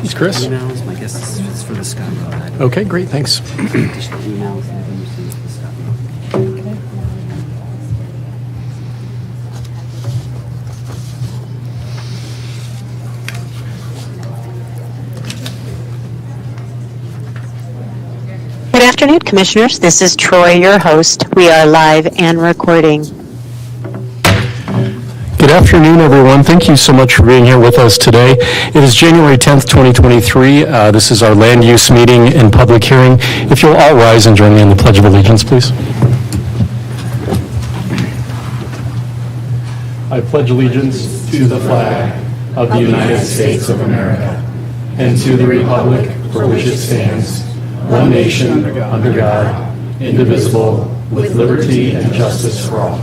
It's Chris. Emails, my guess is for the Scott Road. Okay, great, thanks. Additional emails that have been received for the Scott Road. Good afternoon, Commissioners. This is Troy, your host. We are live and recording. Good afternoon, everyone. Thank you so much for being here with us today. It is January 10th, 2023. This is our land use meeting and public hearing. If you'll all rise and join me in the Pledge of Allegiance, please. I pledge allegiance to the flag of the United States of America and to the republic for which it stands, one nation, under God, indivisible, with liberty and justice for all.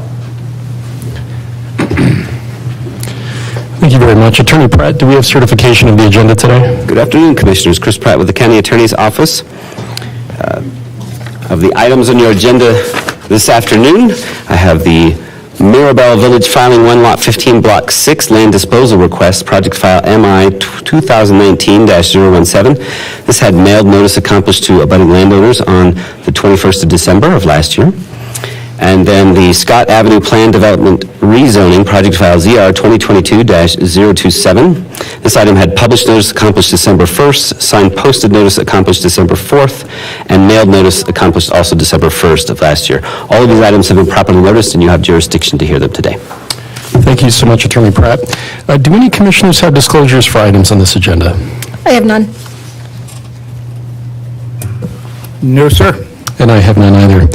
Thank you very much. Attorney Pratt, do we have certification of the agenda today? Good afternoon, Commissioners. Chris Pratt with the County Attorney's Office. Of the items on your agenda this afternoon, I have the Mirabelle Village Filing 1, Lot 15, Block 6, Land Disposal Request, Project File MI 2019-017. This had mailed notice accomplished to abutting landowners on the 21st of December of last year. And then the Scott Avenue Plan Development Rezoning, Project File ZR 2022-027. This item had published notice accomplished December 1st, signed posted notice accomplished December 4th, and mailed notice accomplished also December 1st of last year. All of these items have been properly noticed, and you have jurisdiction to hear them today. Thank you so much, Attorney Pratt. Do any commissioners have disclosures for items on this agenda? I have none. No, sir. And I have none either.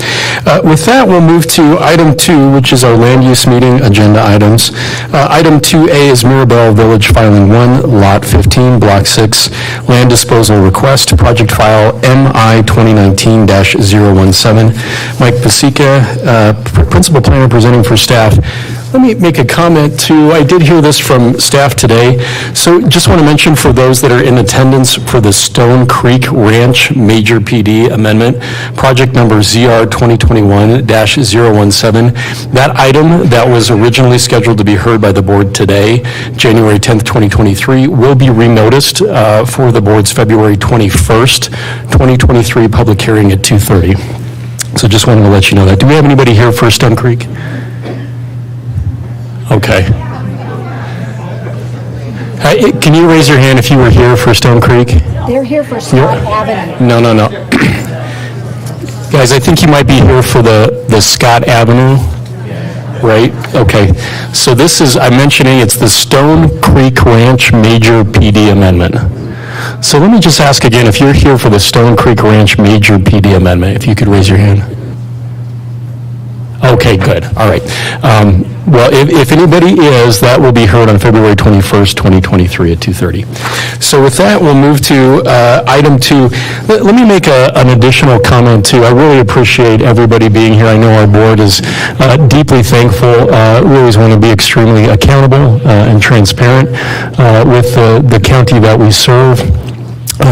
With that, we'll move to item 2, which is our land use meeting agenda items. Item 2A is Mirabelle Village Filing 1, Lot 15, Block 6, Land Disposal Request, Project File MI 2019-017. Mike Pasica, Principal Planner presenting for staff. Let me make a comment too. I did hear this from staff today. So just want to mention for those that are in attendance for the Stone Creek Ranch Major PD Amendment, project number ZR 2021-017, that item that was originally scheduled to be heard by the board today, January 10th, 2023, will be renoticed for the board's February 21st, 2023 public hearing at 2:30. So just wanted to let you know that. Do we have anybody here for Stone Creek? Okay. Can you raise your hand if you were here for Stone Creek? They're here for Scott Avenue. No. Guys, I think you might be here for the Scott Avenue, right? Okay. So this is, I'm mentioning, it's the Stone Creek Ranch Major PD Amendment. So let me just ask again, if you're here for the Stone Creek Ranch Major PD Amendment, if you could raise your hand. Okay, good. All right. Well, if anybody is, that will be heard on February 21st, 2023 at 2:30. So with that, we'll move to item 2. Let me make an additional comment too. I really appreciate everybody being here. I know our board is deeply thankful. We always want to be extremely accountable and transparent with the county that we serve.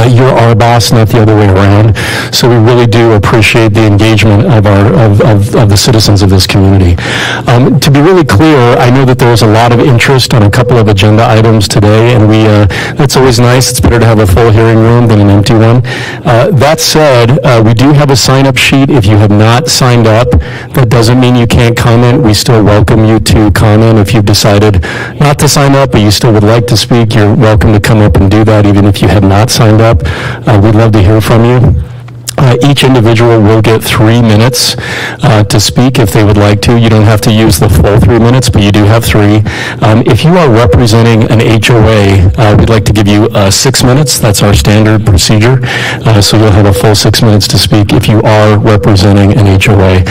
You're our boss, not the other way around. So we really do appreciate the engagement of the citizens of this community. To be really clear, I know that there's a lot of interest on a couple of agenda items today, and that's always nice. It's better to have a full hearing room than an empty one. That said, we do have a sign-up sheet. If you have not signed up, that doesn't mean you can't comment. We still welcome you to comment. If you've decided not to sign up, but you still would like to speak, you're welcome to come up and do that, even if you have not signed up. We'd love to hear from you. Each individual will get 3 minutes to speak if they would like to. You don't have to use the full 3 minutes, but you do have 3. If you are representing an HOA, we'd like to give you 6 minutes. That's our standard procedure. So you'll have a full 6 minutes to speak if you are representing an HOA.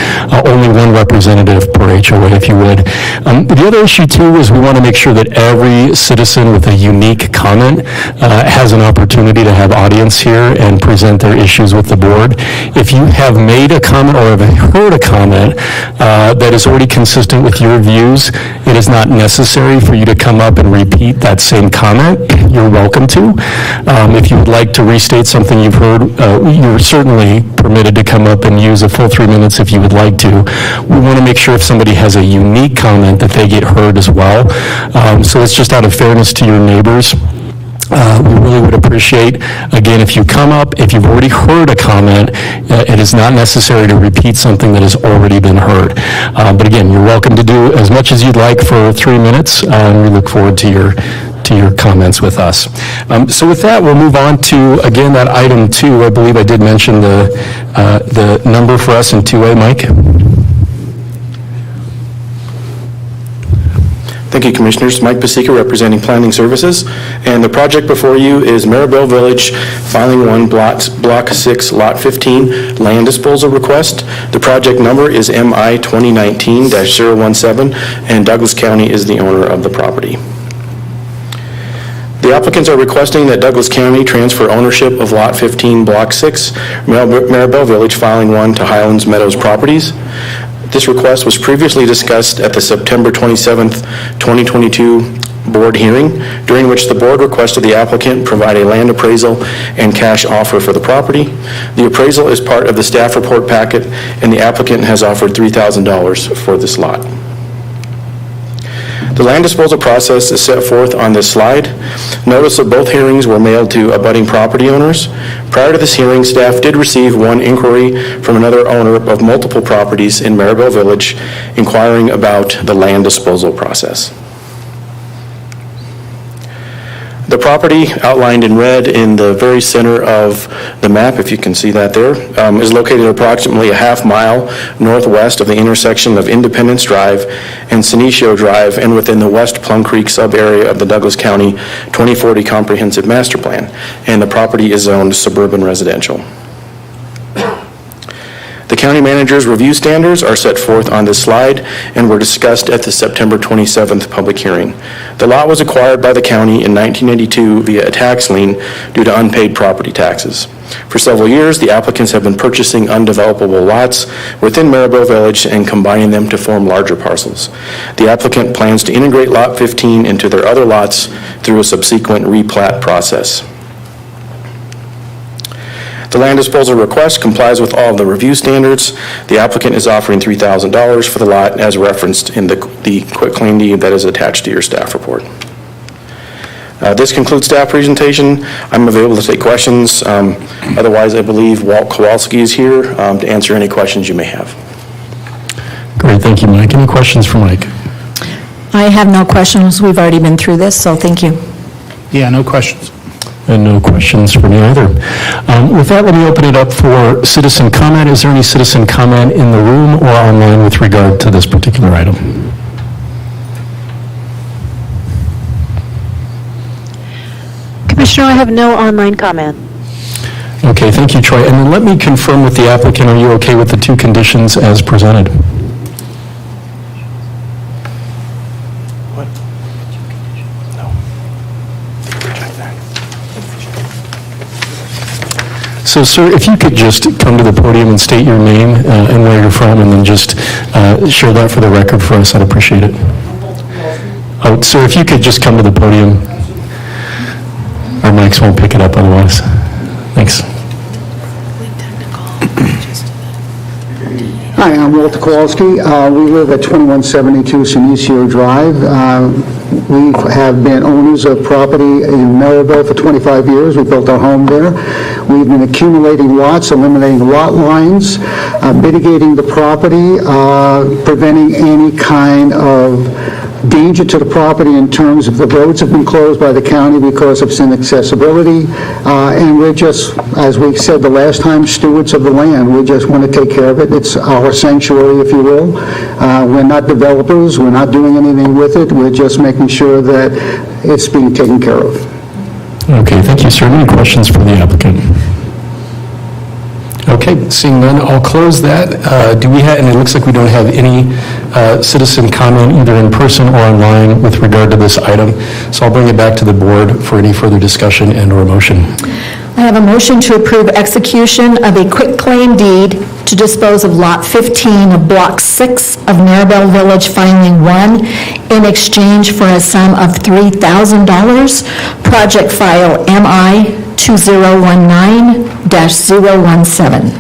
Only one representative per HOA, if you would. The other issue, too, is we want to make sure that every citizen with a unique comment has an opportunity to have audience here and present their issues with the board. If you have made a comment or have heard a comment that is already consistent with your views, it is not necessary for you to come up and repeat that same comment. You're welcome to. If you would like to restate something you've heard, you're certainly permitted to come up and use a full 3 minutes if you would like to. We want to make sure if somebody has a unique comment that they get heard as well. So it's just out of fairness to your neighbors. We really would appreciate, again, if you come up, if you've already heard a comment, it is not necessary to repeat something that has already been heard. But again, you're welcome to do as much as you'd like for 3 minutes, and we look forward to your comments with us. So with that, we'll move on to, again, that item 2. I believe I did mention the number for us in 2A, Mike? Thank you, Commissioners. Mike Pasica, representing Planning Services. And the project before you is Mirabelle Village, Filing 1, Block 6, Lot 15, Land Disposal Request. The project number is MI 2019-017, and Douglas County is the owner of the property. The applicants are requesting that Douglas County transfer ownership of Lot 15, Block 6, Mirabelle Village, Filing 1, to Highlands Meadows Properties. This request was previously discussed at the September 27th, 2022 board hearing, during which the board requested the applicant provide a land appraisal and cash offer for the property. The appraisal is part of the staff report packet, and the applicant has offered $3,000 for this lot. The land disposal process is set forth on this slide. Notice of both hearings were mailed to abutting property owners. Prior to this hearing, staff did receive one inquiry from another owner of multiple properties in Mirabelle Village inquiring about the land disposal process. The property outlined in red in the very center of the map, if you can see that there, is located approximately a half-mile northwest of the intersection of Independence Drive and Senecio Drive, and within the West Plum Creek sub-area of the Douglas County 2040 Comprehensive Master Plan, and the property is zoned suburban residential. The county manager's review standards are set forth on this slide and were discussed at the September 27th public hearing. The lot was acquired by the county in 1982 via a tax lien due to unpaid property taxes. For several years, the applicants have been purchasing undevelopable lots within Mirabelle Village and combining them to form larger parcels. The applicant plans to integrate Lot 15 into their other lots through a subsequent replat process. The land disposal request complies with all of the review standards. The applicant is offering $3,000 for the lot as referenced in the quitclaim deed that is attached to your staff report. This concludes staff presentation. I'm available to take questions. Otherwise, I believe Walt Kowalski is here to answer any questions you may have. Great, thank you, Mike. Any questions for Mike? I have no questions. We've already been through this, so thank you. Yeah, no questions. And no questions for me either. With that, let me open it up for citizen comment. Is there any citizen comment in the room or online with regard to this particular item? Commissioner, I have no online comment. Okay, thank you, Troy. And then let me confirm with the applicant, are you okay with the 2 conditions as presented? So, sir, if you could just come to the podium and state your name and where you're from, and then just share that for the record for us, I'd appreciate it. Oh, sir, if you could just come to the podium. Our mics won't pick it up otherwise. Thanks. Hi, I'm Walter Kowalski. We live at 2172 Senecio Drive. We have been owners of property in Mirabelle for 25 years. We built our home there. We've been accumulating lots, eliminating lot lines, mitigating the property, preventing any kind of danger to the property in terms of the roads have been closed by the county because of inaccessibility, and we're just, as we said the last time, stewards of the land. We just want to take care of it. It's our sanctuary, if you will. We're not developers. We're not doing anything with it. We're just making sure that it's being taken care of. Okay, thank you, sir. Any questions for the applicant? Okay, seeing none, I'll close that. Do we have, and it looks like we don't have any citizen comment either in person or online with regard to this item, so I'll bring it back to the board for any further discussion and or motion. I have a motion to approve execution of a quitclaim deed to dispose of Lot 15 of Block 6 of Mirabelle Village, Filing 1, in exchange for a sum of $3,000. Project file MI 2019-017.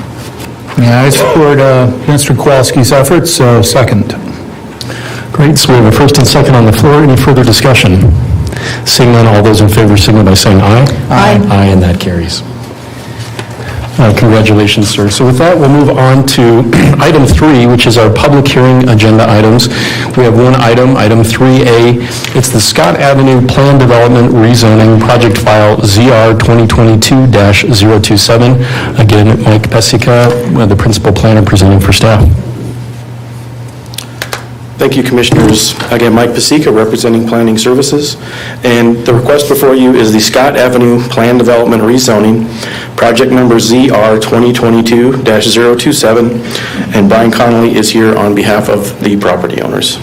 Yeah, I support Mr. Kowalski's efforts, second. Great, so we have a first and second on the floor. Any further discussion? Seeing none, all those in favor signal by saying aye. Aye. Aye, and that carries. Congratulations, sir. So with that, we'll move on to item 3, which is our public hearing agenda items. We have one item, item 3A. It's the Scott Avenue Plan Development Rezoning Project File ZR 2022-027. Again, Mike Pesica, the principal planner, presenting for staff. Thank you, Commissioners. Again, Mike Pasica, representing Planning Services. And the request before you is the Scott Avenue Plan Development Rezoning, project number ZR 2022-027, and Brian Connolly is here on behalf of the property owners.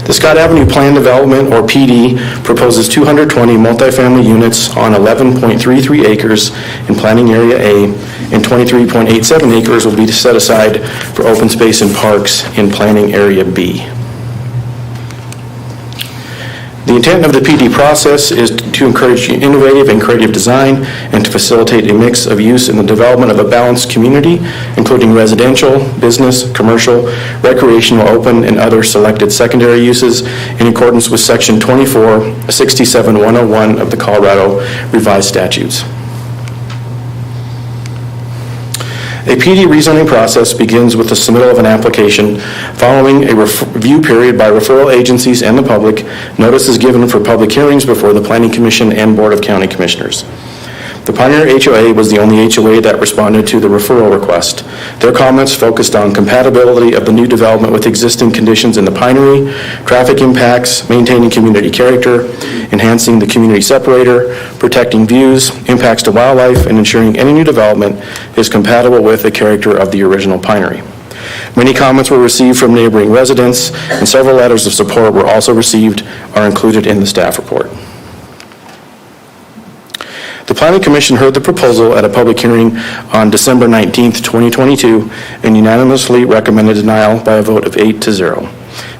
The Scott Avenue Plan Development, or PD, proposes 220 multifamily units on 11.33 acres in Planning Area A, and 23.87 acres will be set aside for open space and parks in Planning Area B. The intent of the PD process is to encourage innovative and creative design and to facilitate a mix of use in the development of a balanced community, including residential, business, commercial, recreational, open, and other selected secondary uses in accordance with Section 24-67-101 of the Colorado Revised Statutes. A PD rezoning process begins with the submittal of an application. Following a review period by referral agencies and the public, notice is given for public hearings before the Planning Commission and Board of County Commissioners. The Pioneer HOA was the only HOA that responded to the referral request. Their comments focused on compatibility of the new development with existing conditions in the Pinery, traffic impacts, maintaining community character, enhancing the community separator, protecting views, impacts to wildlife, and ensuring any new development is compatible with the character of the original Pinery. Many comments were received from neighboring residents, and several letters of support were also received, are included in the staff report. The Planning Commission heard the proposal at a public hearing on December 19th, 2022, and unanimously recommended denial by a vote of 8-0.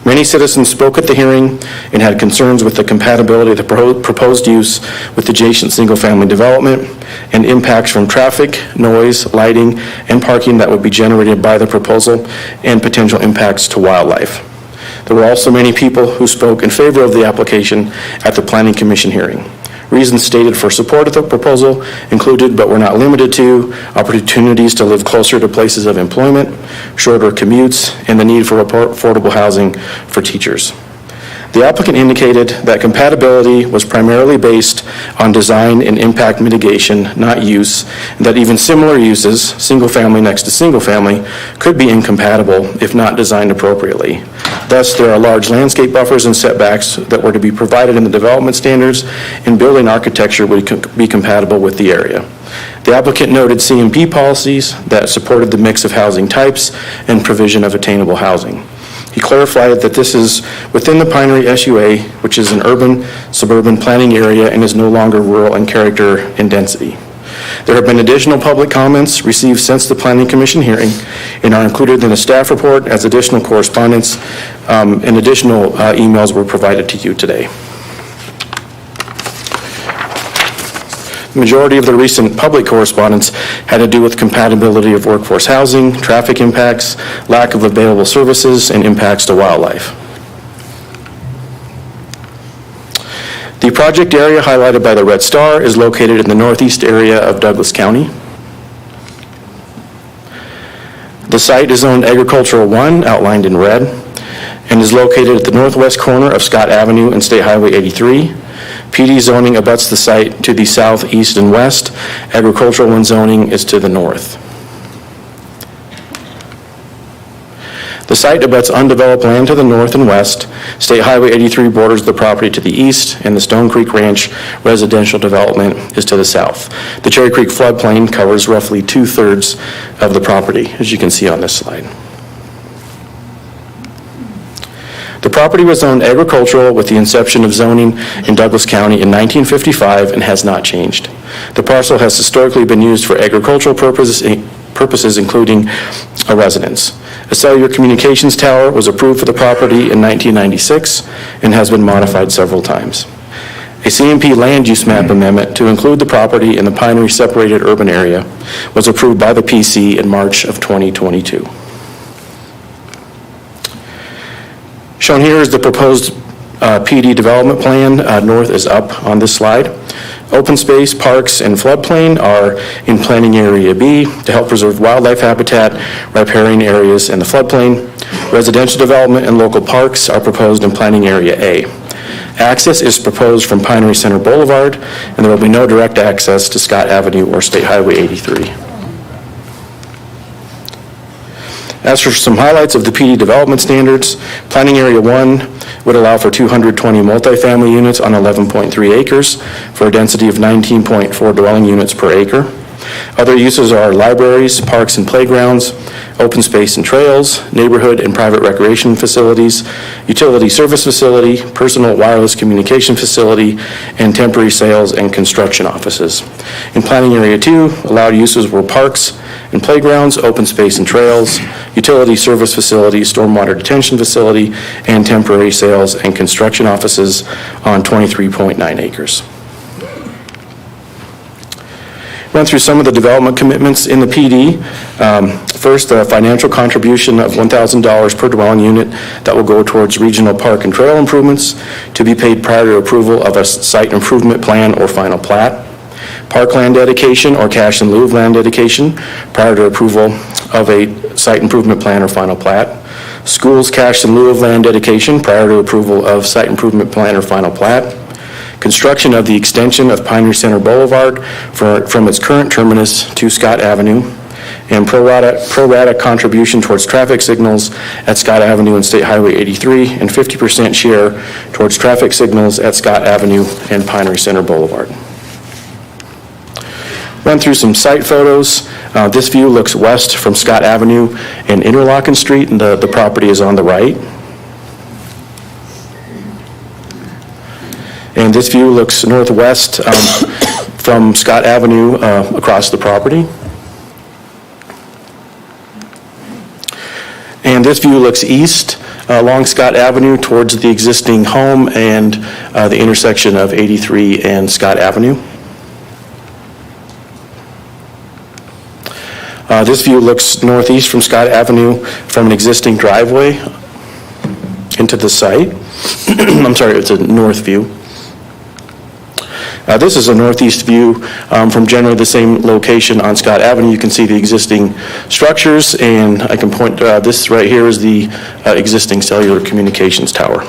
Many citizens spoke at the hearing and had concerns with the compatibility of the proposed use with adjacent single-family development and impacts from traffic, noise, lighting, and parking that would be generated by the proposal and potential impacts to wildlife. There were also many people who spoke in favor of the application at the Planning Commission hearing. Reasons stated for support of the proposal included, but were not limited to, opportunities to live closer to places of employment, shorter commutes, and the need for affordable housing for teachers. The applicant indicated that compatibility was primarily based on design and impact mitigation, not use, and that even similar uses, single family next to single family, could be incompatible if not designed appropriately. Thus, there are large landscape buffers and setbacks that were to be provided in the development standards, and building architecture would be compatible with the area. The applicant noted CMP policies that supported the mix of housing types and provision of attainable housing. He clarified that this is within the Pinery SUA, which is an urban suburban planning area and is no longer rural in character and density. There have been additional public comments received since the Planning Commission hearing and are included in the staff report as additional correspondence, and additional emails were provided to you today. The majority of the recent public correspondence had to do with compatibility of workforce housing, traffic impacts, lack of available services, and impacts to wildlife. The project area highlighted by the red star is located in the northeast area of Douglas County. The site is zoned Agricultural 1, outlined in red, and is located at the northwest corner of Scott Avenue and State Highway 83. PD zoning abuts the site to the south, east, and west. Agricultural 1 zoning is to the north. The site abuts undeveloped land to the north and west. State Highway 83 borders the property to the east, and the Stone Creek Ranch residential development is to the south. The Cherry Creek floodplain covers roughly 2/3 of the property, as you can see on this slide. The property was zoned agricultural with the inception of zoning in Douglas County in 1955 and has not changed. The parcel has historically been used for agricultural purposes including a residence. A cellular communications tower was approved for the property in 1996 and has been modified several times. A CMP land use map amendment to include the property in the Pinery separated urban area was approved by the PC in March of 2022. Shown here is the proposed PD development plan, north is up on this slide. Open space, parks, and floodplain are in Planning Area B to help preserve wildlife habitat, riparian areas, and the floodplain. Residential development and local parks are proposed in Planning Area A. Access is proposed from Pinery Center Boulevard, and there will be no direct access to Scott Avenue or State Highway 83. As for some highlights of the PD development standards, Planning Area 1 would allow for 220 multifamily units on 11.3 acres for a density of 19.4 dwelling units per acre. Other uses are libraries, parks and playgrounds, open space and trails, neighborhood and private recreation facilities, utility service facility, personal wireless communication facility, and temporary sales and construction offices. In Planning Area 2, allowed uses were parks and playgrounds, open space and trails, utility service facility, stormwater detention facility, and temporary sales and construction offices on 23.9 acres. Run through some of the development commitments in the PD. First, a financial contribution of $1,000 per dwelling unit that will go towards regional park and trail improvements to be paid prior to approval of a site improvement plan or final plat. Parkland dedication or cash in lieu of land dedication prior to approval of a site improvement plan or final plat. Schools cash in lieu of land dedication prior to approval of site improvement plan or final plat. Construction of the extension of Pinery Center Boulevard from its current terminus to Scott Avenue, and pro rata contribution towards traffic signals at Scott Avenue and State Highway 83, and 50% share towards traffic signals at Scott Avenue and Pinery Center Boulevard. Run through some site photos. This view looks west from Scott Avenue and Interlochen Street, and the property is on the right. And this view looks northwest from Scott Avenue across the property. And this view looks east along Scott Avenue towards the existing home and the intersection of 83 and Scott Avenue. This view looks northeast from Scott Avenue from an existing driveway into the site. I'm sorry, it's a north view. This is a northeast view from generally the same location on Scott Avenue. You can see the existing structures, and I can point, this right here is the existing cellular communications tower.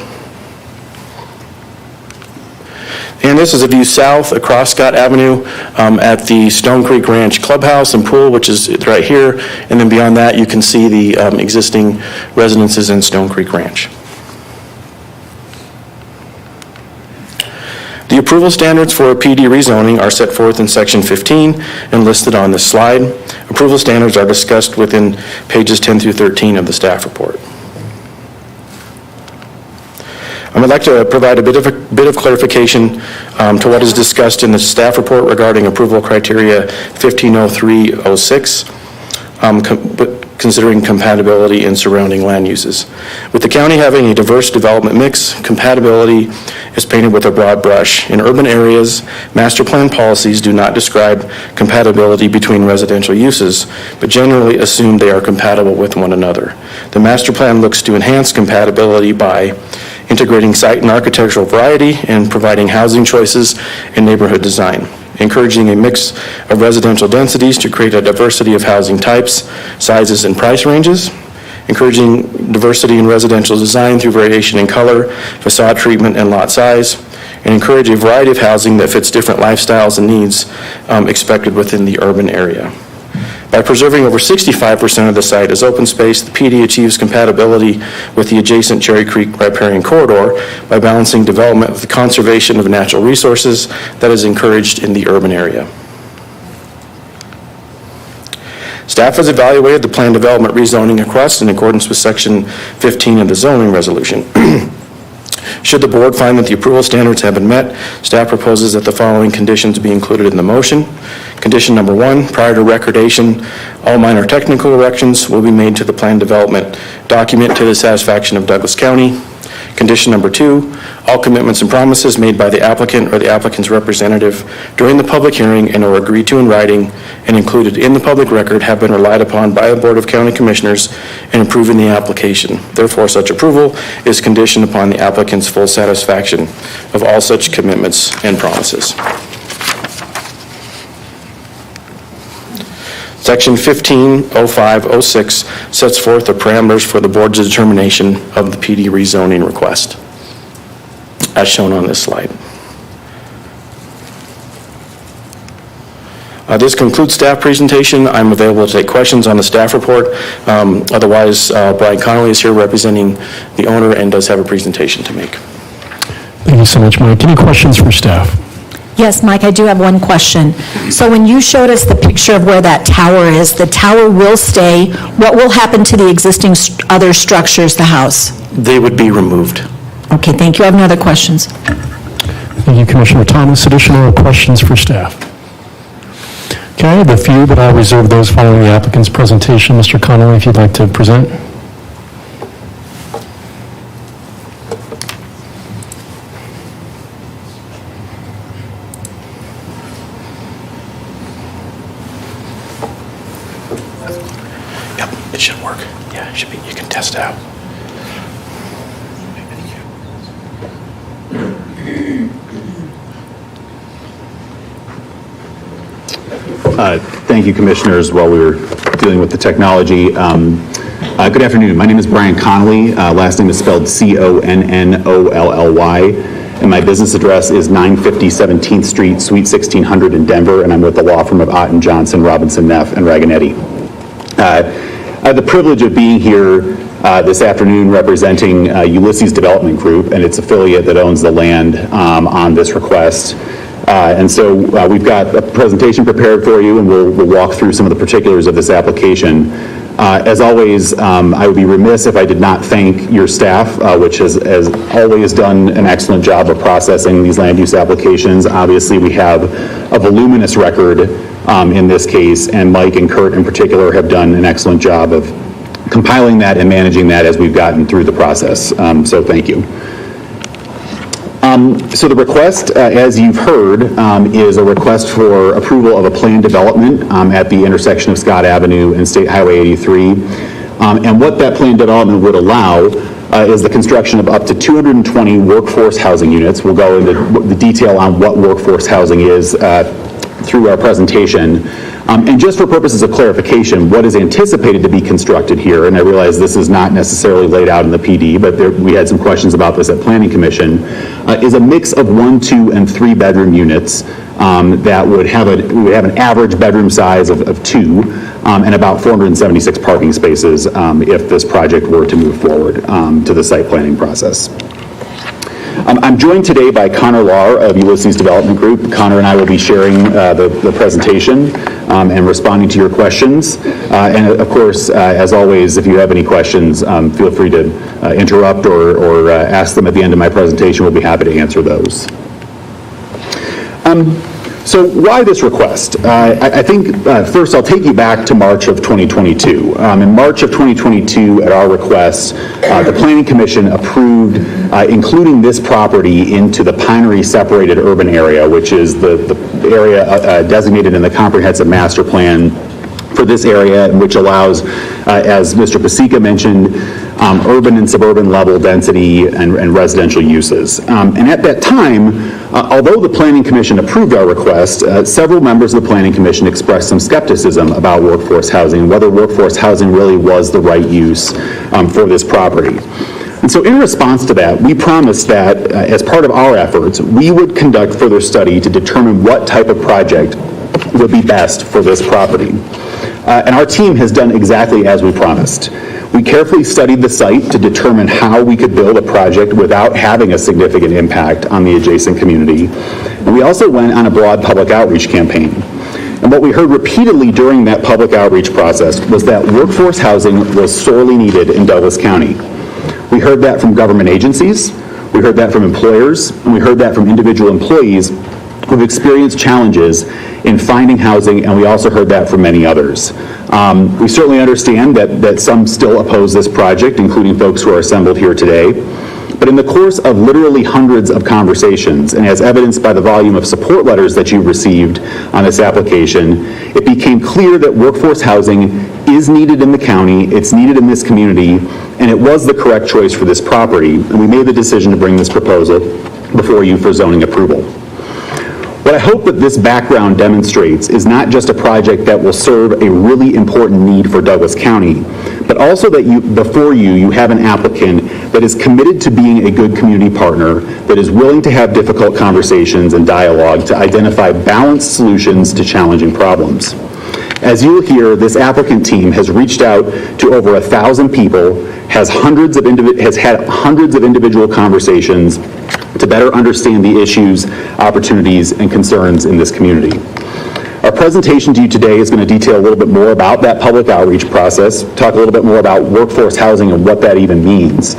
And this is a view south across Scott Avenue at the Stone Creek Ranch Clubhouse and Pool, which is right here. And then beyond that, you can see the existing residences in Stone Creek Ranch. The approval standards for PD rezoning are set forth in section 15 and listed on this slide. Approval standards are discussed within pages 10 through 13 of the staff report. I would like to provide a bit of clarification to what is discussed in the staff report regarding approval criteria 150306, considering compatibility in surrounding land uses. With the county having a diverse development mix, compatibility is painted with a broad brush. In urban areas, master plan policies do not describe compatibility between residential uses, but generally assume they are compatible with one another. The master plan looks to enhance compatibility by integrating site and architectural variety and providing housing choices and neighborhood design, encouraging a mix of residential densities to create a diversity of housing types, sizes, and price ranges, encouraging diversity in residential design through variation in color, facade treatment, and lot size, and encourage a variety of housing that fits different lifestyles and needs expected within the urban area. By preserving over 65% of the site as open space, the PD achieves compatibility with the adjacent Cherry Creek riparian corridor by balancing development with the conservation of natural resources that is encouraged in the urban area. Staff has evaluated the planned development rezoning request in accordance with section 15 of the zoning resolution. Should the board find that the approval standards have been met, staff proposes that the following conditions be included in the motion. Condition number 1, prior to recordation, all minor technical corrections will be made to the planned development document to the satisfaction of Douglas County. Condition number 2, all commitments and promises made by the applicant or the applicant's representative during the public hearing and or agreed to in writing and included in the public record have been relied upon by the Board of County Commissioners in approving the application. Therefore, such approval is conditioned upon the applicant's full satisfaction of all such commitments and promises. Section 150506 sets forth the parameters for the board's determination of the PD rezoning request, as shown on this slide. This concludes staff presentation. I'm available to take questions on the staff report. Otherwise, Brian Connolly is here representing the owner and does have a presentation to make. Thank you so much, Mike. Any questions for staff? Yes, Mike, I do have one question. So when you showed us the picture of where that tower is, the tower will stay. What will happen to the existing other structures, the house? They would be removed. Okay, thank you. I have no other questions. Thank you, Commissioner Thomas. Additional questions for staff? Okay, I have a few, but I'll reserve those following the applicant's presentation. Mr. Connolly, if you'd like to present. Yep, it should work. Yeah, it should be. You can test it out. Thank you, Commissioners. While we were dealing with the technology, good afternoon. My name is Brian Connolly. Last name is spelled Connolly, and my business address is 950 17th Street, Suite 1600 in Denver, and I'm with the law firm of Otten, Johnson, Robinson, Neff, and Raganetti. I have the privilege of being here this afternoon representing Ulysses Development Group and its affiliate that owns the land on this request. And so we've got a presentation prepared for you, and we'll walk through some of the particulars of this application. As always, I would be remiss if I did not thank your staff, which has always done an excellent job of processing these land use applications. Obviously, we have a voluminous record in this case, and Mike and Kurt in particular have done an excellent job of compiling that and managing that as we've gotten through the process. So thank you. So the request, as you've heard, is a request for approval of a planned development at the intersection of Scott Avenue and State Highway 83. And what that planned development would allow is the construction of up to 220 workforce housing units. We'll go into the detail on what workforce housing is through our presentation. And just for purposes of clarification, what is anticipated to be constructed here, and I realize this is not necessarily laid out in the PD, but we had some questions about this at Planning Commission, is a mix of 1, 2, and 3 bedroom units that would have an average bedroom size of 2 and about 476 parking spaces if this project were to move forward to the site planning process. I'm joined today by Connor Lahr of Ulysses Development Group. Connor and I will be sharing the presentation and responding to your questions. And of course, as always, if you have any questions, feel free to interrupt or ask them at the end of my presentation. We'll be happy to answer those. So why this request? I think first I'll take you back to March of 2022. In March of 2022, at our request, the Planning Commission approved including this property into the Pinery Separated Urban Area, which is the area designated in the Comprehensive Master Plan for this area, which allows, as Mr. Pasica mentioned, urban and suburban level density and residential uses. And at that time, although the Planning Commission approved our request, several members of the Planning Commission expressed some skepticism about workforce housing, whether workforce housing really was the right use for this property. And so in response to that, we promised that as part of our efforts, we would conduct further study to determine what type of project would be best for this property. And our team has done exactly as we promised. We carefully studied the site to determine how we could build a project without having a significant impact on the adjacent community. And we also went on a broad public outreach campaign. And what we heard repeatedly during that public outreach process was that workforce housing was sorely needed in Douglas County. We heard that from government agencies, we heard that from employers, and we heard that from individual employees who've experienced challenges in finding housing, and we also heard that from many others. We certainly understand that some still oppose this project, including folks who are assembled here today, But in the course of literally hundreds of conversations, and as evidenced by the volume of support letters that you received on this application, it became clear that workforce housing is needed in the county, it's needed in this community, and it was the correct choice for this property, and we made the decision to bring this proposal before you for zoning approval. What I hope that this background demonstrates is not just a project that will serve a really important need for Douglas County, but also that before you have an applicant that is committed to being a good community partner, that is willing to have difficult conversations and dialogue to identify balanced solutions to challenging problems. As you'll hear, this applicant team has reached out to over 1,000 people, has had hundreds of individual conversations to better understand the issues, opportunities, and concerns in this community. Our presentation to you today is going to detail a little bit more about that public outreach process, talk a little bit more about workforce housing and what that even means.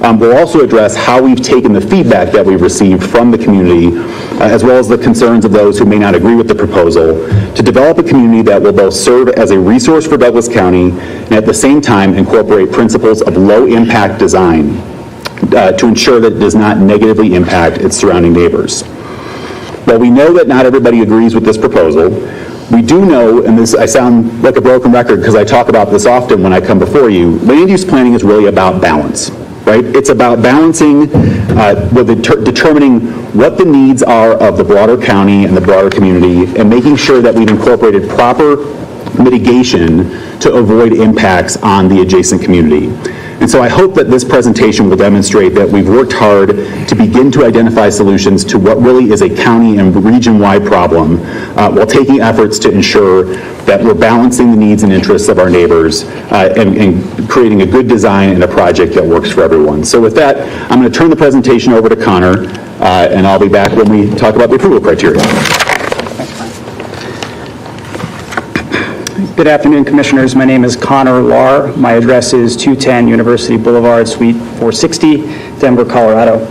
We'll also address how we've taken the feedback that we've received from the community, as well as the concerns of those who may not agree with the proposal, to develop a community that will both serve as a resource for Douglas County and at the same time incorporate principles of low-impact design to ensure that it does not negatively impact its surrounding neighbors. While we know that not everybody agrees with this proposal, we do know, and this I sound like a broken record because I talk about this often when I come before you, land use planning is really about balance, right? It's about balancing, determining what the needs are of the broader county and the broader community, and making sure that we've incorporated proper mitigation to avoid impacts on the adjacent community. And so I hope that this presentation will demonstrate that we've worked hard to begin to identify solutions to what really is a county and region-wide problem, while taking efforts to ensure that we're balancing the needs and interests of our neighbors and creating a good design and a project that works for everyone. So with that, I'm going to turn the presentation over to Connor, and I'll be back when we talk about the approval criteria. Good afternoon, Commissioners. My name is Connor Lahr. My address is 210 University Boulevard, Suite 460, Denver, Colorado.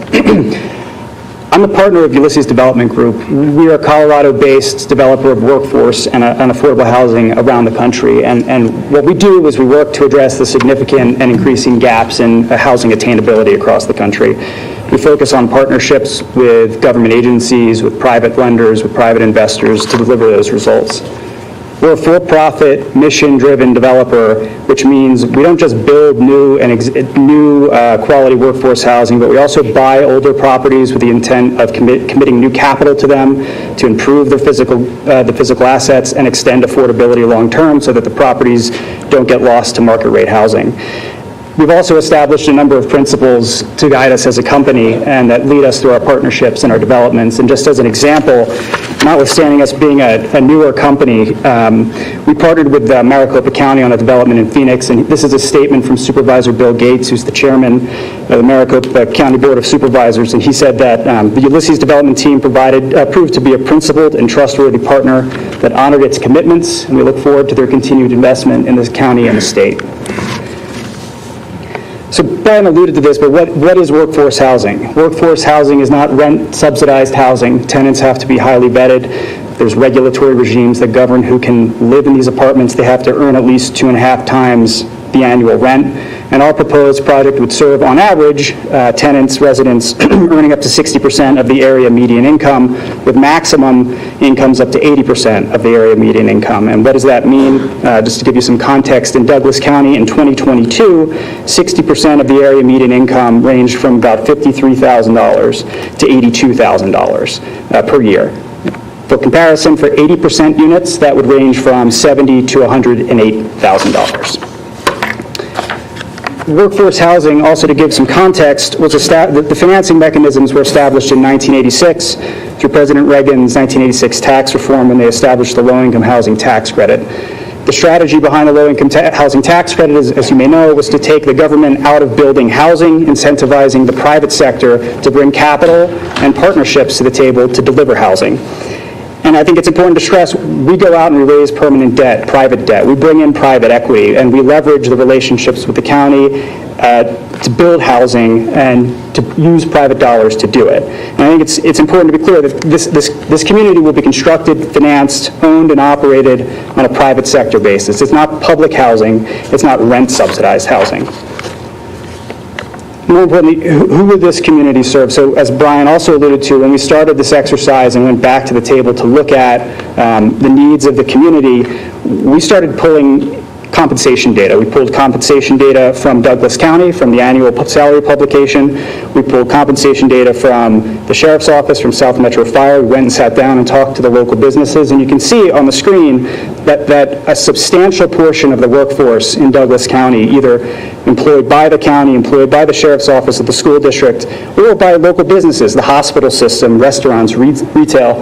I'm a partner of Ulysses Development Group. We are a Colorado-based developer of workforce and affordable housing around the country. And what we do is we work to address the significant and increasing gaps in housing attainability across the country. We focus on partnerships with government agencies, with private lenders, with private investors to deliver those results. We're a for-profit, mission-driven developer, which means we don't just build new quality workforce housing, but we also buy older properties with the intent of committing new capital to them to improve the physical assets and extend affordability long-term so that the properties don't get lost to market rate housing. We've also established a number of principles to guide us as a company and that lead us through our partnerships and our developments. And just as an example, notwithstanding us being a newer company, we partnered with Maricopa County on a development in Phoenix, and this is a statement from Supervisor Bill Gates, who's the chairman of the Maricopa County Board of Supervisors, and he said that the Ulysses development team proved to be a principled and trustworthy partner that honored its commitments, and we look forward to their continued investment in this county and the state. So Brian alluded to this, but what is workforce housing? Workforce housing is not rent-subsidized housing. Tenants have to be highly vetted. There's regulatory regimes that govern who can live in these apartments. They have to earn at least 2.5 times the annual rent. And our proposed project would serve, on average, residents earning up to 60% of the area median income, with maximum incomes up to 80% of the area median income. And what does that mean? Just to give you some context, in Douglas County in 2022, 60% of the area median income ranged from about $53,000 to $82,000 per year. For comparison, for 80% units, that would range from $70,000 to $108,000. Workforce housing, also to give some context, was the financing mechanisms were established in 1986 through President Reagan's 1986 tax reform when they established the low-income housing tax credit. The strategy behind the low-income housing tax credit, as you may know, was to take the government out of building housing, incentivizing the private sector to bring capital and partnerships to the table to deliver housing. And I think it's important to stress, we go out and we raise permanent debt, private debt. We bring in private equity, and we leverage the relationships with the county to build housing and to use private dollars to do it. And I think it's important to be clear that this community will be constructed, financed, owned, and operated on a private sector basis. It's not public housing. It's not rent-subsidized housing. more importantly, who would this community serve? So as Brian also alluded to, when we started this exercise and went back to the table to look at the needs of the community, we started pulling compensation data. We pulled compensation data from Douglas County, from the annual salary publication. We pulled compensation data from the Sheriff's Office, from South Metro Fire. We went and sat down and talked to the local businesses, and you can see on the screen that a substantial portion of the workforce in Douglas County, either employed by the county, employed by the Sheriff's Office, or the school district, or by local businesses, the hospital system, restaurants, retail,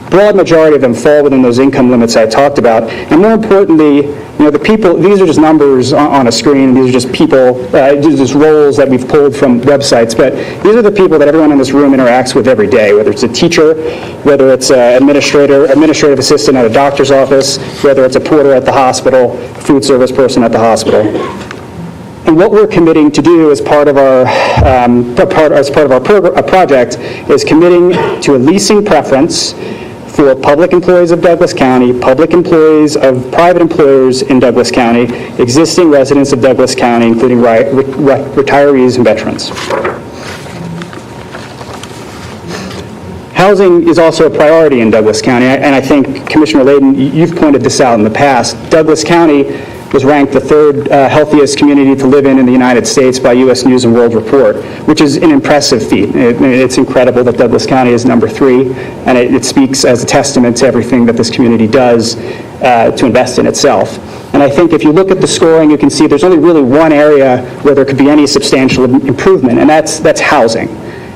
broad majority of them fall within those income limits I talked about. And more importantly, the people, these are just numbers on a screen, these are just people, just roles that we've pulled from websites, but these are the people that everyone in this room interacts with every day, whether it's a teacher, whether it's an administrative assistant at a doctor's office, whether it's a porter at the hospital, food service person at the hospital. And what we're committing to do as part of our project is committing to a leasing preference for public employees of Douglas County, public employees of private employers in Douglas County, existing residents of Douglas County, including retirees and veterans. Housing is also a priority in Douglas County, and I think, Commissioner Layden, you've pointed this out in the past. Douglas County was ranked the third healthiest community to live in the United States by U.S. News and World Report, which is an impressive feat. It's incredible that Douglas County is number 3, and it speaks as a testament to everything that this community does to invest in itself. And I think if you look at the scoring, you can see there's only really one area where there could be any substantial improvement, and that's housing.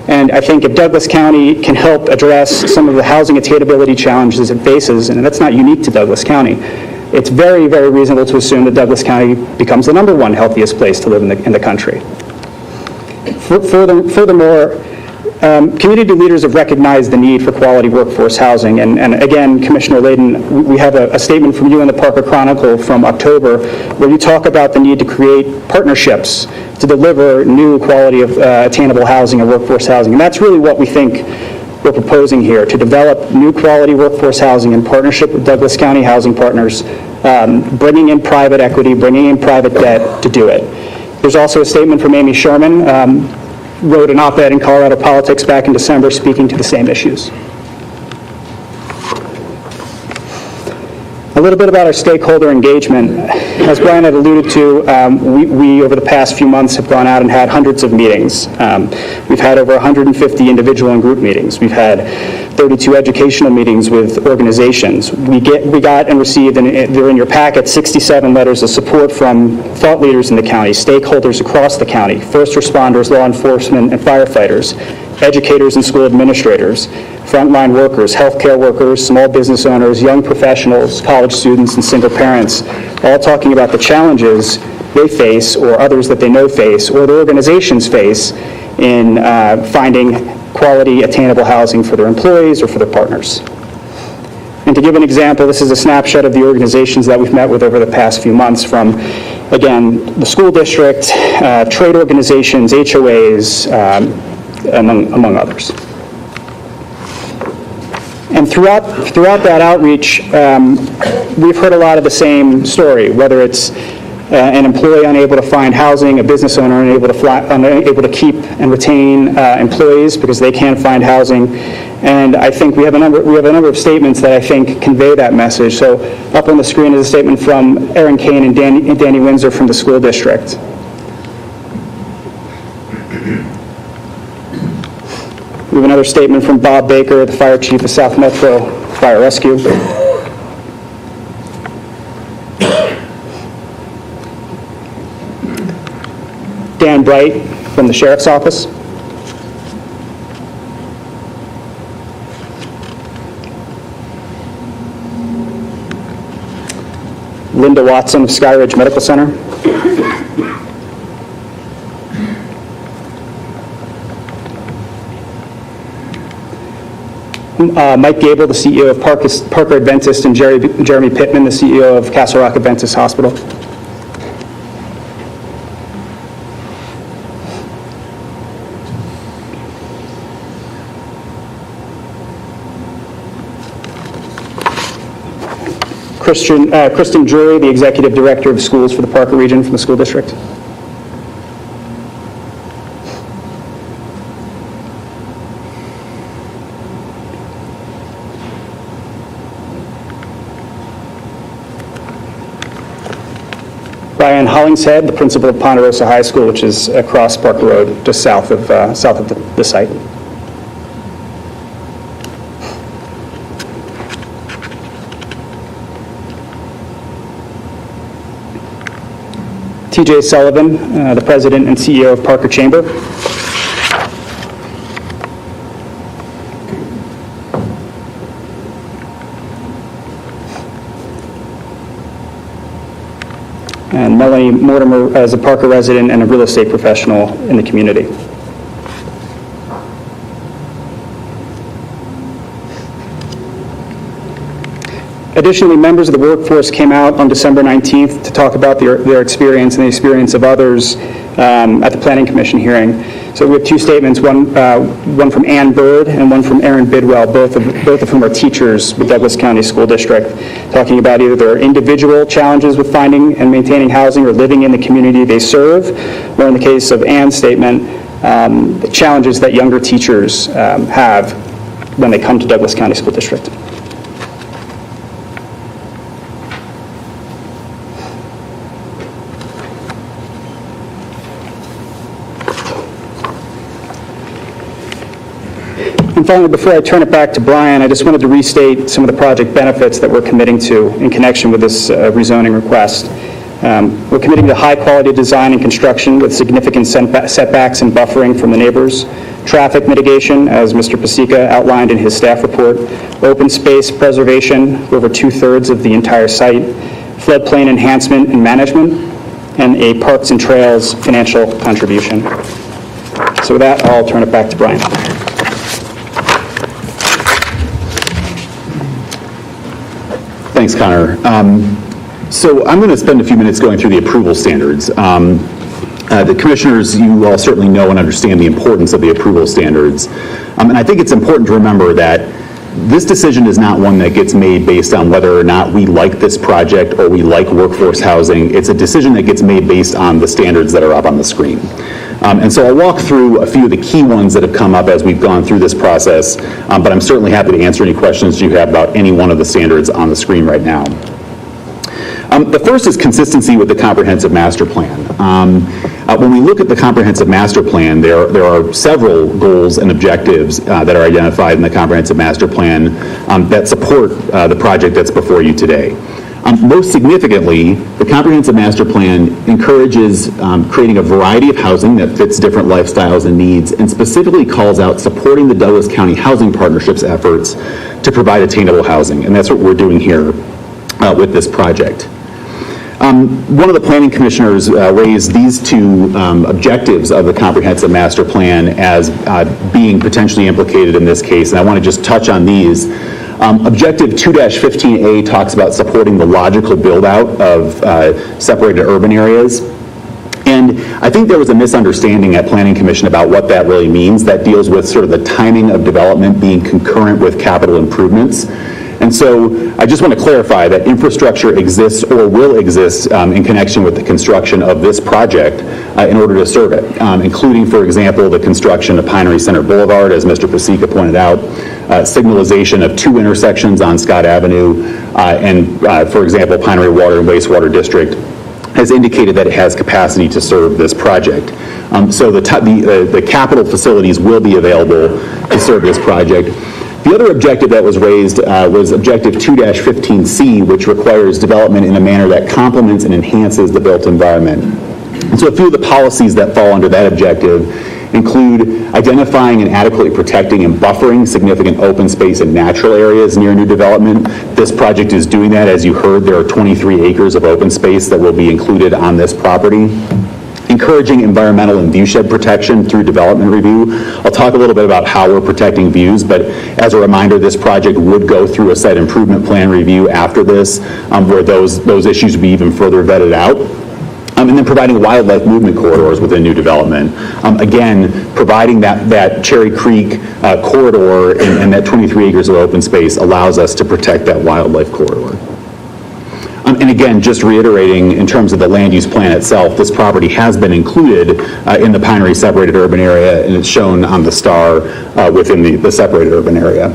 And I think if Douglas County can help address some of the housing attainability challenges it faces, and that's not unique to Douglas County, it's very, very reasonable to assume that Douglas County becomes the number 1 healthiest place to live in the country. Furthermore, community leaders have recognized the need for quality workforce housing, and again, Commissioner Layden, we have a statement from you in the Parker Chronicle from October where you talk about the need to create partnerships to deliver new quality of attainable housing and workforce housing, and that's really what we think we're proposing here, to develop new quality workforce housing in partnership with Douglas County Housing Partners, bringing in private equity, bringing in private debt to do it. There's also a statement from Amy Sherman, wrote an op-ed in Colorado Politics back in December speaking to the same issues. A little bit about our stakeholder engagement. As Brian had alluded to, we over the past few months have gone out and had hundreds of meetings. We've had over 150 individual and group meetings. We've had 32 educational meetings with organizations. We got and received, and they're in your packet, 67 letters of support from thought leaders in the county, stakeholders across the county, first responders, law enforcement, and firefighters, educators and school administrators, frontline workers, healthcare workers, small business owners, young professionals, college students, and single parents, all talking about the challenges they face or others that they know face or their organizations face in finding quality, attainable housing for their employees or for their partners. And to give an example, this is a snapshot of the organizations that we've met with over the past few months from, again, the school district, trade organizations, HOAs, among others. And throughout that outreach, we've heard a lot of the same story, whether it's an employee unable to find housing, a business owner unable to keep and retain employees because they can't find housing. And I think we have a number of statements that I think convey that message. So up on the screen is a statement from Erin Kane and Danny Windsor from the school district. We have another statement from Bob Baker, the fire chief of South Metro Fire Rescue. Dan Bright from the Sheriff's Office. Linda Watson of Skyridge Medical Center. Mike Gable, the CEO of Parker Adventist, and Jeremy Pittman, the CEO of Castle Rock Adventist Hospital. Kristen Drury, the Executive Director of Schools for the Parker region from the school district. Brian Hollingshead, the principal of Ponderosa High School, which is across Parker Road, just south of the site. TJ Sullivan, the president and CEO of Parker Chamber. And Melanie Mortimer as a Parker resident and a real estate professional in the community. Additionally, members of the workforce came out on December 19th to talk about their experience and the experience of others at the Planning Commission hearing. So we have two statements, one from Ann Bird and one from Aaron Bidwell, both of whom are teachers with Douglas County School District, talking about either their individual challenges with finding and maintaining housing or living in the community they serve, or in the case of Ann's statement, the challenges that younger teachers have when they come to Douglas County School District. And finally, before I turn it back to Brian, I just wanted to restate some of the project benefits that we're committing to in connection with this rezoning request. We're committing to high-quality design and construction with significant setbacks and buffering from the neighbors, traffic mitigation, as Mr. Pasica outlined in his staff report, open space preservation, over 2/3 of the entire site, floodplain enhancement and management, and a parks and trails financial contribution. So with that, I'll turn it back to Brian. Thanks, Connor. So I'm going to spend a few minutes going through the approval standards. The commissioners, you all certainly know and understand the importance of the approval standards. And I think it's important to remember that this decision is not one that gets made based on whether or not we like this project or we like workforce housing. It's a decision that gets made based on the standards that are up on the screen. And so I'll walk through a few of the key ones that have come up as we've gone through this process, but I'm certainly happy to answer any questions you have about any one of the standards on the screen right now. The first is consistency with the comprehensive master plan. When we look at the comprehensive master plan, there are several goals and objectives that are identified in the comprehensive master plan that support the project that's before you today. Most significantly, the comprehensive master plan encourages creating a variety of housing that fits different lifestyles and needs, and specifically calls out supporting the Douglas County Housing Partnership's efforts to provide attainable housing, and that's what we're doing here with this project. One of the planning commissioners raised these two objectives of the comprehensive master plan as being potentially implicated in this case, and I want to just touch on these. Objective 2-15A talks about supporting the logical build-out of separated urban areas. And I think there was a misunderstanding at Planning Commission about what that really means. That deals with sort of the timing of development being concurrent with capital improvements. And so I just want to clarify that infrastructure exists or will exist in connection with the construction of this project in order to serve it, including, for example, the construction of Pinery Center Boulevard, as Mr. Pasica pointed out, signalization of 2 intersections on Scott Avenue, and, for example, Pinery Water and Wastewater District has indicated that it has capacity to serve this project. So the capital facilities will be available to serve this project. The other objective that was raised was objective 2-15C, which requires development in a manner that complements and enhances the built environment. And so a few of the policies that fall under that objective include identifying and adequately protecting and buffering significant open space and natural areas near new development. This project is doing that. As you heard, there are 23 acres of open space that will be included on this property. Encouraging environmental and viewshed protection through development review. I'll talk a little bit about how we're protecting views, but as a reminder, this project would go through a site improvement plan review after this, where those issues would be even further vetted out. And then providing wildlife movement corridors within new development. Again, providing that Cherry Creek corridor and that 23 acres of open space allows us to protect that wildlife corridor. And again, just reiterating, in terms of the land use plan itself, this property has been included in the Pinery separated urban area, and it's shown on the star within the separated urban area.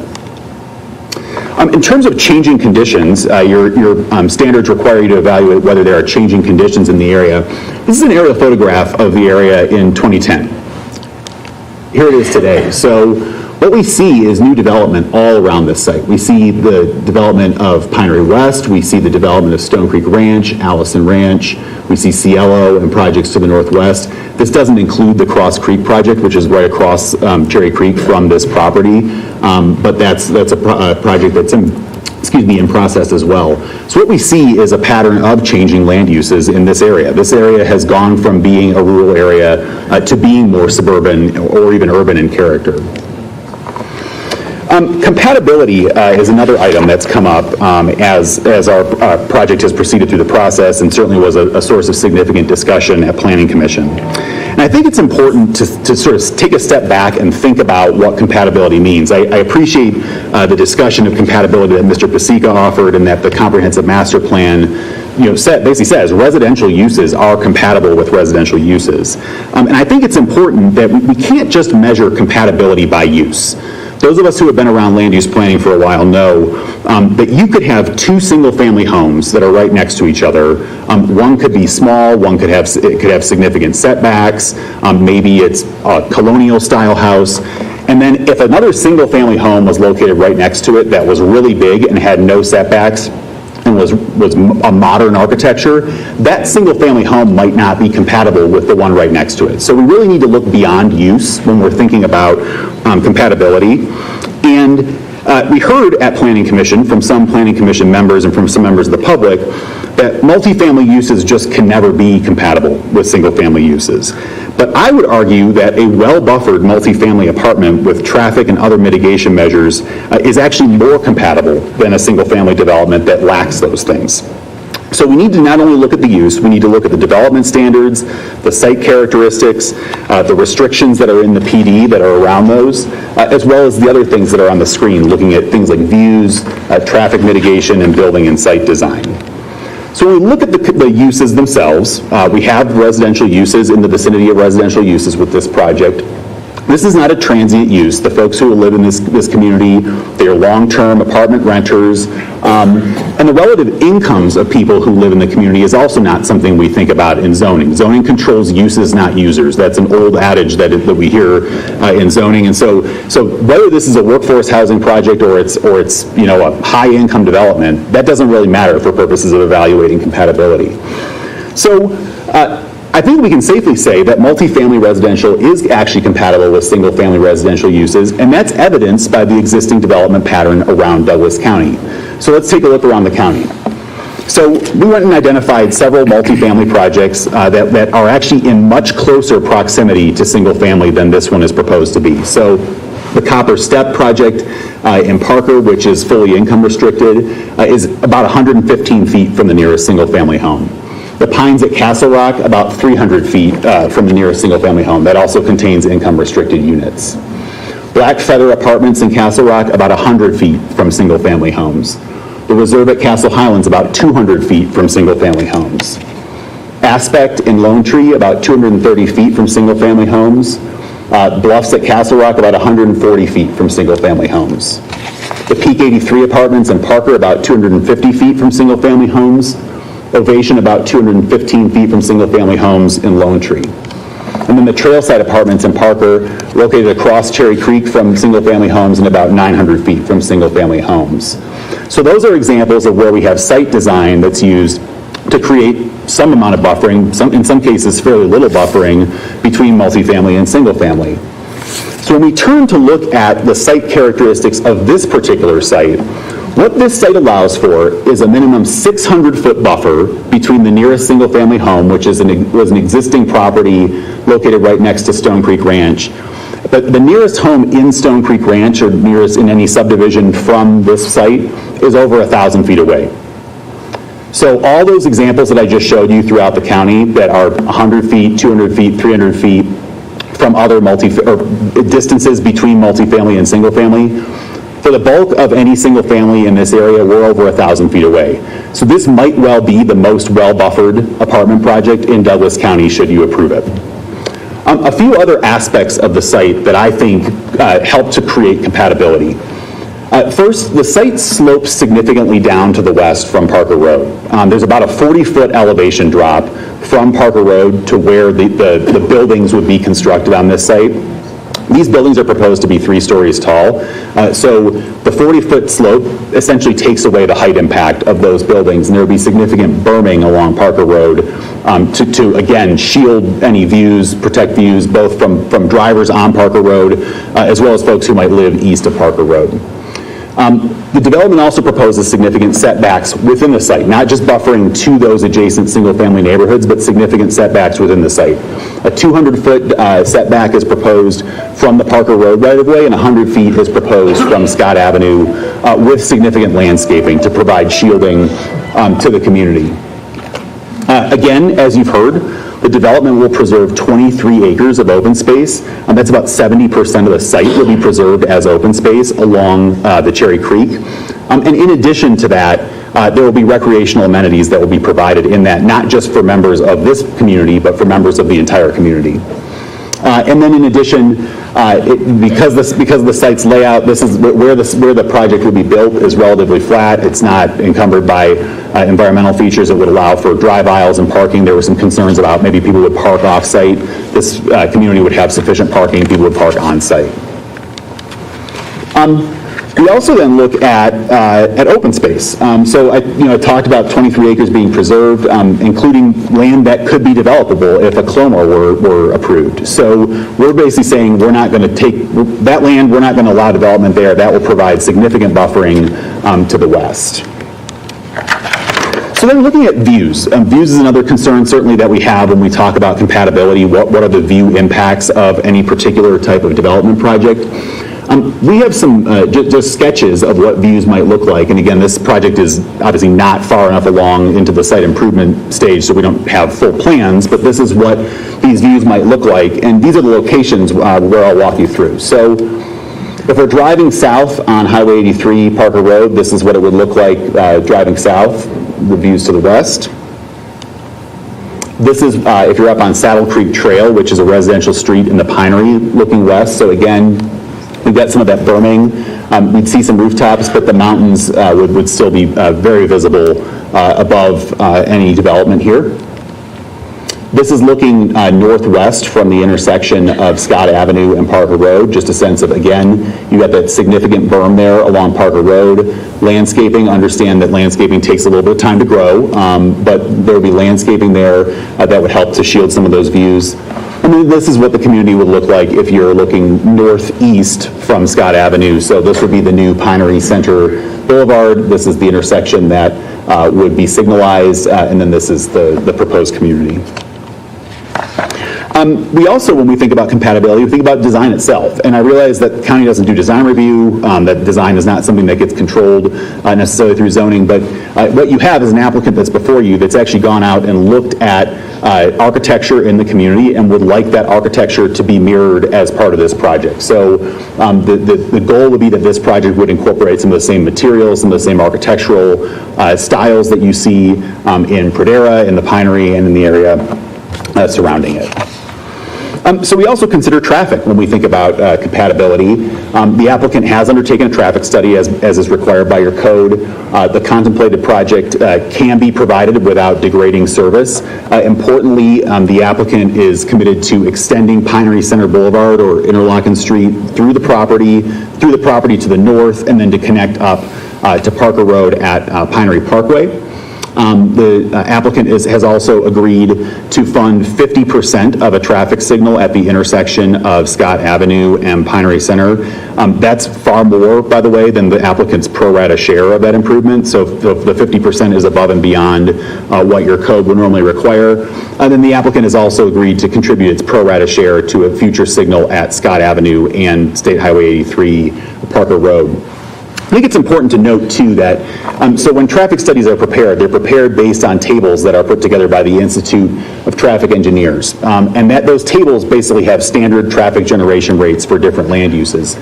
In terms of changing conditions, your standards require you to evaluate whether there are changing conditions in the area. This is an aerial photograph of the area in 2010. Here it is today. So what we see is new development all around this site. We see the development of Pinery West, we see the development of Stone Creek Ranch, Allison Ranch, we see Cielo and projects to the northwest. This doesn't include the Cross Creek project, which is right across Cherry Creek from this property, but that's a project that's in process as well. So what we see is a pattern of changing land uses in this area. This area has gone from being a rural area to being more suburban or even urban in character. Compatibility is another item that's come up as our project has proceeded through the process, and certainly was a source of significant discussion at Planning Commission. And I think it's important to sort of take a step back and think about what compatibility means. I appreciate the discussion of compatibility that Mr. Pasica offered, and that the comprehensive master plan basically says residential uses are compatible with residential uses. And I think it's important that we can't just measure compatibility by use. Those of us who have been around land use planning for a while know that you could have two single-family homes that are right next to each other. One could be small, one could have significant setbacks, maybe it's a colonial-style house. And then if another single-family home was located right next to it that was really big and had no setbacks, and was a modern architecture, that single-family home might not be compatible with the one right next to it. So we really need to look beyond use when we're thinking about compatibility. And we heard at Planning Commission from some Planning Commission members and from some members of the public that multifamily uses just can never be compatible with single-family uses. But I would argue that a well-buffered multifamily apartment with traffic and other mitigation measures is actually more compatible than a single-family development that lacks those things. So we need to not only look at the use, we need to look at the development standards, the site characteristics, the restrictions that are in the PD that are around those, as well as the other things that are on the screen, looking at things like views, traffic mitigation, and building and site design. So when we look at the uses themselves, we have residential uses in the vicinity of residential uses with this project. This is not a transient use. The folks who live in this community, they are long-term apartment renters, and the relative incomes of people who live in the community is also not something we think about in zoning. Zoning controls uses, not users. That's an old adage that we hear in zoning. And so whether this is a workforce housing project or it's a high-income development, that doesn't really matter for purposes of evaluating compatibility. So I think we can safely say that multifamily residential is actually compatible with single-family residential uses, and that's evidenced by the existing development pattern around Douglas County. So let's take a look around the county. So we went and identified several multifamily projects that are actually in much closer proximity to single-family than this one is proposed to be. So the Copper Step project in Parker, which is fully income restricted, is about 115 feet from the nearest single-family home. The Pines at Castle Rock, about 300 feet from the nearest single-family home. That also contains income-restricted units. Black Feather Apartments in Castle Rock, about 100 feet from single-family homes. The Reserve at Castle Highlands, about 200 feet from single-family homes. Aspect in Lone Tree, about 230 feet from single-family homes. Bluffs at Castle Rock, about 140 feet from single-family homes. The Peak 83 Apartments in Parker, about 250 feet from single-family homes. Ovation, about 215 feet from single-family homes in Lone Tree. And then the Trailside Apartments in Parker, located across Cherry Creek from single-family homes and about 900 feet from single-family homes. So those are examples of where we have site design that's used to create some amount of buffering, in some cases fairly little buffering, between multifamily and single-family. So when we turn to look at the site characteristics of this particular site, what this site allows for is a minimum 600-foot buffer between the nearest single-family home, which was an existing property located right next to Stone Creek Ranch. But the nearest home in Stone Creek Ranch, or nearest in any subdivision from this site, is over 1,000 feet away. So all those examples that I just showed you throughout the county that are 100 feet, 200 feet, 300 feet from other distances between multifamily and single-family, for the bulk of any single family in this area, we're over 1,000 feet away. So this might well be the most well-buffered apartment project in Douglas County, should you approve it. A few other aspects of the site that I think help to create compatibility. First, the site slopes significantly down to the west from Parker Road. There's about a 40-foot elevation drop from Parker Road to where the buildings would be constructed on this site. These buildings are proposed to be 3 stories tall, so the 40-foot slope essentially takes away the height impact of those buildings, and there will be significant berming along Parker Road to again, shield any views, protect views, both from drivers on Parker Road, as well as folks who might live east of Parker Road. The development also proposes significant setbacks within the site, not just buffering to those adjacent single-family neighborhoods, but significant setbacks within the site. A 200-foot setback is proposed from the Parker Road right-of-way, and 100 feet is proposed from Scott Avenue with significant landscaping to provide shielding to the community. Again, as you've heard, the development will preserve 23 acres of open space. That's about 70% of the site will be preserved as open space along the Cherry Creek. And in addition to that, there will be recreational amenities that will be provided in that, not just for members of this community, but for members of the entire community. And then in addition, because of the site's layout, this is where the project would be built is relatively flat. It's not encumbered by environmental features that would allow for drive aisles and parking. There were some concerns about maybe people would park off-site. This community would have sufficient parking. People would park on-site. We also then look at open space. So I talked about 23 acres being preserved, including land that could be developable if a clomar were approved. So we're basically saying we're not going to take that land, we're not going to allow development there. That will provide significant buffering to the west. So then looking at views. Views is another concern certainly that we have when we talk about compatibility. What are the view impacts of any particular type of development project? We have some just sketches of what views might look like, and again, this project is obviously not far enough along into the site improvement stage, so we don't have full plans, but this is what these views might look like, and these are the locations where I'll walk you through. So if we're driving south on Highway 83, Parker Road, this is what it would look like driving south, the views to the west. This is if you're up on Saddle Creek Trail, which is a residential street in the Pinery looking west, so again, we've got some of that berming. We'd see some rooftops, but the mountains would still be very visible above any development here. This is looking northwest from the intersection of Scott Avenue and Parker Road, just a sense of, again, you got that significant berm there along Parker Road. Landscaping, understand that landscaping takes a little bit of time to grow, but there will be landscaping there that would help to shield some of those views. And then this is what the community would look like if you're looking northeast from Scott Avenue. So this would be the new Pinery Center Boulevard. This is the intersection that would be signalized, and then this is the proposed community. We also, when we think about compatibility, we think about design itself. And I realize that the county doesn't do design review, that design is not something that gets controlled necessarily through zoning, but what you have is an applicant that's before you that's actually gone out and looked at architecture in the community and would like that architecture to be mirrored as part of this project. So the goal would be that this project would incorporate some of the same materials, some of the same architectural styles that you see in Pradera, in the Pinery, and in the area surrounding it. So we also consider traffic when we think about compatibility. The applicant has undertaken a traffic study as is required by your code. The contemplated project can be provided without degrading service. Importantly, the applicant is committed to extending Pinery Center Boulevard or Interlochen Street through the property to the north, and then to connect up to Parker Road at Pinery Parkway. The applicant has also agreed to fund 50% of a traffic signal at the intersection of Scott Avenue and Pinery Center. That's far more, by the way, than the applicant's pro rata share of that improvement. So the 50% is above and beyond what your code would normally require. And then the applicant has also agreed to contribute its pro rata share to a future signal at Scott Avenue and State Highway 83, Parker Road. I think it's important to note, too, that so when traffic studies are prepared, they're prepared based on tables that are put together by the Institute of Traffic Engineers. And that those tables basically have standard traffic generation rates for different land uses.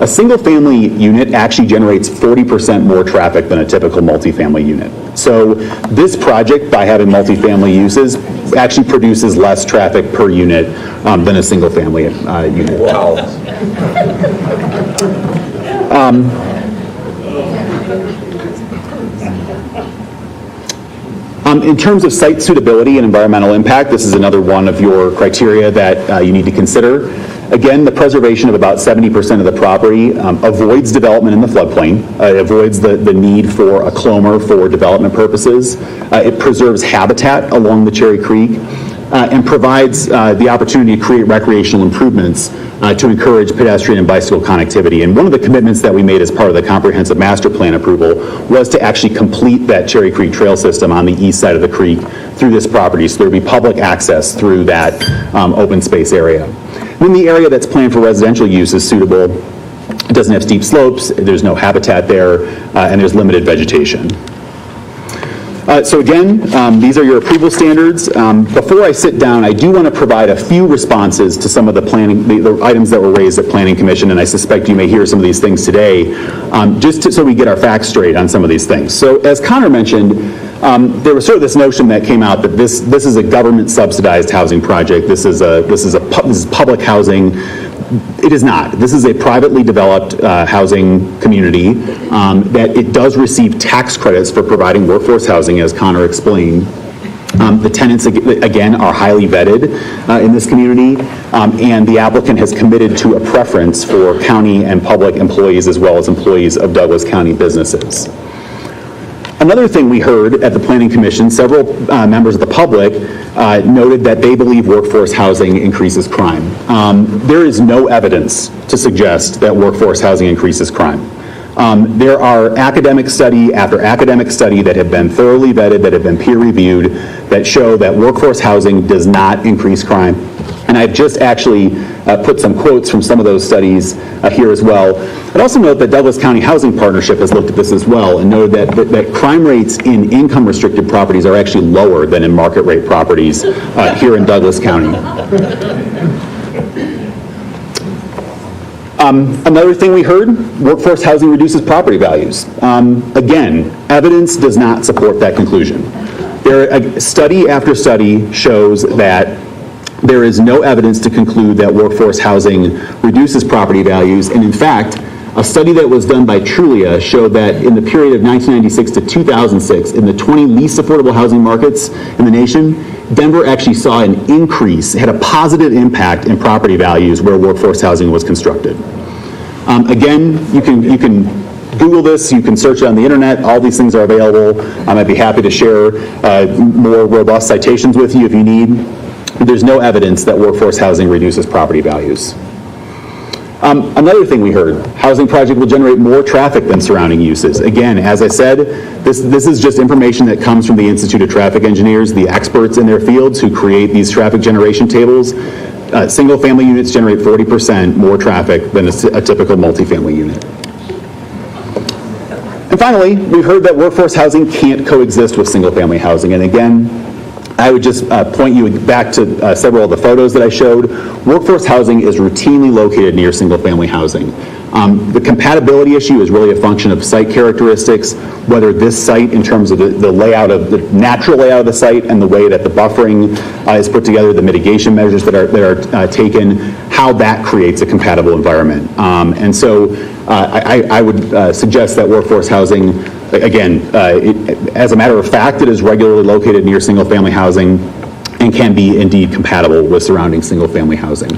A single-family unit actually generates 40% more traffic than a typical multifamily unit. So this project, by having multifamily uses, actually produces less traffic per unit than a single-family unit. Wow. In terms of site suitability and environmental impact, this is another one of your criteria that you need to consider. Again, the preservation of about 70% of the property avoids development in the floodplain, avoids the need for a clomer for development purposes. It preserves habitat along the Cherry Creek and provides the opportunity to create recreational improvements to encourage pedestrian and bicycle connectivity. And one of the commitments that we made as part of the comprehensive master plan approval was to actually complete that Cherry Creek trail system on the east side of the creek through this property, so there would be public access through that open space area. Then the area that's planned for residential use is suitable. It doesn't have steep slopes, there's no habitat there, and there's limited vegetation. So again, these are your approval standards. Before I sit down, I do want to provide a few responses to some of the items that were raised at Planning Commission, and I suspect you may hear some of these things today, so we get our facts straight on some of these things. So as Connor mentioned, there was sort of this notion that came out that this is a government subsidized housing project. This is public housing. It is not. This is a privately developed housing community that it does receive tax credits for providing workforce housing, as Connor explained. The tenants, again, are highly vetted in this community, and the applicant has committed to a preference for county and public employees as well as employees of Douglas County businesses. Another thing we heard at the Planning Commission, several members of the public noted that they believe workforce housing increases crime. There is no evidence to suggest that workforce housing increases crime. There are academic study after academic study that have been thoroughly vetted, that have been peer-reviewed, that show that workforce housing does not increase crime. And I've just actually put some quotes from some of those studies here as well. I'd also note that Douglas County Housing Partnership has looked at this as well and noted that crime rates in income-restricted properties are actually lower than in market-rate properties here in Douglas County. Another thing we heard, workforce housing reduces property values. Again, evidence does not support that conclusion. Study after study shows that there is no evidence to conclude that workforce housing reduces property values, and in fact, a study that was done by Trulia showed that in the period of 1996 to 2006, in the 20 least affordable housing markets in the nation, Denver actually saw an increase, had a positive impact in property values where workforce housing was constructed. Again, you can Google this, you can search it on the internet, all these things are available. I'd be happy to share more robust citations with you if you need. There's no evidence that workforce housing reduces property values. Another thing we heard, housing project will generate more traffic than surrounding uses. Again, as I said, this is just information that comes from the Institute of Traffic Engineers, the experts in their fields who create these traffic generation tables. Single-family units generate 40% more traffic than a typical multifamily unit. And finally, we've heard that workforce housing can't coexist with single-family housing. And again, I would just point you back to several of the photos that I showed. Workforce housing is routinely located near single-family housing. The compatibility issue is really a function of site characteristics, whether this site, in terms of the layout of the natural layout of the site and the way that the buffering is put together, the mitigation measures that are taken, how that creates a compatible environment. And so I would suggest that workforce housing, again, as a matter of fact, it is regularly located near single-family housing and can be indeed compatible with surrounding single-family housing.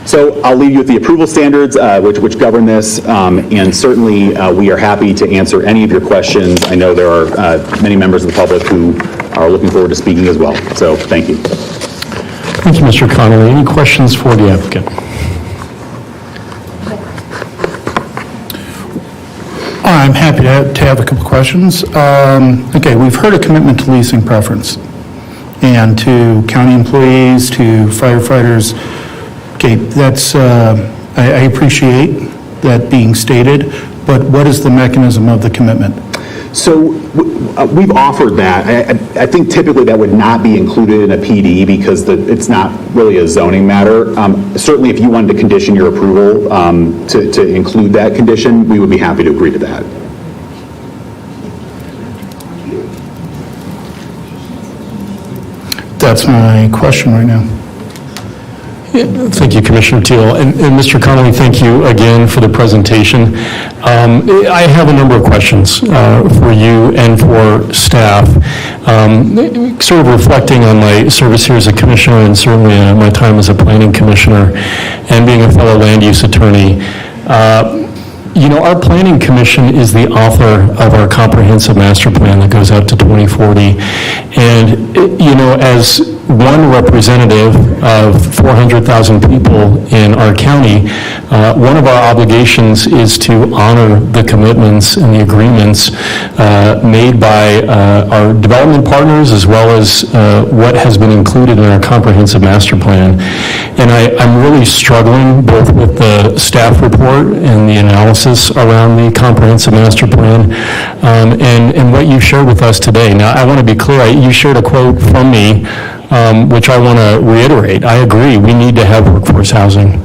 So I'll leave you with the approval standards which govern this, and certainly we are happy to answer any of your questions. I know there are many members of the public who are looking forward to speaking as well, so thank you. Thank you, Mr. Connolly. Any questions for the applicant? I'm happy to have a couple questions. Okay, we've heard a commitment to leasing preference and to county employees, to firefighters. Okay, that's, I appreciate that being stated, but what is the mechanism of the commitment? So we've offered that. I think typically that would not be included in a PD because it's not really a zoning matter. Certainly if you wanted to condition your approval to include that condition, we would be happy to agree to that. That's my question right now. Thank you, Commissioner Teal. And Mr. Connolly, thank you again for the presentation. I have a number of questions for you and for staff. Sort of reflecting on my service here as a commissioner and certainly my time as a planning commissioner and being a fellow land use attorney. Our planning commission is the author of our comprehensive master plan that goes out to 2040. And, as one representative of 400,000 people in our county, one of our obligations is to honor the commitments and the agreements made by our development partners as well as what has been included in our comprehensive master plan. And I'm really struggling both with the staff report and the analysis around the comprehensive master plan and what you shared with us today. Now, I want to be clear, you shared a quote from me, which I want to reiterate. I agree, we need to have workforce housing.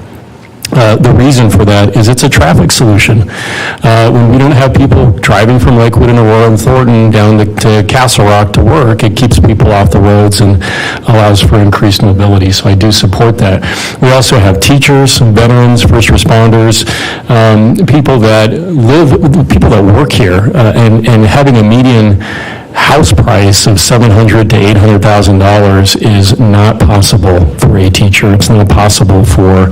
The reason for that is it's a traffic solution. When we don't have people driving from Lakewood and Aurora and Thornton down to Castle Rock to work, it keeps people off the roads and allows for increased mobility, so I do support that. We also have teachers, veterans, first responders, people that work here, and having a median house price of $700,000 to $800,000 is not possible for a teacher. It's not possible for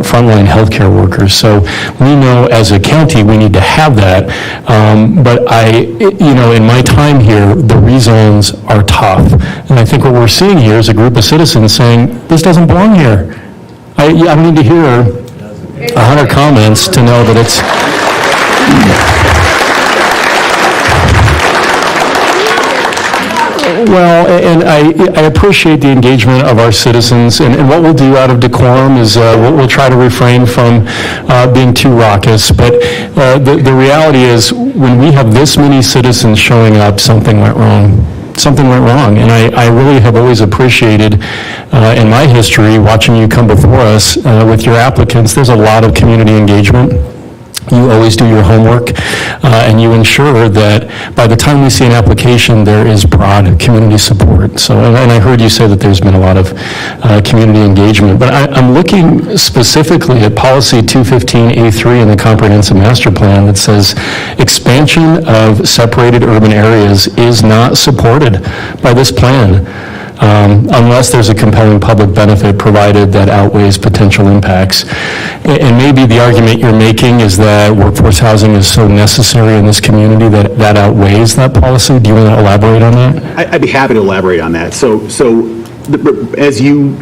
frontline healthcare workers. So we know as a county we need to have that. But in my time here, the rezones are tough. And I think what we're seeing here is a group of citizens saying, this doesn't belong here. I need to hear 100 comments to know that it's... Well, and I appreciate the engagement of our citizens, and what we'll do out of decorum is we'll try to refrain from being too raucous, but the reality is when we have this many citizens showing up, something went wrong. Something went wrong, and I really have always appreciated in my history watching you come before us with your applicants. There's a lot of community engagement. You always do your homework, and you ensure that by the time we see an application, there is broad community support. So, and I heard you say that there's been a lot of community engagement, but I'm looking specifically at policy 215A3 in the comprehensive master plan that says expansion of separated urban areas is not supported by this plan. Unless there's a compelling public benefit provided that outweighs potential impacts. And maybe the argument you're making is that workforce housing is so necessary in this community that outweighs that policy. Do you want to elaborate on that? I'd be happy to elaborate on that. So as you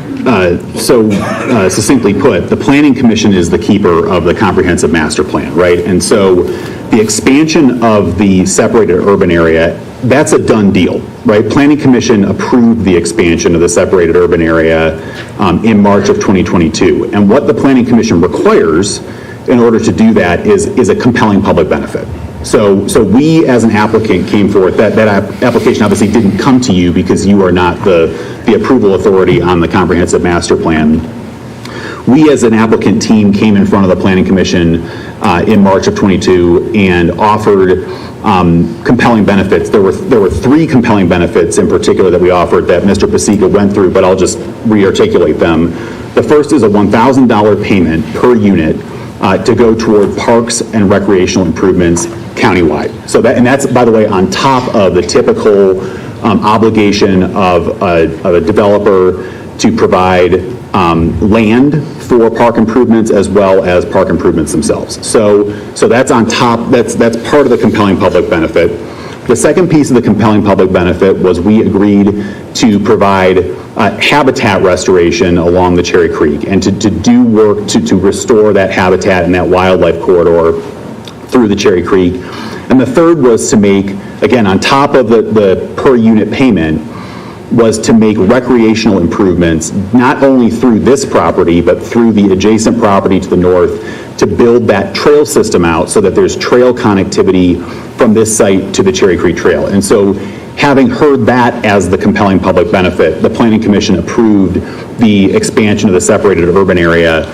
succinctly put, the Planning Commission is the keeper of the comprehensive master plan, right? And so the expansion of the separated urban area, that's a done deal, right? Planning Commission approved the expansion of the separated urban area in March of 2022. And what the Planning Commission requires in order to do that is a compelling public benefit. So we, as an applicant, came forth. That application obviously didn't come to you because you are not the approval authority on the comprehensive master plan. We, as an applicant team, came in front of the Planning Commission in March of 22 and offered compelling benefits. There were three compelling benefits in particular that we offered that Mr. Pasica went through, but I'll just re-articulate them. The first is a $1,000 payment per unit to go toward parks and recreational improvements countywide. So that's, by the way, on top of the typical obligation of a developer to provide land for park improvements as well as park improvements themselves. So that's on top, that's part of the compelling public benefit. The second piece of the compelling public benefit was we agreed to provide habitat restoration along the Cherry Creek and to do work to restore that habitat and that wildlife corridor through the Cherry Creek. And the third was to make, again, on top of the per unit payment, was to make recreational improvements, not only through this property, but through the adjacent property to the north, to build that trail system out so that there's trail connectivity from this site to the Cherry Creek Trail. And so, having heard that as the compelling public benefit, the Planning Commission approved the expansion of the separated urban area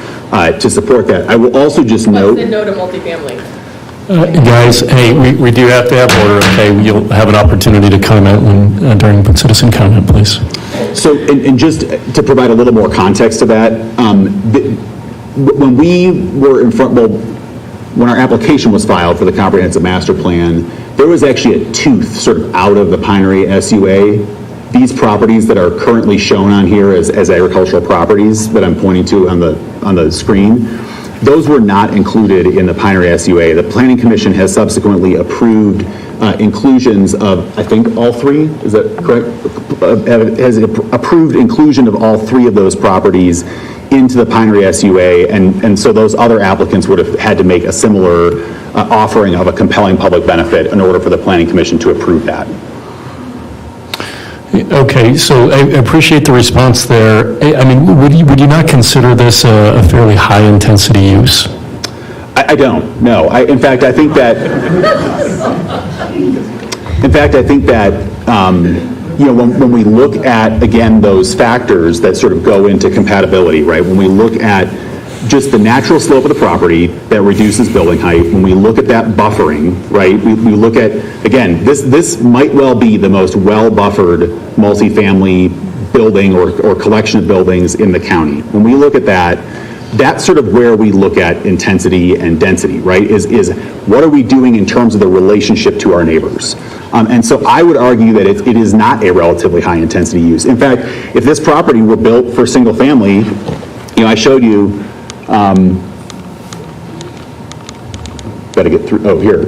to support that. I will also just note... What's the no to multifamily? Guys, hey, we do have to have order, okay? You'll have an opportunity to comment during citizen comment, please. So, and just to provide a little more context to that, when we were in front, well, when our application was filed for the comprehensive master plan, there was actually a tooth sort of out of the Pinery SUA. These properties that are currently shown on here as agricultural properties that I'm pointing to on the screen, those were not included in the Pinery SUA. The Planning Commission has subsequently approved inclusions of, I think, all three, is that correct? Has approved inclusion of all three of those properties into the Pinery SUA, and so those other applicants would have had to make a similar offering of a compelling public benefit in order for the Planning Commission to approve that. Okay, so I appreciate the response there. I mean, would you not consider this a fairly high-intensity use? I don't, no. In fact, I think that, you know, when we look at, again, those factors that sort of go into compatibility, right? When we look at just the natural slope of the property that reduces building height, when we look at that buffering, right? We look at, again, this might well be the most well-buffered multifamily building or collection of buildings in the county. When we look at that, that's sort of where we look at intensity and density, right? Is what are we doing in terms of the relationship to our neighbors? And so I would argue that it is not a relatively high intensity use. In fact, if this property were built for single family, you know, I showed you, got to get through, oh, here.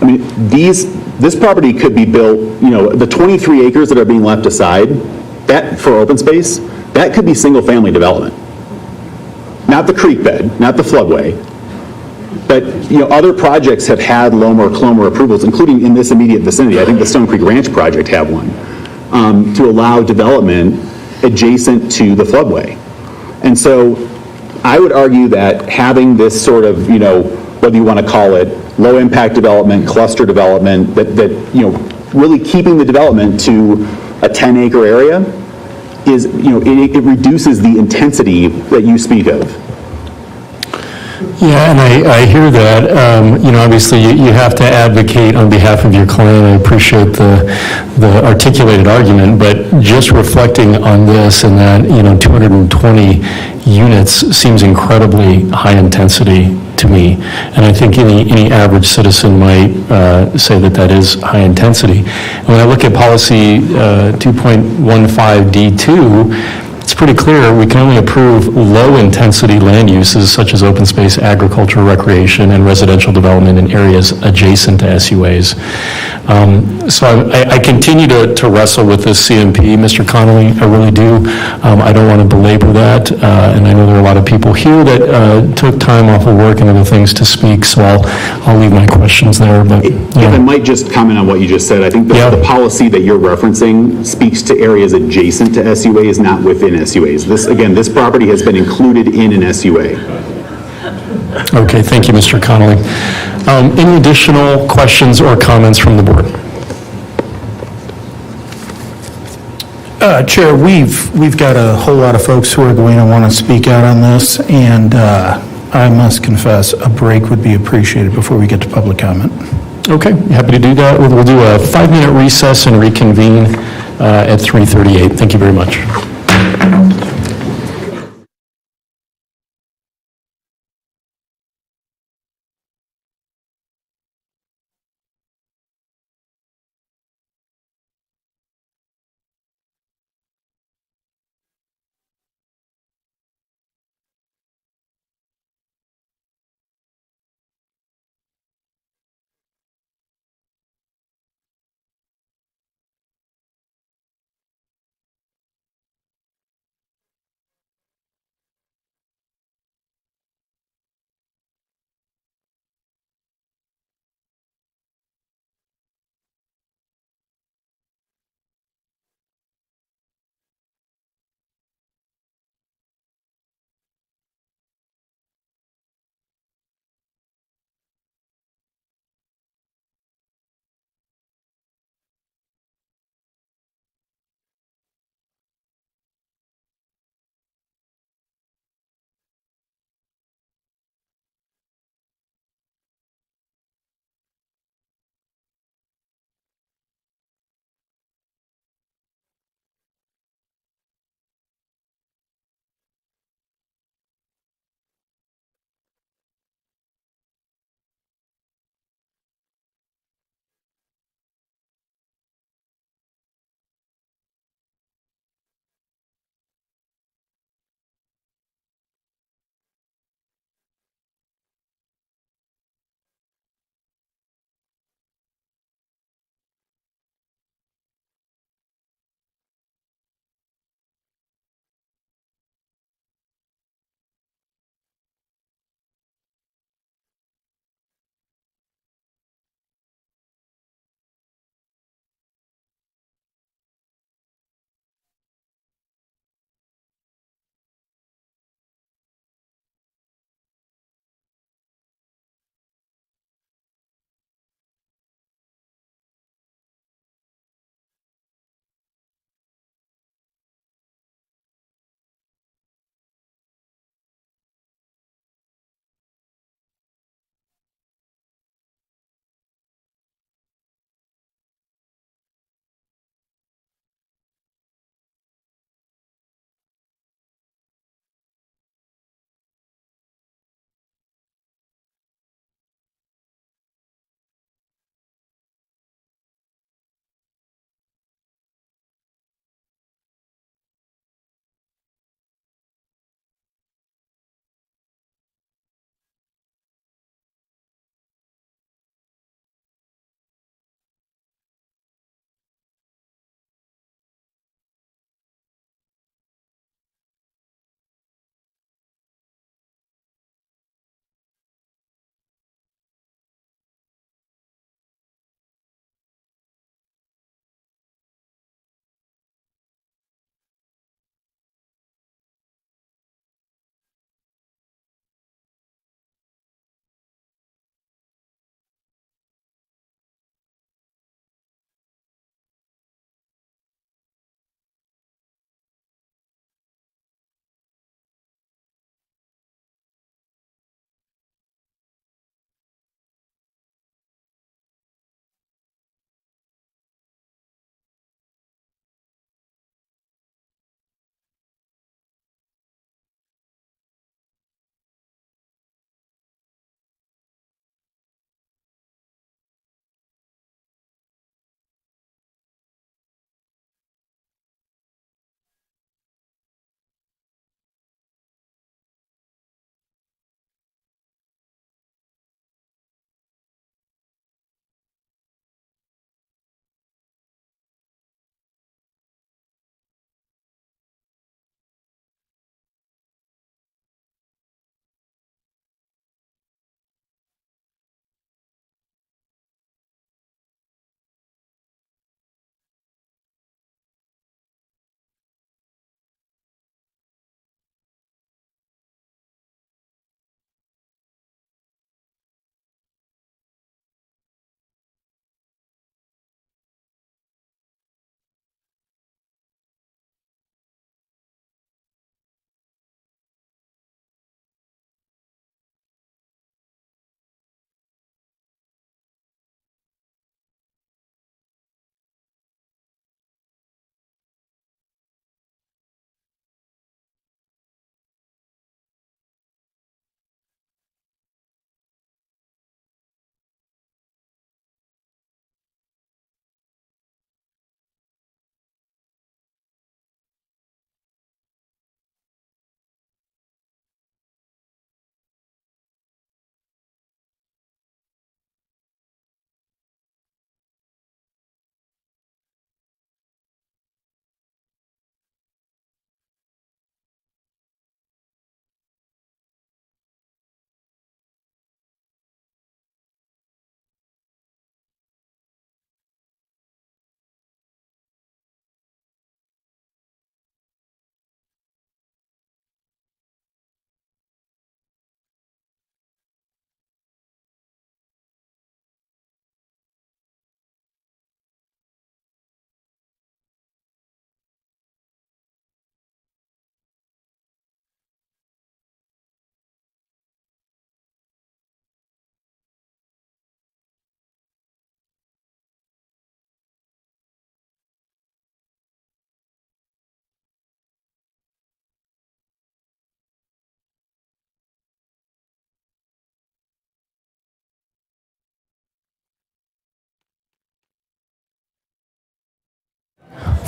I mean, this property could be built, you know, the 23 acres that are being left aside, that for open space, that could be single family development. Not the creek bed, not the floodway, but, you know, other projects have had LOMR approvals, including in this immediate vicinity. I think the Stone Creek Ranch project have one, to allow development adjacent to the floodway. And so I would argue that having this sort of, you know, whether you want to call it low impact development, cluster development, that you know, really keeping the development to a 10-acre area is, you know, it reduces the intensity that you speak of. Yeah, and I hear that. You know, obviously, you have to advocate on behalf of your client. I appreciate the articulated argument, but just reflecting on this and that, you know, 220 units seems incredibly high intensity to me. And I think any average citizen might say that that is high intensity. And when I look at policy 2.15D2, it's pretty clear we can only approve low-intensity land uses such as open space, agriculture, recreation, and residential development in areas adjacent to SUAs. So I continue to wrestle with this CMP, Mr. Connolly, I really do. I don't want to belabor that, and I know there are a lot of people here that took time off of work and other things to speak, so I'll leave my questions there. But If I might just comment on what you just said, I think the policy that you're referencing speaks to areas adjacent to SUAs, not within SUAs. This property has been included in an SUA. Okay, thank you, Mr. Connolly. Any additional questions or comments from the board? Chair, we've got a whole lot of folks who are going to want to speak out on this, and I must confess, a break would be appreciated before we get to public comment. Okay, happy to do that. We'll do a 5-minute recess and reconvene at 3:38. Thank you very much.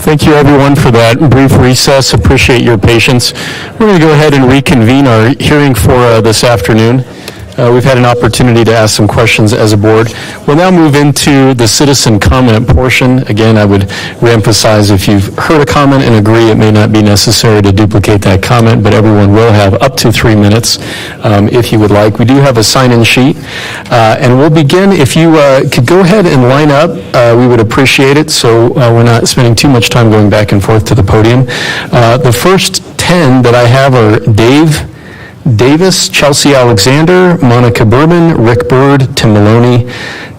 Thank you, everyone, for that brief recess. Appreciate your patience. We're going to go ahead and reconvene our hearing for this afternoon. We've had an opportunity to ask some questions as a board. We'll now move into the citizen comment portion. Again, I would reemphasize, if you've heard a comment and agree, it may not be necessary to duplicate that comment, but everyone will have up to 3 minutes if you would like. We do have a sign-in sheet, and we'll begin. If you could go ahead and line up, we would appreciate it, so we're not spending too much time going back and forth to the podium. The first 10 that I have are Dave Davis, Chelsea Alexander, Monica Bourbon, Rick Bird, Tim Maloney,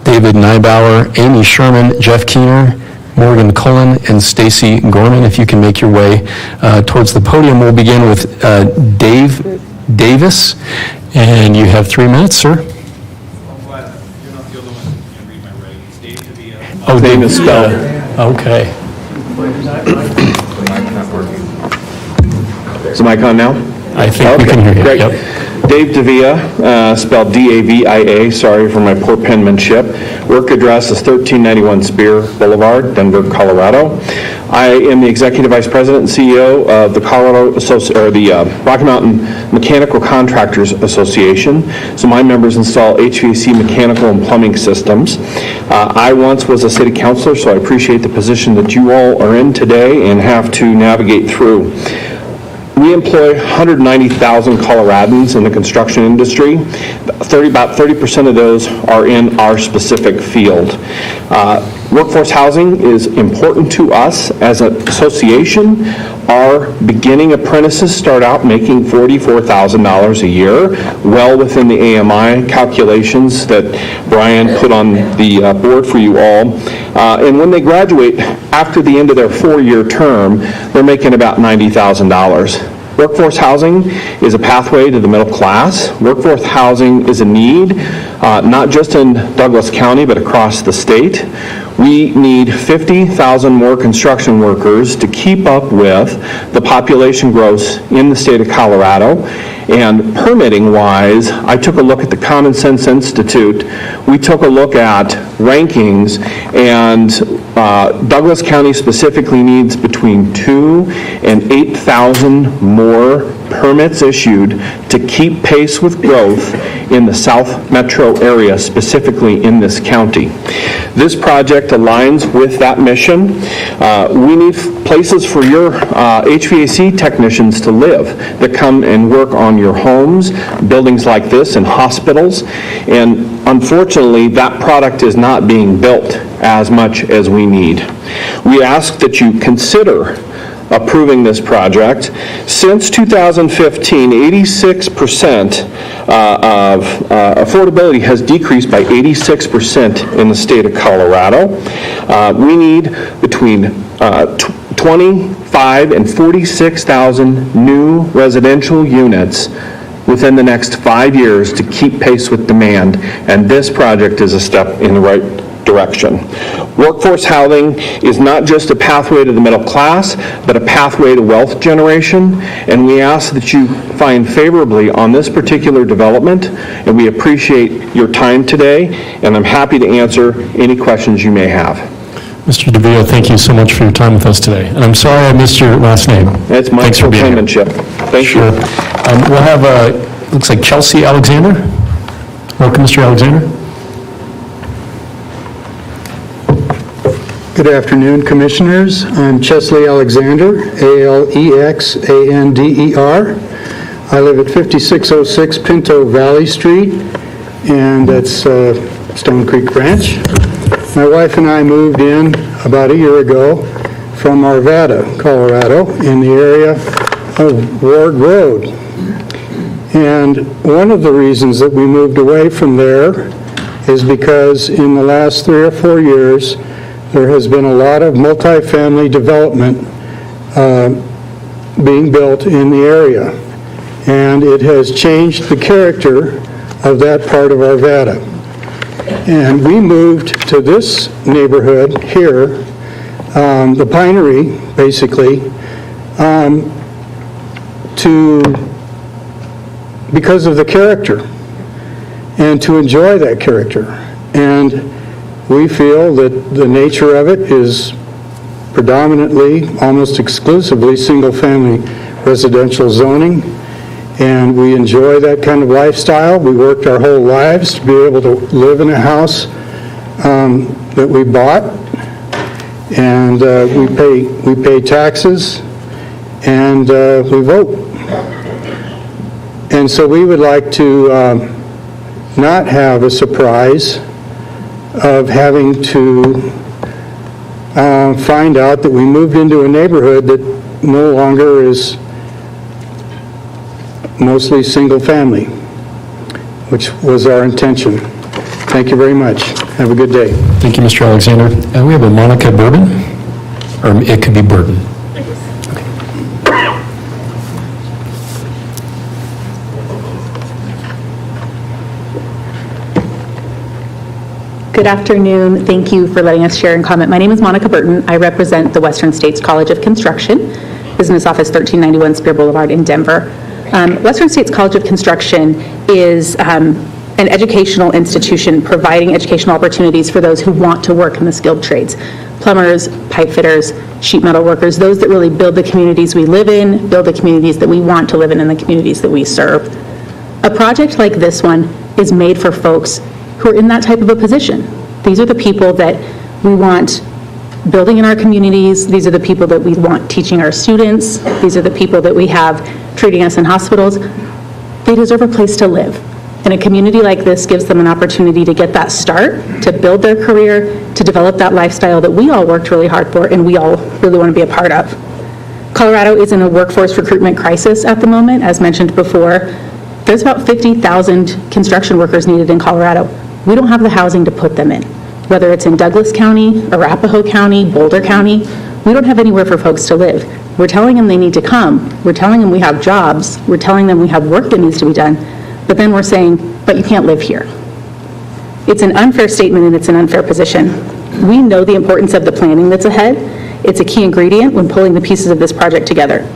David Nybauer, Amy Sherman, Jeff Keener, Morgan Cullen, and Stacy Gorman. If you can make your way towards the podium, we'll begin with Dave Davis, and you have 3 minutes, sir. I'm glad you're not the only one who can read my writing. It's Dave Tavia. Oh, name is spelled. Okay. Is the mic on now? I think we can hear you. Great. Yep. Dave Davia, spelled D-A-V-I-A, sorry for my poor penmanship. Work address is 1391 Spear Boulevard, Denver, Colorado. I am the Executive Vice President and CEO of the Rocky Mountain Mechanical Contractors Association. So my members install HVAC mechanical and plumbing systems. I once was a city councilor, so I appreciate the position that you all are in today and have to navigate through. We employ 190,000 Coloradans in the construction industry. About 30% of those are in our specific field. Workforce housing is important to us as an association. Our beginning apprentices start out making $44,000 a year, well within the AMI calculations that Brian put on the board for you all. And when they graduate, after the end of their 4-year term, they're making about $90,000. Workforce housing is a pathway to the middle class. Workforce housing is a need, not just in Douglas County, but across the state. We need 50,000 more construction workers to keep up with the population growth in the state of Colorado. And permitting-wise, I took a look at the Common Sense Institute. We took a look at rankings, and Douglas County specifically needs between 2,000 and 8,000 more permits issued to keep pace with growth in the South Metro area, specifically in this county. This project aligns with that mission. We need places for your HVAC technicians to live that come and work on your homes, buildings like this, and hospitals. And unfortunately, that product is not being built as much as we need. We ask that you consider approving this project. Since 2015, 86% of affordability has decreased by 86% in the state of Colorado. We need between 25 and 46,000 new residential units within the next 5 years to keep pace with demand, and this project is a step in the right direction. Workforce housing is not just a pathway to the middle class, but a pathway to wealth generation, and we ask that you find favorably on this particular development, and we appreciate your time today, and I'm happy to answer any questions you may have. Mr. DeVille, thank you so much for your time with us today. And I'm sorry I missed your last name. That's my Thanks for being here. penmanship. Thank Sure. you. We'll have, looks like Chelsea Alexander. Welcome, Mr. Alexander. Good afternoon, Commissioners. I'm Chesley Alexander, A-L-E-X-A-N-D-E-R. I live at 5606 Pinto Valley Street, and that's Stone Creek Branch. My wife and I moved in about a year ago from Arvada, Colorado, in the area of Ward Road. And one of the reasons that we moved away from there is because in the last 3 or 4 years, there has been a lot of multifamily development being built in the area, and it has changed the character of that part of Arvada. And we moved to this neighborhood here, the Pinery, basically, because of the character, and to enjoy that character. And we feel that the nature of it is predominantly, almost exclusively, single-family residential zoning, and we enjoy that kind of lifestyle. We worked our whole lives to be able to live in a house that we bought, and we pay taxes, and we vote. And so we would like to not have a surprise of having to find out that we moved into a neighborhood that no longer is mostly single-family, which was our intention. Thank you very much. Have a good day. Thank you, Mr. Alexander. We have a Monica Bourbon, or it could be Burton. Good afternoon. Thank you for letting us share and comment. My name is Monica Burton. I represent the Western States College of Construction, Business Office 1391 Spear Boulevard in Denver. Western States College of Construction is an educational institution providing educational opportunities for those who want to work in the skilled trades. Plumbers, pipe fitters, sheet metal workers, those that really build the communities we live in, build the communities that we want to live in, and the communities that we serve. A project like this one is made for folks who are in that type of a position. These are the people that we want building in our communities. These are the people that we want teaching our students. These are the people that we have treating us in hospitals. They deserve a place to live. And a community like this gives them an opportunity to get that start, to build their career, to develop that lifestyle that we all worked really hard for and we all really want to be a part of. Colorado is in a workforce recruitment crisis at the moment, as mentioned before. There's about 50,000 construction workers needed in Colorado. We don't have the housing to put them in. Whether it's in Douglas County, Arapahoe County, Boulder County, we don't have anywhere for folks to live. We're telling them they need to come. We're telling them we have jobs. We're telling them we have work that needs to be done. But then we're saying, but you can't live here. It's an unfair statement and it's an unfair position. We know the importance of the planning that's ahead. It's a key ingredient when pulling the pieces of this project together.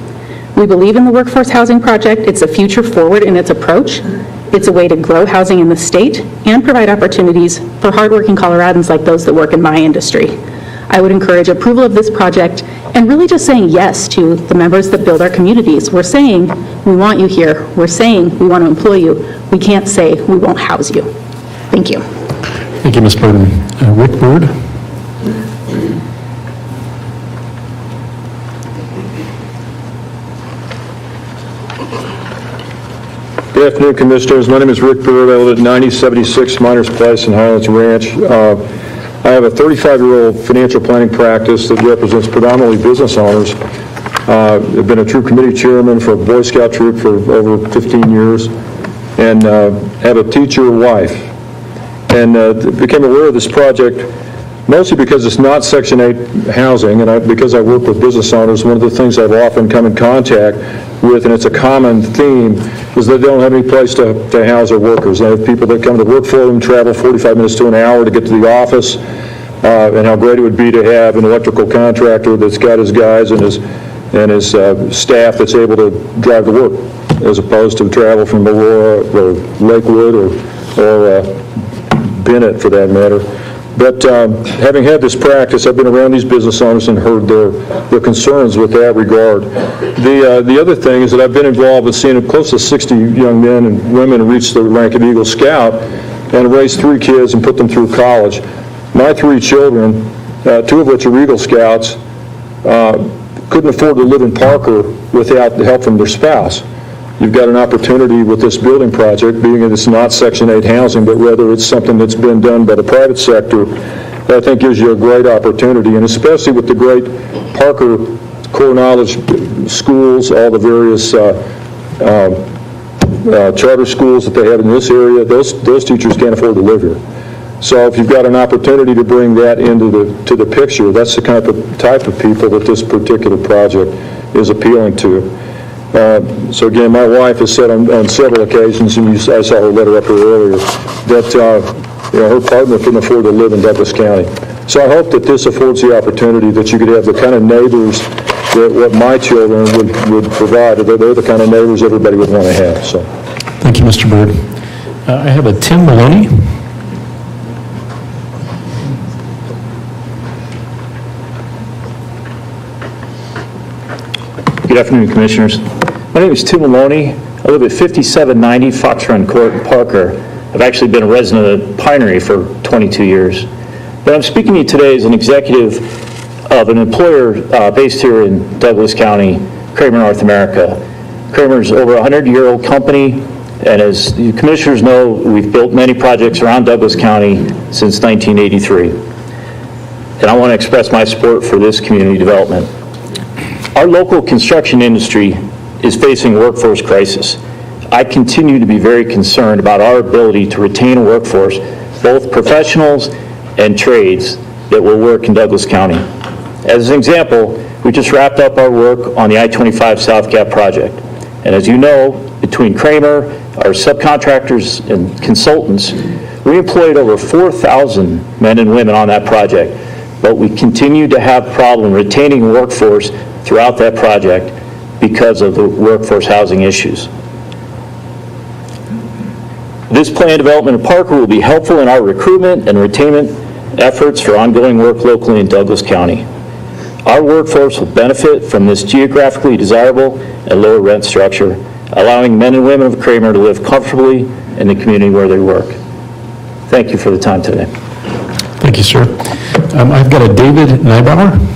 We believe in the workforce housing project. It's a future forward in its approach. It's a way to grow housing in the state and provide opportunities for hardworking Coloradans like those that work in my industry. I would encourage approval of this project and really just saying yes to the members that build our communities. We're saying we want you here. We're saying we want to employ you. We can't say we won't house you. Thank you. Thank you, Ms. Burton. Rick Bird? Good afternoon, Commissioners. My name is Rick Bird. I live at 9076 Miners Place in Highlands Ranch. I have a 35-year-old financial planning practice that represents predominantly business owners. I've been a troop committee chairman for a Boy Scout troop for over 15 years, and have a teacher wife. And became aware of this project mostly because it's not Section 8 housing, and because I work with business owners, one of the things I've often come in contact with, and it's a common theme, is that they don't have any place to house their workers. They have people that come to work for them, travel 45 minutes to an hour to get to the office, and how great it would be to have an electrical contractor that's got his guys and his staff that's able to drive to work, as opposed to travel from Aurora or Lakewood or Bennett, for that matter. But having had this practice, I've been around these business owners and heard their concerns with that regard. The other thing is that I've been involved with seeing close to 60 young men and women reach the rank of Eagle Scout and raise 3 kids and put them through college. My 3 children, 2 of which are Eagle Scouts, couldn't afford to live in Parker without the help from their spouse. You've got an opportunity with this building project, being that it's not Section 8 housing, but rather it's something that's been done by the private sector, that I think gives you a great opportunity, and especially with the great Parker core knowledge schools, all the various charter schools that they have in this area, those teachers can't afford to live here. So if you've got an opportunity to bring that into the picture, that's the type of people that this particular project is appealing to. So again, my wife has said on several occasions, and I saw her letter up here earlier, that her partner couldn't afford to live in Douglas County. So I hope that this affords the opportunity that you could have the kind of neighbors that what my children would provide. They're the kind of neighbors everybody would want to have. So, Thank you, Mr. Bird. I have a Tim Maloney. Good afternoon, Commissioners. My name is Tim Maloney. I live at 5790 Fox Run Court in Parker. I've actually been a resident of the Pinery for 22 years. But I'm speaking to you today as an executive of an employer based here in Douglas County, Kramer North America. Kramer's over a 100-year-old company, and as the Commissioners know, we've built many projects around Douglas County since 1983. And I want to express my support for this community development. Our local construction industry is facing a workforce crisis. I continue to be very concerned about our ability to retain a workforce, both professionals and trades, that will work in Douglas County. As an example, we just wrapped up our work on the I-25 South Gap project. And as you know, between Kramer, our subcontractors and consultants, we employed over 4,000 men and women on that project, but we continue to have problem retaining a workforce throughout that project because of the workforce housing issues. This planned development in Parker will be helpful in our recruitment and retainment efforts for ongoing work locally in Douglas County. Our workforce will benefit from this geographically desirable and lower rent structure, allowing men and women of Kramer to live comfortably in the community where they work. Thank you for the time today. Thank you, sir. I've got a David Neibauer.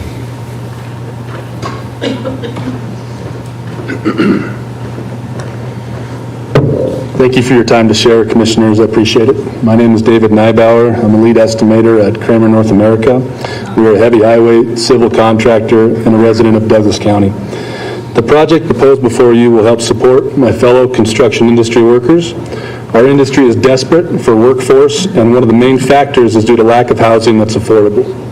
Thank you for your time to share, Commissioners. I appreciate it. My name is David Neibauer. I'm a lead estimator at Kramer North America. We are a heavy highway civil contractor and a resident of Douglas County. The project proposed before you will help support my fellow construction industry workers. Our industry is desperate for workforce, and one of the main factors is due to lack of housing that's affordable.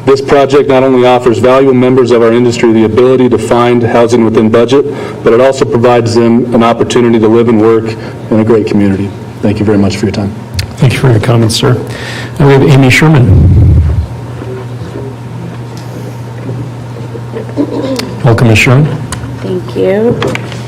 This project not only offers valuable members of our industry the ability to find housing within budget, but it also provides them an opportunity to live and work in a great community. Thank you very much for your time. Thank you for your comments, sir. And we have Amy Sherman. Welcome, Ms. Sherman. Thank you.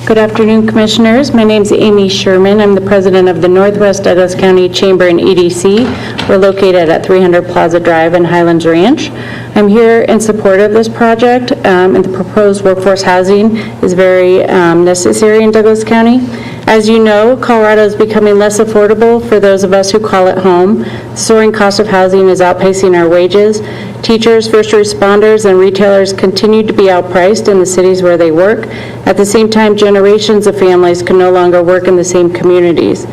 Good afternoon, Commissioners. My name is Amy Sherman. I'm the president of the Northwest Douglas County Chamber and EDC. We're located at 300 Plaza Drive in Highlands Ranch. I'm here in support of this project, and the proposed workforce housing is very necessary in Douglas County. As you know, Colorado is becoming less affordable for those of us who call it home. The soaring cost of housing is outpacing our wages. Teachers, first responders, and retailers continue to be outpriced in the cities where they work. At the same time, generations of families can no longer work in the same communities.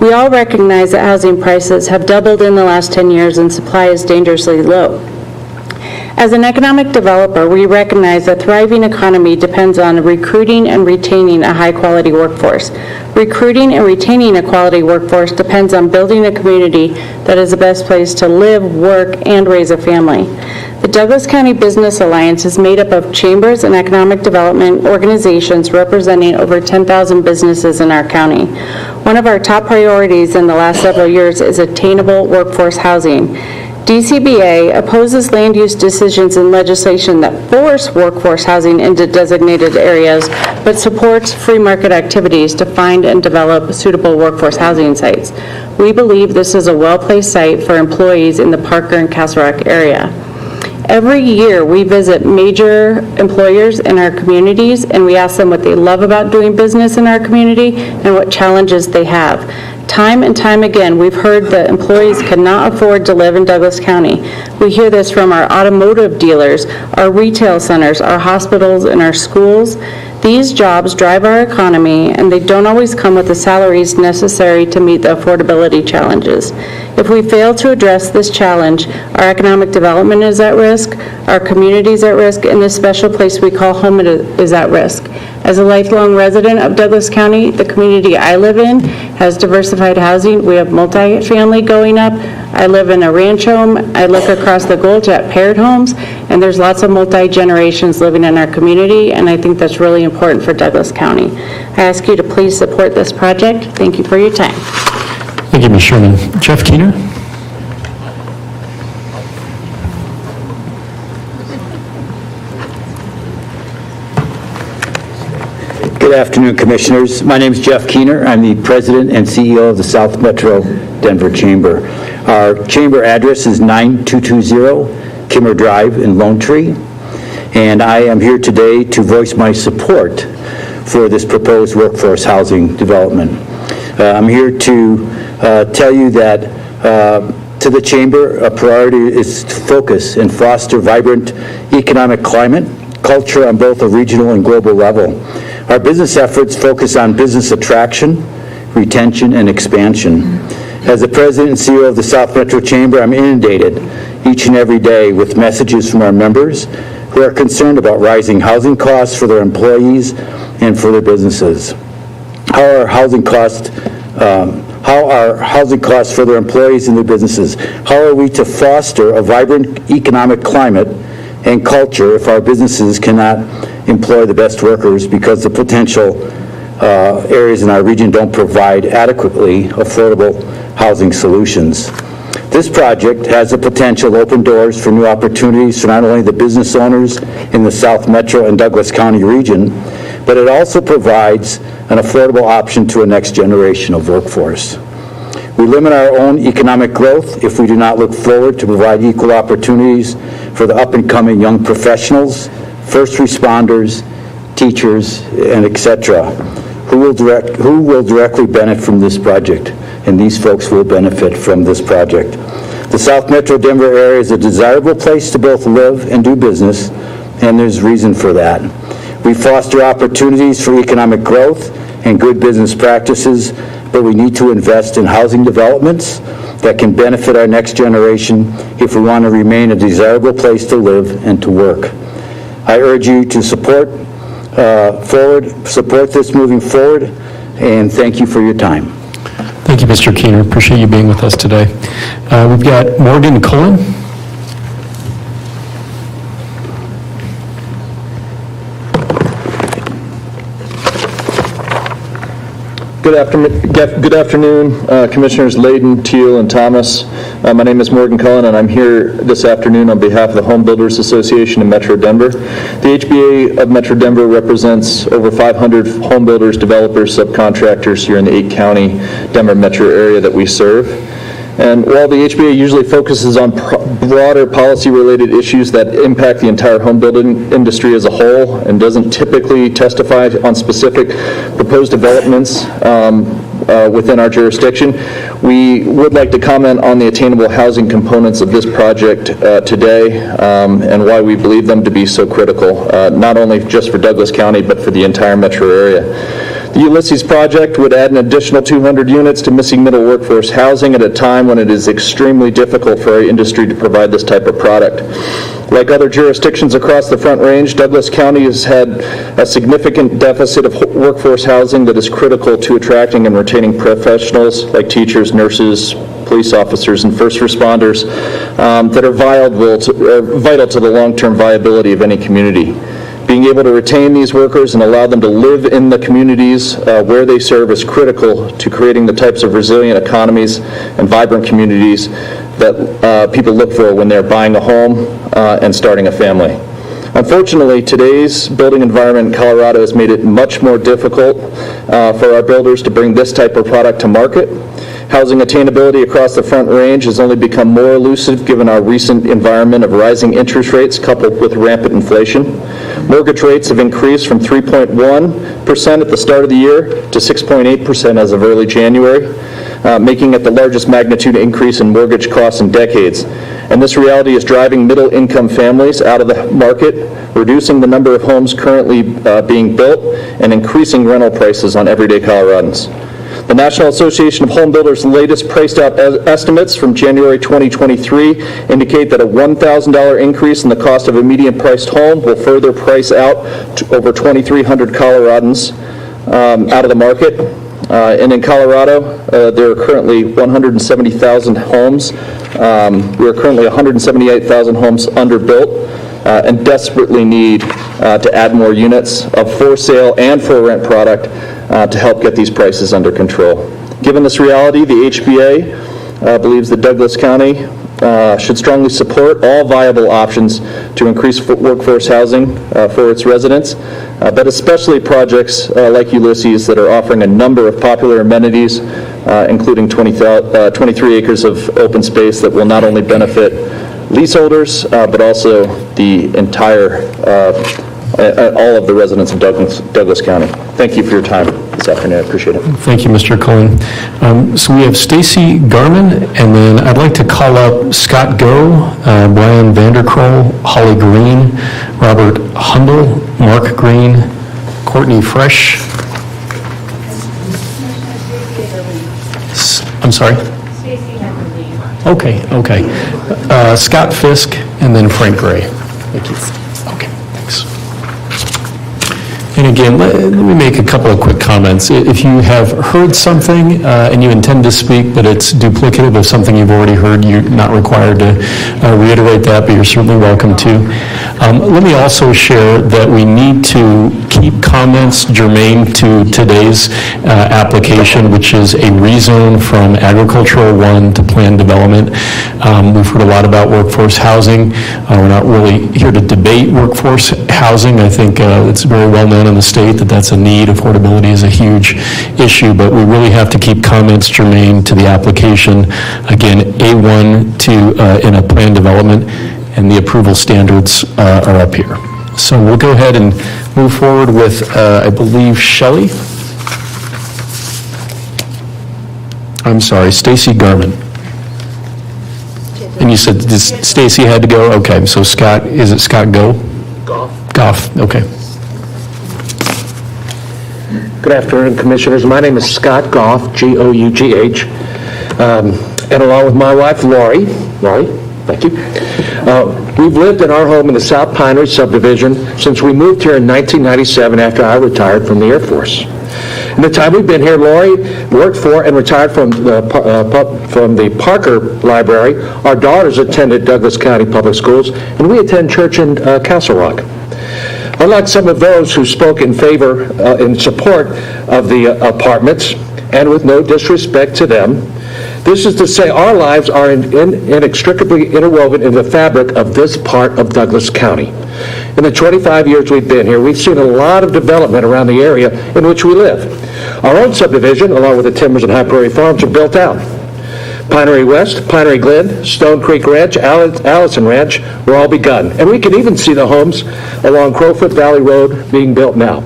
We all recognize that housing prices have doubled in the last 10 years and supply is dangerously low. As an economic developer, we recognize a thriving economy depends on recruiting and retaining a high-quality workforce. Recruiting and retaining a quality workforce depends on building a community that is the best place to live, work, and raise a family. The Douglas County Business Alliance is made up of chambers and economic development organizations representing over 10,000 businesses in our county. One of our top priorities in the last several years is attainable workforce housing. DCBA opposes land use decisions and legislation that force workforce housing into designated areas, but supports free market activities to find and develop suitable workforce housing sites. We believe this is a well-placed site for employees in the Parker and Castle Rock area. Every year, we visit major employers in our communities, and we ask them what they love about doing business in our community and what challenges they have. Time and time again, we've heard that employees cannot afford to live in Douglas County. We hear this from our automotive dealers, our retail centers, our hospitals, and our schools. These jobs drive our economy, and they don't always come with the salaries necessary to meet the affordability challenges. If we fail to address this challenge, our economic development is at risk, our community is at risk, and this special place we call home is at risk. As a lifelong resident of Douglas County, the community I live in has diversified housing. We have multifamily going up. I live in a ranch home. I look across the gulch at paired homes, and there's lots of multi-generations living in our community, and I think that's really important for Douglas County. I ask you to please support this project. Thank you for your time. Thank you, Ms. Sherman. Jeff Keener? Good afternoon, Commissioners. My name is Jeff Keener. I'm the President and CEO of the South Metro Denver Chamber. Our chamber address is 9220 Kimmer Drive in Lone Tree. and I am here today to voice my support for this proposed workforce housing development. I'm here to tell you that to the Chamber, a priority is to focus and foster vibrant economic climate, culture on both a regional and global level. Our business efforts focus on business attraction, retention, and expansion. As the President and CEO of the South Metro Chamber, I'm inundated each and every day with messages from our members who are concerned about rising housing costs for their employees and for their businesses. How are housing costs for their employees and their businesses? How are we to foster a vibrant economic climate and culture if our businesses cannot employ the best workers because the potential areas in our region don't provide adequately affordable housing solutions? This project has the potential to open doors for new opportunities for not only the business owners in the South Metro and Douglas County region, but it also provides an affordable option to a next generation of workforce. We limit our own economic growth if we do not look forward to provide equal opportunities for the up-and-coming young professionals, first responders, teachers, and etc., who will directly benefit from this project, and these folks will benefit from this project. The South Metro Denver area is a desirable place to both live and do business, and there's reason for that. We foster opportunities for economic growth and good business practices, but we need to invest in housing developments that can benefit our next generation if we want to remain a desirable place to live and to work. I urge you to support this moving forward, and thank you for your time. Thank you, Mr. Keener. Appreciate you being with us today. We've got Morgan Cullen. Good afternoon, Commissioners Layden, Teal, and Thomas. My name is Morgan Cullen, and I'm here this afternoon on behalf of the Home Builders Association of Metro Denver. The HBA of Metro Denver represents over 500 home builders, developers, subcontractors here in the 8-county Denver metro area that we serve. And while the HBA usually focuses on broader policy-related issues that impact the entire home building industry as a whole and doesn't typically testify on specific proposed developments within our jurisdiction, we would like to comment on the attainable housing components of this project today and why we believe them to be so critical, not only just for Douglas County, but for the entire metro area. The Ulysses project would add an additional 200 units to missing middle workforce housing at a time when it is extremely difficult for our industry to provide this type of product. Like other jurisdictions across the Front Range, Douglas County has had a significant deficit of workforce housing that is critical to attracting and retaining professionals like teachers, nurses, police officers, and first responders that are vital to the long-term viability of any community. Being able to retain these workers and allow them to live in the communities where they serve is critical to creating the types of resilient economies and vibrant communities that people look for when they're buying a home and starting a family. Unfortunately, today's building environment in Colorado has made it much more difficult for our builders to bring this type of product to market. Housing attainability across the Front Range has only become more elusive given our recent environment of rising interest rates coupled with rampant inflation. Mortgage rates have increased from 3.1% at the start of the year to 6.8% as of early January, making it the largest magnitude increase in mortgage costs in decades. And this reality is driving middle-income families out of the market, reducing the number of homes currently being built, and increasing rental prices on everyday Coloradans. The National Association of Home Builders' latest priced-out estimates from January 2023 indicate that a $1,000 increase in the cost of a median-priced home will further price out over 2,300 Coloradans out of the market. And in Colorado, there are currently 170,000 homes. We are currently 178,000 homes underbuilt and desperately need to add more units of for-sale and for-rent product to help get these prices under control. Given this reality, the HBA believes that Douglas County should strongly support all viable options to increase workforce housing for its residents, but especially projects like Ulysses that are offering a number of popular amenities, including 23 acres of open space that will not only benefit leaseholders, but also the entire, all of the residents of Douglas County. Thank you for your time this afternoon. I appreciate it. Thank you, Mr. Cullen. So we have Stacy Garman, and then I'd like to call up Scott Go, Brian Vanderkroll, Holly Green, Robert Hundle, Mark Green, Courtney Fresh. I'm sorry? Okay. Scott Fisk, and then Frank Gray. Thank you. Okay, thanks. And again, let me make a couple of quick comments. If you have heard something and you intend to speak, but it's duplicative of something you've already heard, you're not required to reiterate that, but you're certainly welcome to. Let me also share that we need to keep comments germane to today's application, which is a rezone from agricultural 1 to planned development. We've heard a lot about workforce housing. We're not really here to debate workforce housing. I think it's very well known in the state that that's a need. Affordability is a huge issue, but we really have to keep comments germane to the application. Again, A1 to in a planned development, and the approval standards are up here. So we'll go ahead and move forward with, I believe, Shelley. I'm sorry, Stacy Garman. And you said Stacy had to go? Okay, so Scott, is it Scott Go? Goff, okay. Good afternoon, Commissioners. My name is Scott Goff, G-O-U-G-H, and along with my wife, Lori, thank you. We've lived in our home in the South Pinery subdivision since we moved here in 1997 after I retired from the Air Force. In the time we've been here, Lori worked for and retired from the Parker Library. Our daughters attended Douglas County Public Schools, and we attend church in Castle Rock. Unlike some of those who spoke in favor, in support of the apartments, and with no disrespect to them, this is to say our lives are inextricably interwoven in the fabric of this part of Douglas County. In the 25 years we've been here, we've seen a lot of development around the area in which we live. Our own subdivision, along with the Timbers and High Prairie Farms, are built out. Pinery West, Pinery Glen, Stone Creek Ranch, Allison Ranch were all begun. And we can even see the homes along Crowfoot Valley Road being built now.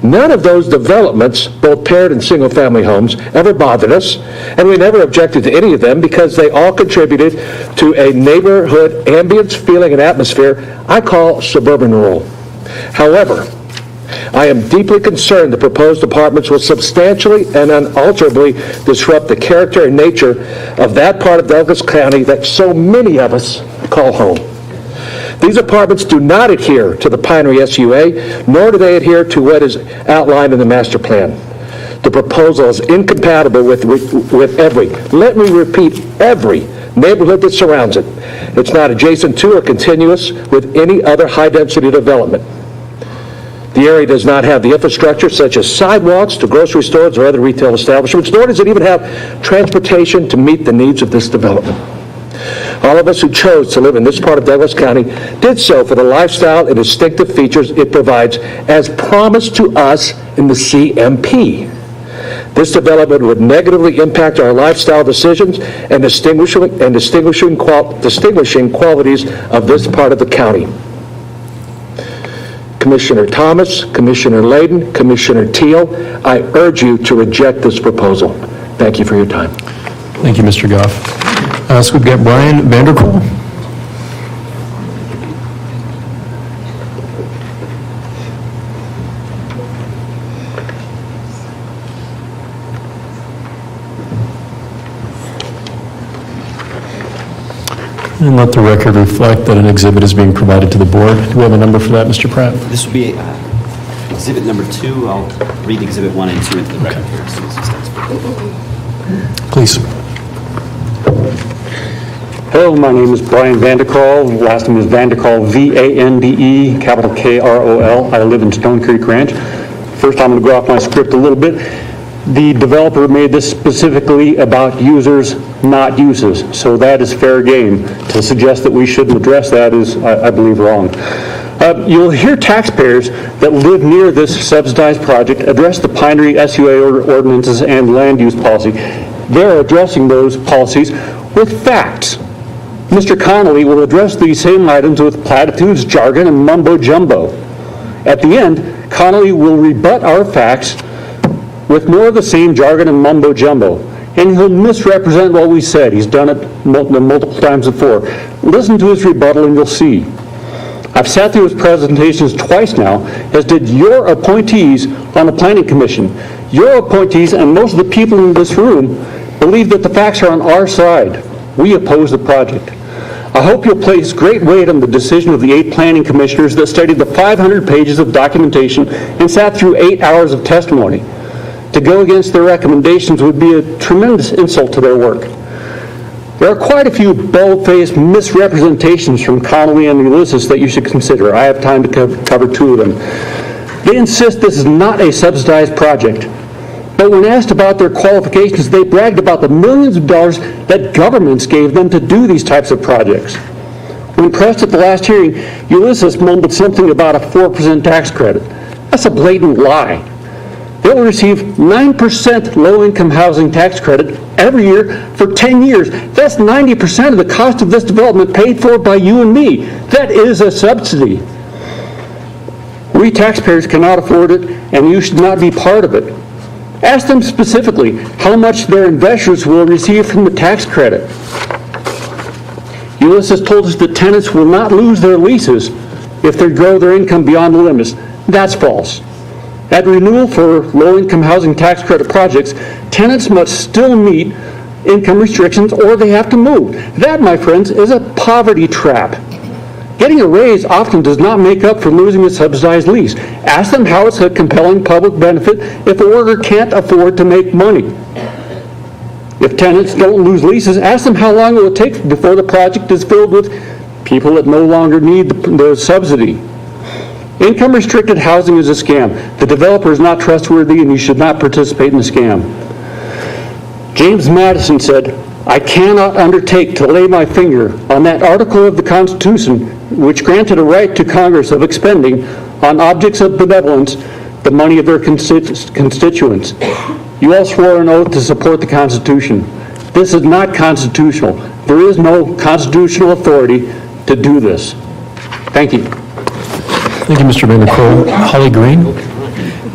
None of those developments, both paired and single-family homes, ever bothered us, and we never objected to any of them because they all contributed to a neighborhood ambience, feeling, and atmosphere I call suburban rural. However, I am deeply concerned the proposed apartments will substantially and unalterably disrupt the character and nature of that part of Douglas County that so many of us call home. These apartments do not adhere to the Pinery SUA, nor do they adhere to what is outlined in the master plan. The proposal is incompatible with every, let me repeat, every neighborhood that surrounds it. It's not adjacent to or continuous with any other high-density development. The area does not have the infrastructure such as sidewalks to grocery stores or other retail establishments, nor does it even have transportation to meet the needs of this development. All of us who chose to live in this part of Douglas County did so for the lifestyle and distinctive features it provides as promised to us in the CMP. This development would negatively impact our lifestyle decisions and distinguishing qualities of this part of the county. Commissioner Thomas, Commissioner Layden, Commissioner Teal, I urge you to reject this proposal. Thank you for your time. Thank you, Mr. Goff. So we've got Brian Vanderkroll. And let the record reflect that an exhibit is being provided to the board. Do we have a number for that, Mr. Pratt? This would be exhibit number 2. I'll read exhibit 1 and 2 into the record here as soon as it starts. Please. Hello, my name is Brian Vanderkroll. Last name is Vanderkroll, V-A-N-D-E, capital K-R-O-L. I live in Stone Creek Ranch. First, I'm going to go off my script a little bit. The developer made this specifically about users, not uses. So that is fair game. To suggest that we shouldn't address that is, I believe, wrong. You'll hear taxpayers that live near this subsidized project address the Pinery SUA ordinances and land use policy. They're addressing those policies with facts. Mr. Connolly will address these same items with platitudes, jargon, and mumbo-jumbo. At the end, Connolly will rebut our facts with more of the same jargon and mumbo-jumbo, and he'll misrepresent what we said. He's done it multiple times before. Listen to his rebuttal and you'll see. I've sat through his presentations twice now, as did your appointees on the Planning Commission. Your appointees and most of the people in this room believe that the facts are on our side. We oppose the project. I hope you'll place great weight on the decision of the 8 planning commissioners that studied the 500 pages of documentation and sat through 8 hours of testimony. To go against their recommendations would be a tremendous insult to their work. There are quite a few bold-faced misrepresentations from Connolly and Ulysses that you should consider. I have time to cover 2 of them. They insist this is not a subsidized project. But when asked about their qualifications, they bragged about the millions of dollars that governments gave them to do these types of projects. When pressed at the last hearing, Ulysses mumbled something about a 4% tax credit. That's a blatant lie. They will receive 9% low-income housing tax credit every year for 10 years. That's 90% of the cost of this development paid for by you and me. That is a subsidy. We taxpayers cannot afford it, and you should not be part of it. Ask them specifically how much their investors will receive from the tax credit. Ulysses told us that tenants will not lose their leases if they grow their income beyond the limits. That's false. At renewal for low-income housing tax credit projects, tenants must still meet income restrictions or they have to move. That, my friends, is a poverty trap. Getting a raise often does not make up for losing a subsidized lease. Ask them how it's a compelling public benefit if a worker can't afford to make money. If tenants don't lose leases, ask them how long it will take before the project is filled with people that no longer need the subsidy. Income-restricted housing is a scam. The developer is not trustworthy and you should not participate in the scam. James Madison said, "I cannot undertake to lay my finger on that article of the Constitution which granted a right to Congress of expending on objects of benevolence the money of their constituents." You all swore an oath to support the Constitution. This is not constitutional. There is no constitutional authority to do this. Thank you. Thank you, Mr. Vanderkoel. Holly Green?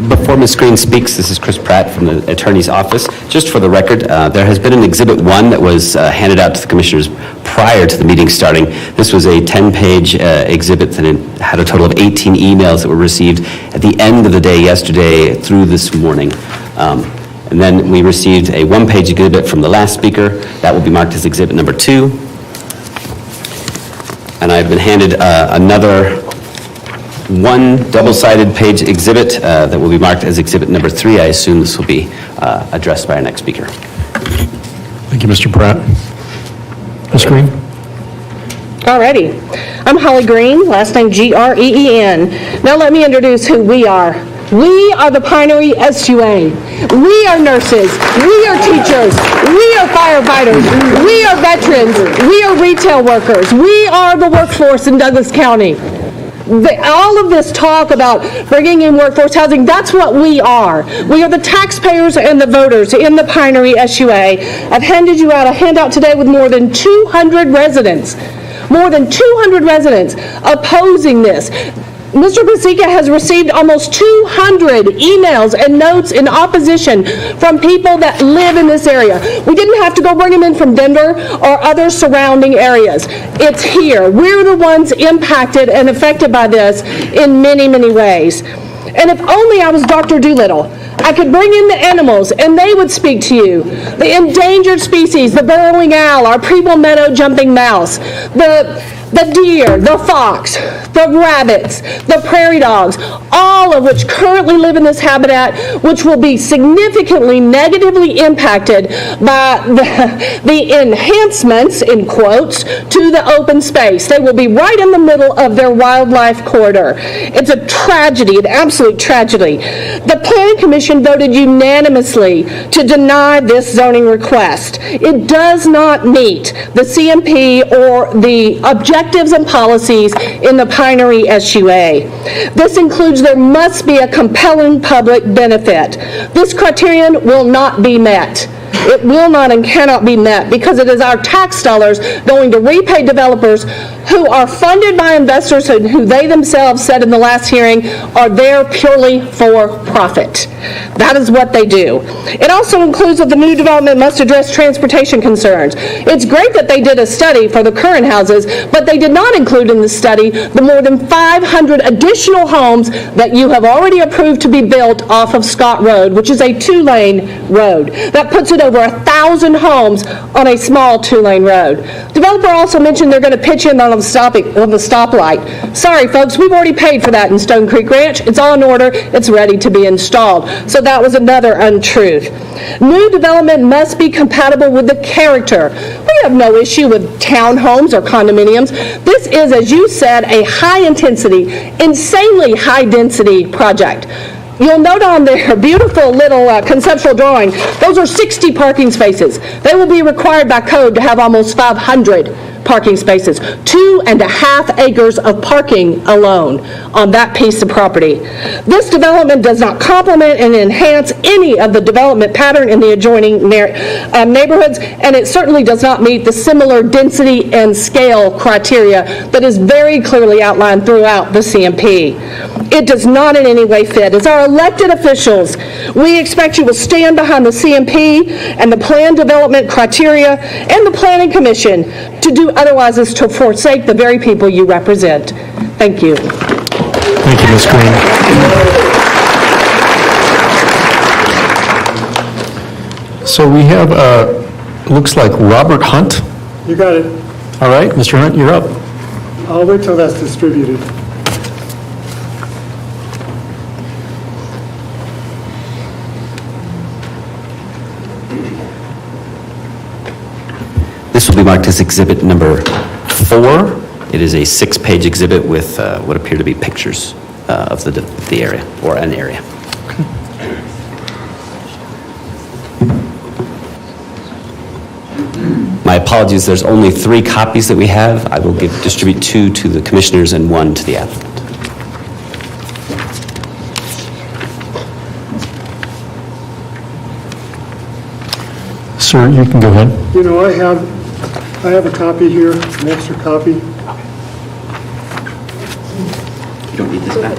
Before Ms. Green speaks, this is Chris Pratt from the Attorney's Office. Just for the record, there has been an Exhibit 1 that was handed out to the Commissioners prior to the meeting starting. This was a 10-page exhibit that had a total of 18 emails that were received at the end of the day yesterday through this morning. And then we received a 1-page exhibit from the last speaker. That will be marked as Exhibit number 2. And I've been handed another 1 double-sided page exhibit that will be marked as Exhibit number 3. I assume this will be addressed by our next speaker. Thank you, Mr. Pratt. Ms. Green? Alrighty. I'm Holly Green, last name Green. Now let me introduce who we are. We are the Pinery SUA. We are nurses. We are teachers. We are firefighters. We are veterans. We are retail workers. We are the workforce in Douglas County. All of this talk about bringing in workforce housing, that's what we are. We are the taxpayers and the voters in the Pinery SUA. I've handed you out a handout today with more than 200 residents. More than 200 residents opposing this. Mr. Pasica has received almost 200 emails and notes in opposition from people that live in this area. We didn't have to go bring them in from Denver or other surrounding areas. It's here. We're the ones impacted and affected by this in many, many ways. And if only I was Dr. Doolittle, I could bring in the animals and they would speak to you. The endangered species, the burrowing owl, our Preble meadow jumping mouse, the deer, the fox, the rabbits, the prairie dogs, all of which currently live in this habitat, which will be significantly negatively impacted by the enhancements, in quotes, to the open space. They will be right in the middle of their wildlife corridor. It's a tragedy, an absolute tragedy. The Planning Commission voted unanimously to deny this zoning request. It does not meet the CMP or the objectives and policies in the Pinery SUA. This includes there must be a compelling public benefit. This criterion will not be met. It will not and cannot be met because it is our tax dollars going to repay developers who are funded by investors who they themselves said in the last hearing are there purely for profit. That is what they do. It also includes that the new development must address transportation concerns. It's great that they did a study for the current houses, but they did not include in the study the more than 500 additional homes that you have already approved to be built off of Scott Road, which is a 2-lane road. That puts it over 1,000 homes on a small 2-lane road. Developer also mentioned they're going to pitch in on the stoplight. Sorry, folks, we've already paid for that in Stone Creek Ranch. It's all in order. It's ready to be installed. So that was another untruth. New development must be compatible with the character. We have no issue with townhomes or condominiums. This is, as you said, a high-intensity, insanely high-density project. You'll note on their beautiful little conceptual drawing, those are 60 parking spaces. They will be required by code to have almost 500 parking spaces, 2.5 acres of parking alone on that piece of property. This development does not complement and enhance any of the development pattern in the adjoining neighborhoods, and it certainly does not meet the similar density and scale criteria that is very clearly outlined throughout the CMP. It does not in any way fit. As our elected officials, we expect you will stand behind the CMP and the plan development criteria and the Planning Commission. To do otherwise is to forsake the very people you represent. Thank you. Thank you, Ms. Green. So we have, looks like Robert Hunt. You got it. All right, Mr. Hunt, you're up. I'll wait till that's distributed. This will be marked as exhibit number 4. It is a 6-page exhibit with what appear to be pictures of the area, or an area. My apologies, there's only 3 copies that we have. I will distribute 2 to the commissioners and 1 to the applicant. Sir, you can go ahead. You know, I have a copy here, an extra copy. You don't need this back?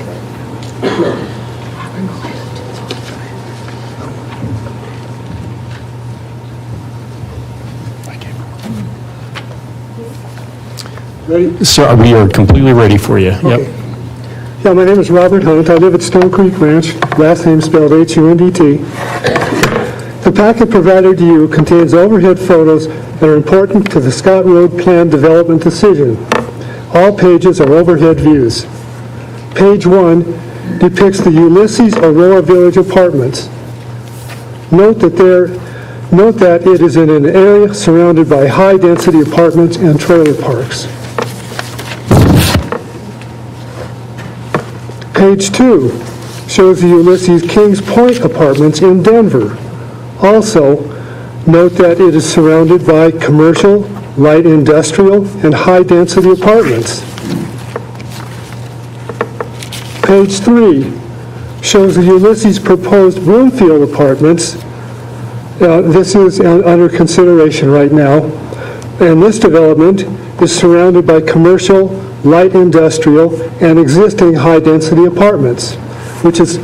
Ready? Sir, we are completely ready for you. Yep. Yeah, my name is Robert Hunt. I live at Stone Creek Ranch. Last name spelled H-U-N-D-T. The packet provided to you contains overhead photos that are important to the Scott Road Plan Development Decision. All pages are overhead views. Page 1 depicts the Ulysses Aurora Village Apartments. Note that it is in an area surrounded by high-density apartments and trailer parks. Page 2 shows the Ulysses Kings Point Apartments in Denver. Also, note that it is surrounded by commercial, light industrial, and high-density apartments. Page 3 shows the Ulysses proposed Broomfield Apartments. This is under consideration right now, and this development is surrounded by commercial, light industrial, and existing high-density apartments, which is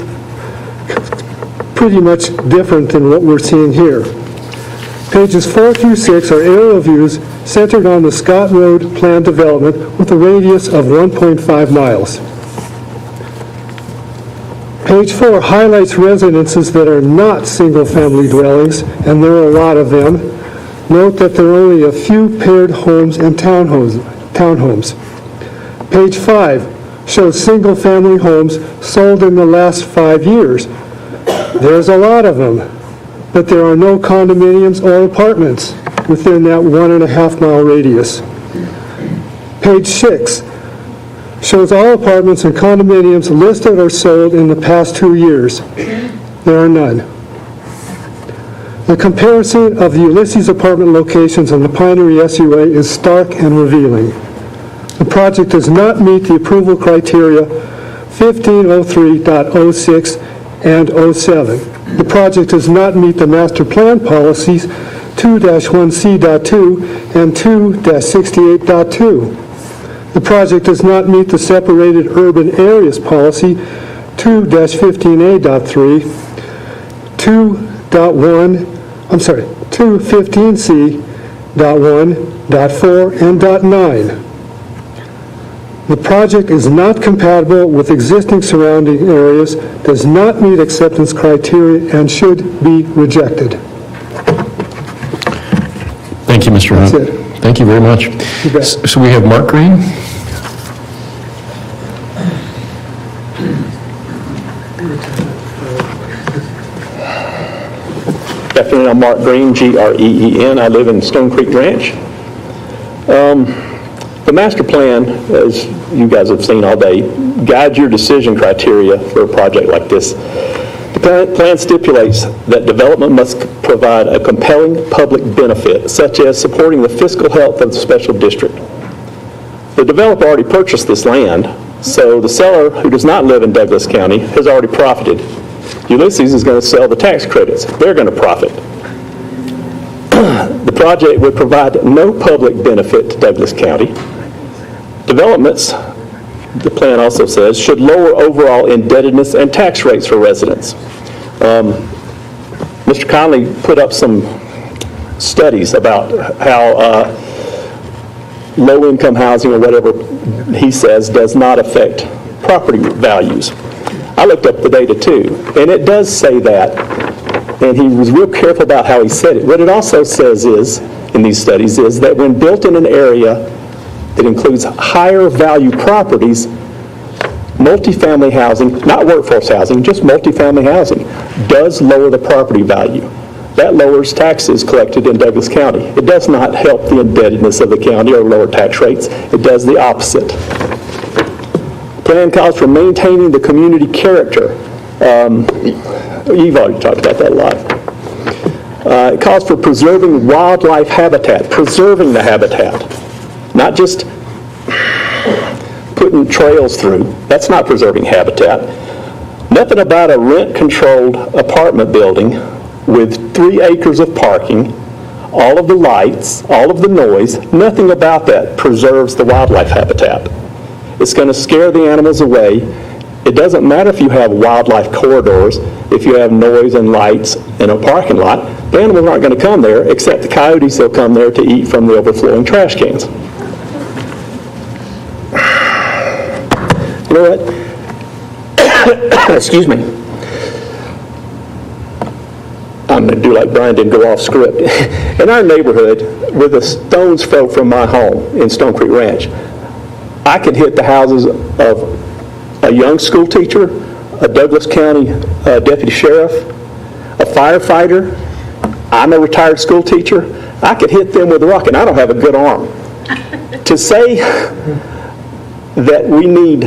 pretty much different than what we're seeing here. Pages 4 through 6 are aerial views centered on the Scott Road Plan Development with a radius of 1.5 miles. Page 4 highlights residences that are not single-family dwellings, and there are a lot of them. Note that there are only a few paired homes and townhomes. Page 5 shows single-family homes sold in the last 5 years. There's a lot of them, but there are no condominiums or apartments within that 1.5-mile radius. Page 6 shows all apartments and condominiums listed or sold in the past 2 years. There are none. The comparison of the Ulysses apartment locations and the Pinery SUA is stark and revealing. The project does not meet the approval criteria 1503.06 and 07. The project does not meet the master plan policies 2-1C.2 and 2-68.2. The project does not meet the separated urban areas policy 2-15A.3, 2-15C.1.4, and .9. The project is not compatible with existing surrounding areas, does not meet acceptance criteria, and should be rejected. Thank you, Mr. Hunt. That's it. Thank you very much. You bet. So we have Mark Green. Good afternoon, I'm Mark Green, Green. I live in Stone Creek Ranch. The master plan, as you guys have seen all day, guides your decision criteria for a project like this. The plan stipulates that development must provide a compelling public benefit, such as supporting the fiscal health of the special district. The developer already purchased this land, so the seller, who does not live in Douglas County, has already profited. Ulysses is going to sell the tax credits. They're going to profit. The project would provide no public benefit to Douglas County. Developments, the plan also says, should lower overall indebtedness and tax rates for residents. Mr. Conley put up some studies about how low-income housing, or whatever he says, does not affect property values. I looked up the data too, and it does say that, and he was real careful about how he said it. What it also says is, in these studies, is that when built in an area that includes higher value properties, multifamily housing, not workforce housing, just multifamily housing, does lower the property value. That lowers taxes collected in Douglas County. It does not help the indebtedness of the county or lower tax rates. It does the opposite. The plan calls for maintaining the community character. You've already talked about that a lot. It calls for preserving wildlife habitat, preserving the habitat, not just putting trails through. That's not preserving habitat. Nothing about a rent-controlled apartment building with 3 acres of parking, all of the lights, all of the noise, nothing about that preserves the wildlife habitat. It's going to scare the animals away. It doesn't matter if you have wildlife corridors, if you have noise and lights in a parking lot, the animals aren't going to come there, except the coyotes will come there to eat from the overflowing trash cans. You know what? Excuse me. I'm going to do like Brian did, go off script. In our neighborhood, with a stone's throw from my home in Stone Creek Ranch, I could hit the houses of a young school teacher, a Douglas County deputy sheriff, a firefighter. I'm a retired school teacher. I could hit them with a rock, and I don't have a good arm. To say that we need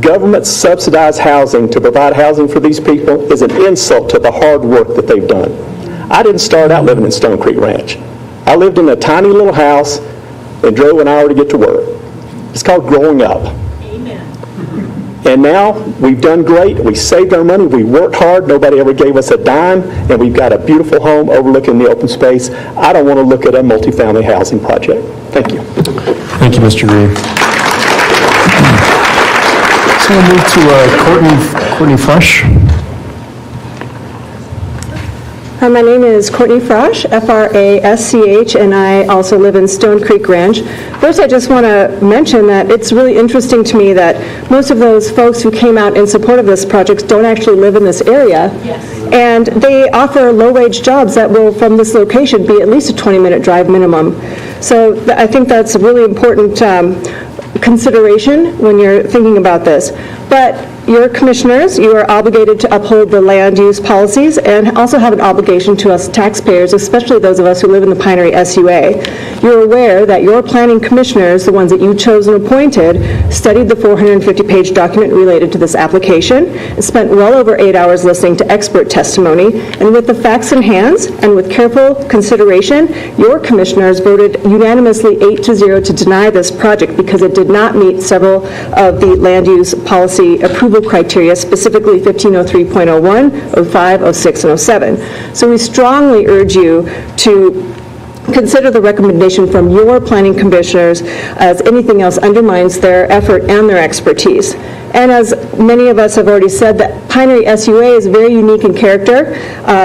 government-subsidized housing to provide housing for these people is an insult to the hard work that they've done. I didn't start out living in Stone Creek Ranch. I lived in a tiny little house and drove an hour to get to work. It's called growing up. Amen. And now we've done great. We saved our money. We worked hard. Nobody ever gave us a dime. And we've got a beautiful home overlooking the open space. I don't want to look at a multifamily housing project. Thank you. Thank you, Mr. Green. So we'll move to Courtney Fresh. Hi, my name is Courtney Frosch, F-R-A-S-C-H, and I also live in Stone Creek Ranch. First, I just want to mention that it's really interesting to me that most of those folks who came out in support of this project don't actually live in this area. Yes. And they offer low-wage jobs that will, from this location, be at least a 20-minute drive minimum. So I think that's a really important consideration when you're thinking about this. But your commissioners, you are obligated to uphold the land use policies and also have an obligation to us taxpayers, especially those of us who live in the Pinery SUA. You're aware that your planning commissioners, the ones that you chose and appointed, studied the 450-page document related to this application and spent well over 8 hours listening to expert testimony. And with the facts in hand and with careful consideration, your commissioners voted unanimously 8-0 to deny this project because it did not meet several of the land use policy approval approval criteria, specifically 1503.01, 05, 06, and 07. So we strongly urge you to consider the recommendation from your planning commissioners, as anything else undermines their effort and their expertise. And as many of us have already said, that Pinery SUA is very unique in character.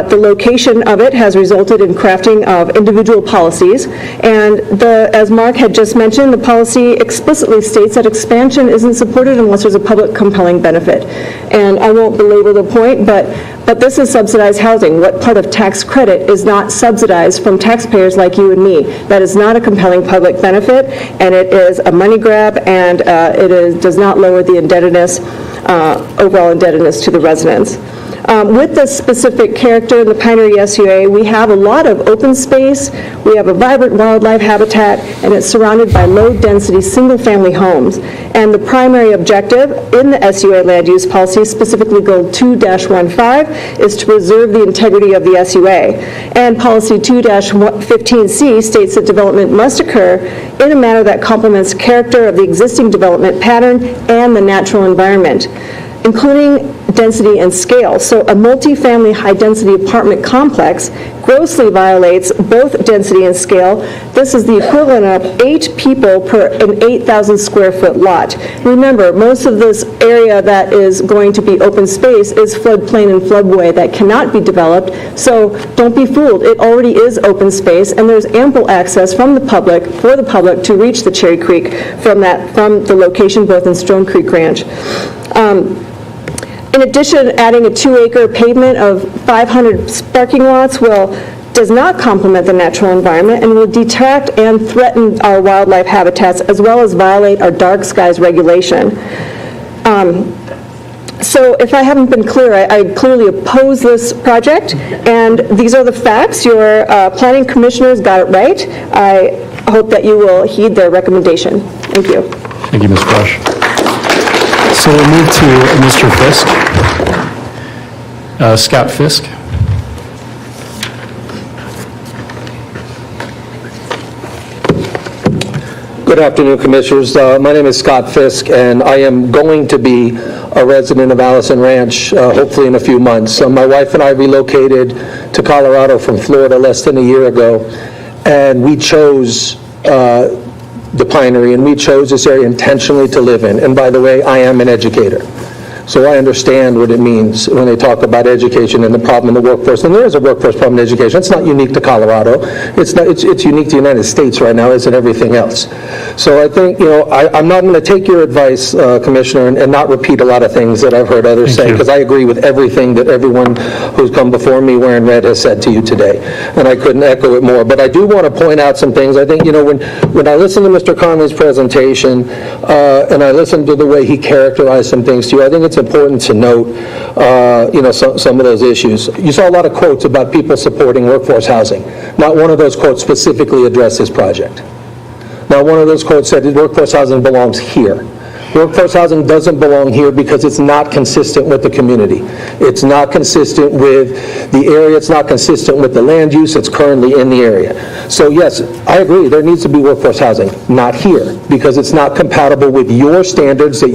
The location of it has resulted in crafting of individual policies. And as Mark had just mentioned, the policy explicitly states that expansion isn't supported unless there's a public compelling benefit. And I won't belabor the point, but this is subsidized housing. What part of tax credit is not subsidized from taxpayers like you and me? That is not a compelling public benefit, and it is a money grab, and does not lower the indebtedness, overall indebtedness to the residents. With this specific character in the Pinery SUA, we have a lot of open space, we have a vibrant wildlife habitat, and it's surrounded by low-density single-family homes. And the primary objective in the SUA land use policy, specifically Goal 2-15, is to preserve the integrity of the SUA. And Policy 2-15C states that development must occur in a manner that complements the character of the existing development pattern and the natural environment, including density and scale. So a multifamily high-density apartment complex grossly violates both density and scale. This is the equivalent of 8 people per an 8,000 square foot lot. Remember, most of this area that is going to be open space is floodplain and floodway that cannot be developed, so don't be fooled. It already is open space, and there's ample access from the public, for the public, to reach the Cherry Creek from the location both in Stone Creek Ranch. In addition, adding a 2-acre pavement of 500 parking lots does not complement the natural environment and will detract and threaten our wildlife habitats, as well as violate our dark skies regulation. So if I haven't been clear, I clearly oppose this project, and these are the facts. Your planning commissioners got it right. I hope that you will heed their recommendation. Thank you. Thank you, Ms. Brush. So we'll move to Mr. Fisk. Scott Fisk. Good afternoon, Commissioners. My name is Scott Fisk, and I am going to be a resident of Allison Ranch, hopefully in a few months. My wife and I relocated to Colorado from Florida less than a year ago, and we chose the Pinery, and we chose this area intentionally to live in. And by the way, I am an educator, so I understand what it means when they talk about education and the problem in the workforce. And there is a workforce problem in education. It's not unique to Colorado. It's unique to the United States right now, as in everything else. So I think, I'm not going to take your advice, Commissioner, and not repeat a lot of things that I've heard others say, because I agree with everything that everyone who's come before me wearing red has said to you today, and I couldn't echo it more. But I do want to point out some things. I think, when I listened to Mr. Conley's presentation, and I listened to the way he characterized some things to you, I think it's important to note, some of those issues. You saw a lot of quotes about people supporting workforce housing. Not one of those quotes specifically addressed this project. Not one of those quotes said that workforce housing belongs here. Workforce housing doesn't belong here because it's not consistent with the community. It's not consistent with the area. It's not consistent with the land use that's currently in the area. So yes, I agree, there needs to be workforce housing. Not here, because it's not compatible with your standards that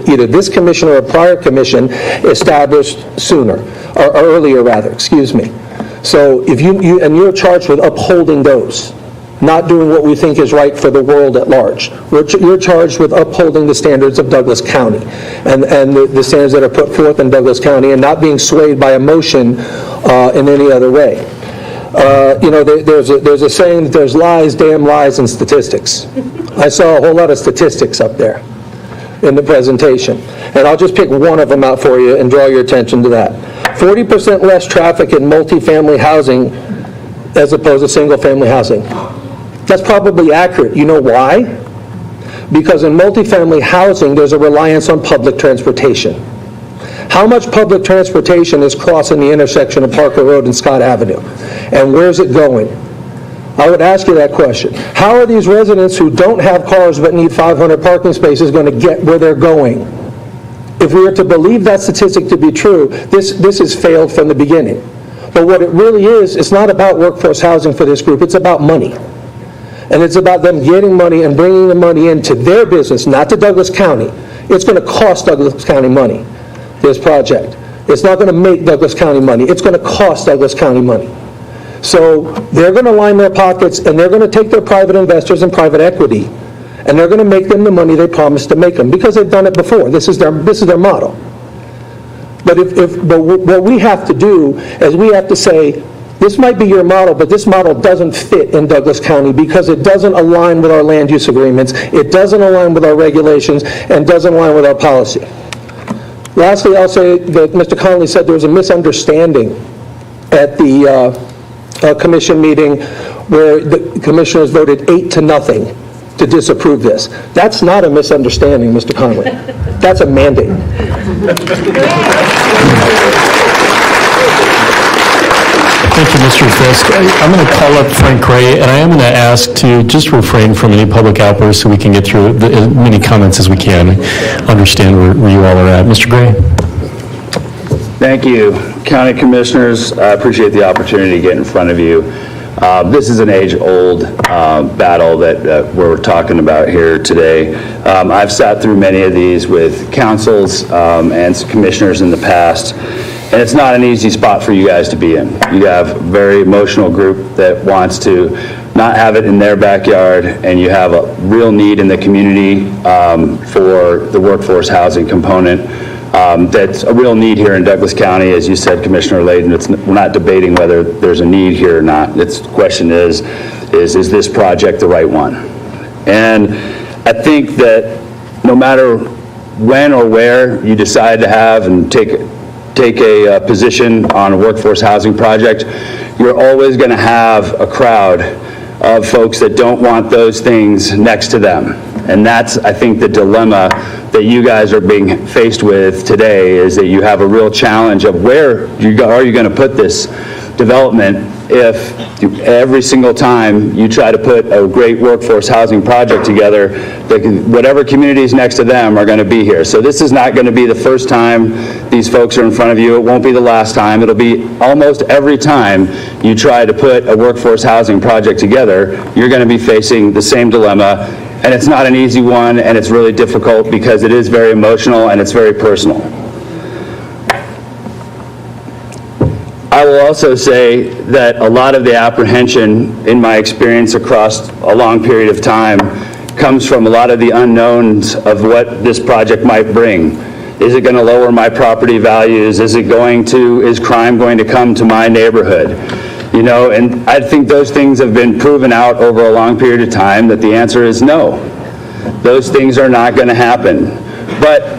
either this commission or a prior commission established sooner, or earlier rather, excuse me. So if you're charged with upholding those, not doing what we think is right for the world at large. You're charged with upholding the standards of Douglas County and the standards that are put forth in Douglas County, and not being swayed by emotion in any other way. There's a saying that there's lies, damn lies, and statistics. I saw a whole lot of statistics up there in the presentation, and I'll just pick one of them out for you and draw your attention to that. 40% less traffic in multifamily housing as opposed to single-family housing. That's probably accurate. You know why? Because in multifamily housing, there's a reliance on public transportation. How much public transportation is crossing the intersection of Parker Road and Scott Avenue? And where's it going? I would ask you that question. How are these residents who don't have cars but need 500 parking spaces going to get where they're going? If we are to believe that statistic to be true, this has failed from the beginning. But what it really is, it's not about workforce housing for this group, it's about money. And it's about them getting money and bringing the money into their business, not to Douglas County, It's going to cost Douglas County money, this project. It's not going to make Douglas County money. It's going to cost Douglas County money. So they're going to line their pockets, and they're going to take their private investors and private equity, and they're going to make them the money they promised to make them, because they've done it before. This is their model. But but what we have to do is we have to say, this might be your model, but this model doesn't fit in Douglas County because it doesn't align with our land use agreements, it doesn't align with our regulations, and doesn't align with our policy. Lastly, I'll say that Mr. Connolly said there was a misunderstanding at the commission meeting where the commissioners voted 8-0 to disapprove this. That's not a misunderstanding, Mr. Connolly. That's a mandate. Thank you, Mr. Fisk. I'm going to call up Frank Gray, and I am going to ask to just refrain from any public outbursts so we can get through as many comments as we can, understand where you all are at. Mr. Gray? Thank you. County Commissioners, I appreciate the opportunity to get in front of you. This is an age-old battle that we're talking about here today. I've sat through many of these with councils and commissioners in the past, and it's not an easy spot for you guys to be in. You have a very emotional group that wants to not have it in their backyard, and you have a real need in the community for the workforce housing component. That's a real need here in Douglas County, as you said, Commissioner Layden. We're not debating whether there's a need here or not. The question is this project the right one? And I think that no matter when or where you decide to have and take a position on a workforce housing project, you're always going to have a crowd of folks that don't want those things next to them. And that's, I think, the dilemma that you guys are being faced with today, is that you have a real challenge of where are you going to put this development if every single time you try to put a great workforce housing project together, whatever communities next to them are going to be here. So this is not going to be the first time these folks are in front of you. It won't be the last time. It'll be almost every time you try to put a workforce housing project together, you're going to be facing the same dilemma. And it's not an easy one, and it's really difficult because it is very emotional and it's very personal. I will also say that a lot of the apprehension, in my experience across a long period of time, comes from a lot of the unknowns of what this project might bring. Is it going to lower my property values? Is crime going to come to my neighborhood? You know, and I think those things have been proven out over a long period of time that the answer is no. Those things are not going to happen. But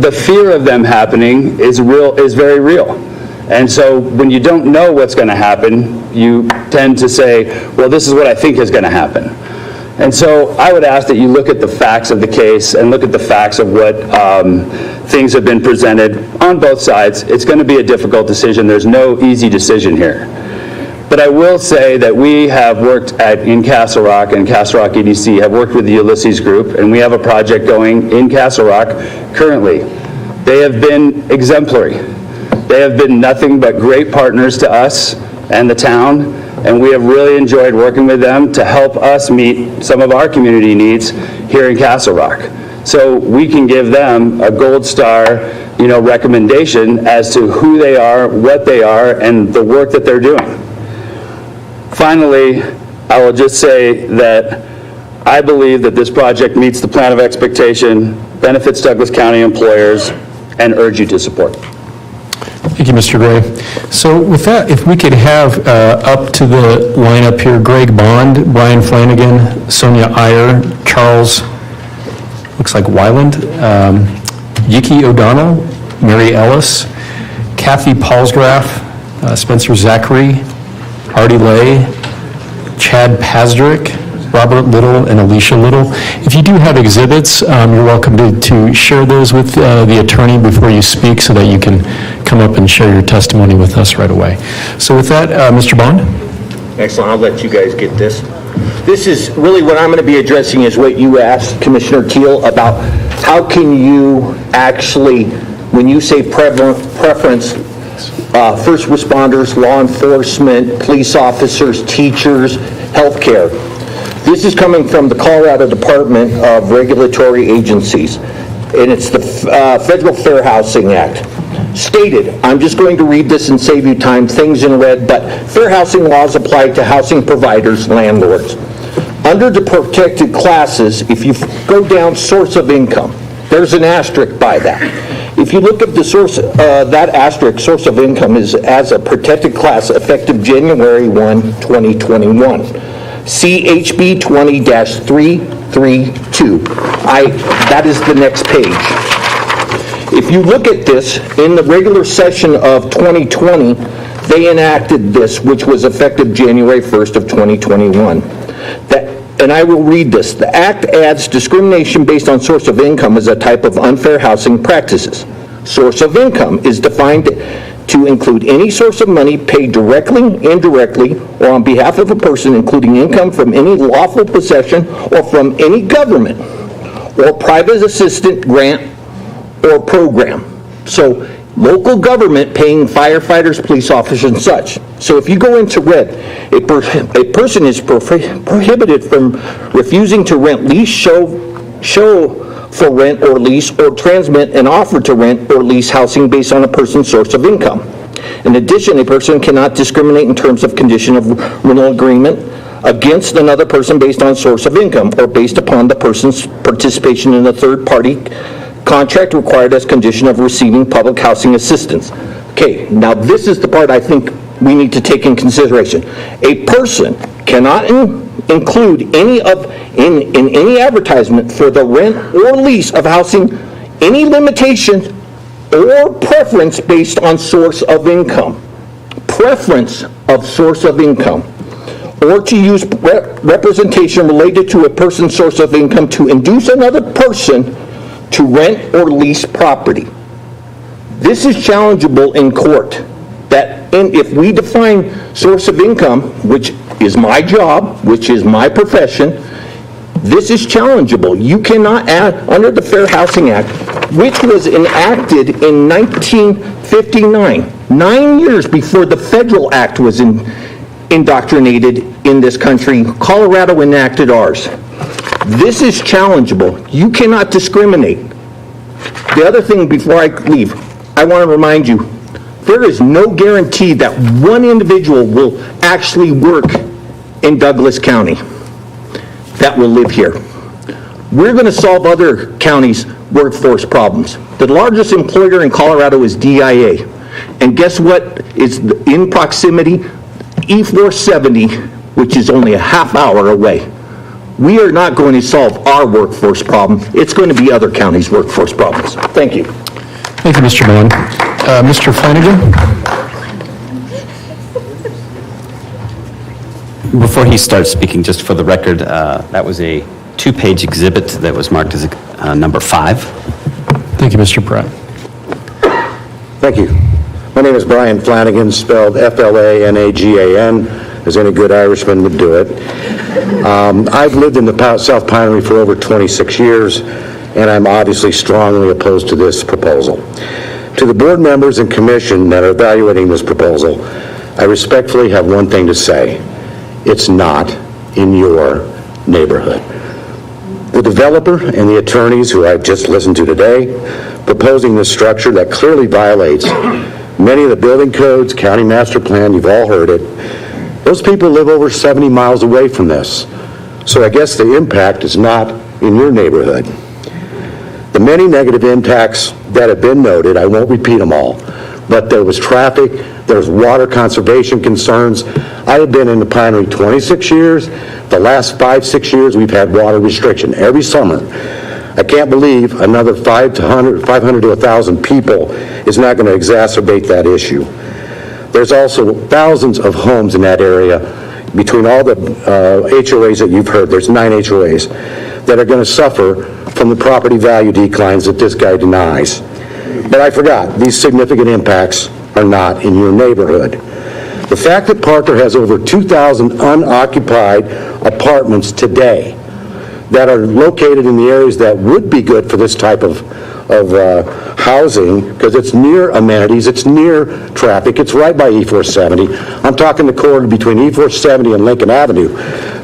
the fear of them happening is very real. And so when you don't know what's going to happen, you tend to say, well, this is what I think is going to happen. And so I would ask that you look at the facts of the case and look at the facts of what things have been presented on both sides. It's going to be a difficult decision. There's no easy decision here. But I will say that we have worked in Castle Rock, and Castle Rock EDC have worked with the Ulysses Group, and we have a project going in Castle Rock currently. They have been exemplary. They have been nothing but great partners to us and the town, and we have really enjoyed working with them to help us meet some of our community needs here in Castle Rock. So we can give them a gold star, recommendation as to who they are, what they are, and the work that they're doing. Finally, I will just say that I believe that this project meets the plan of expectation, benefits Douglas County employers, and urge you to support. Thank you, Mr. Gray. So with that, if we could have up to the lineup here, Greg Bond, Brian Flanagan, Sonia Iyer, Charles, looks like Wyland, Yiki O'Donnell, Mary Ellis, Kathy Paulsgraf, Spencer Zachary, Artie Lay, Chad Pasdrick, Robert Little, and Alicia Little. If you do have exhibits, you're welcome to share those with the attorney before you speak so that you can come up and share your testimony with us right away. So with that, Mr. Bond? Excellent. I'll let you guys get this. This is really what I'm going to be addressing is what you asked Commissioner Teal about how can you actually, when you say preference, first responders, law enforcement, police officers, teachers, healthcare. This is coming from the Colorado Department of Regulatory Agencies. and it's the Federal Fair Housing Act. Stated, I'm just going to read this and save you time, things in red, but fair housing laws apply to housing providers, landlords. Under the protected classes, if you go down source of income, there's an asterisk by that. If you look at the source, that asterisk, source of income is as a protected class effective January 1, 2021. CHB 20-332. That is the next page. If you look at this, in the regular session of 2020, they enacted this, which was effective January 1st of 2021. And I will read this. The Act adds discrimination based on source of income as a type of unfair housing practices. Source of income is defined to include any source of money paid directly, indirectly, or on behalf of a person, including income from any lawful possession or from any government or private assistance grant or program. So local government paying firefighters, police officers, and such. So if you go into red, a person is prohibited from refusing to rent, lease, show for rent or lease, or transmit an offer to rent or lease housing based on a person's source of income. In addition, a person cannot discriminate in terms of condition of rental agreement against another person based on source of income or based upon the person's participation in a third-party contract required as condition of receiving public housing assistance. Okay, now this is the part I think we need to take in consideration. A person cannot include any in any advertisement for the rent or lease of housing any limitation or preference based on source of income. Preference of source of income. Or to use representation related to a person's source of income to induce another person to rent or lease property. This is challengeable in court. If we define source of income, which is my job, which is my profession, this is challengeable. You cannot add, under the Fair Housing Act, which was enacted in 1959, 9 years before the Federal Act was indoctrinated in this country. Colorado enacted ours. This is challengeable. You cannot discriminate. The other thing before I leave, I want to remind you, there is no guarantee that one individual will actually work in Douglas County that will live here. We're going to solve other counties' workforce problems. The largest employer in Colorado is DIA. And guess what is in proximity? E470, which is only a half hour away. We are not going to solve our workforce problem. It's going to be other counties' workforce problems. Thank you. Thank you, Mr. Mann. Mr. Flanagan? Before he starts speaking, just for the record, that was a two-page exhibit that was marked as number 5. Thank you, Mr. Pratt. Thank you. My name is Brian Flanagan, spelled Flanagan, as any good Irishman would do it. I've lived in the South Pinery for over 26 years, and I'm obviously strongly opposed to this proposal. To the board members and commission that are evaluating this proposal, I respectfully have one thing to say. It's not in your neighborhood. The developer and the attorneys who I've just listened to today proposing this structure that clearly violates many of the building codes, county master plan, you've all heard it. Those people live over 70 miles away from this. So I guess the impact is not in your neighborhood. The many negative impacts that have been noted, I won't repeat them all, but there was traffic, there was water conservation concerns. I have been in the Pinery 26 years. The last 5-6 years, we've had water restriction every summer. I can't believe another 500 to 1,000 people is not going to exacerbate that issue. There's also thousands of homes in that area between all the HOAs that you've heard. There's 9 HOAs that are going to suffer from the property value declines that this guy denies. But I forgot, these significant impacts are not in your neighborhood. The fact that Parker has over 2,000 unoccupied apartments today that are located in the areas that would be good for this type of housing, because it's near amenities, it's near traffic, it's right by E470. I'm talking the corridor between E470 and Lincoln Avenue.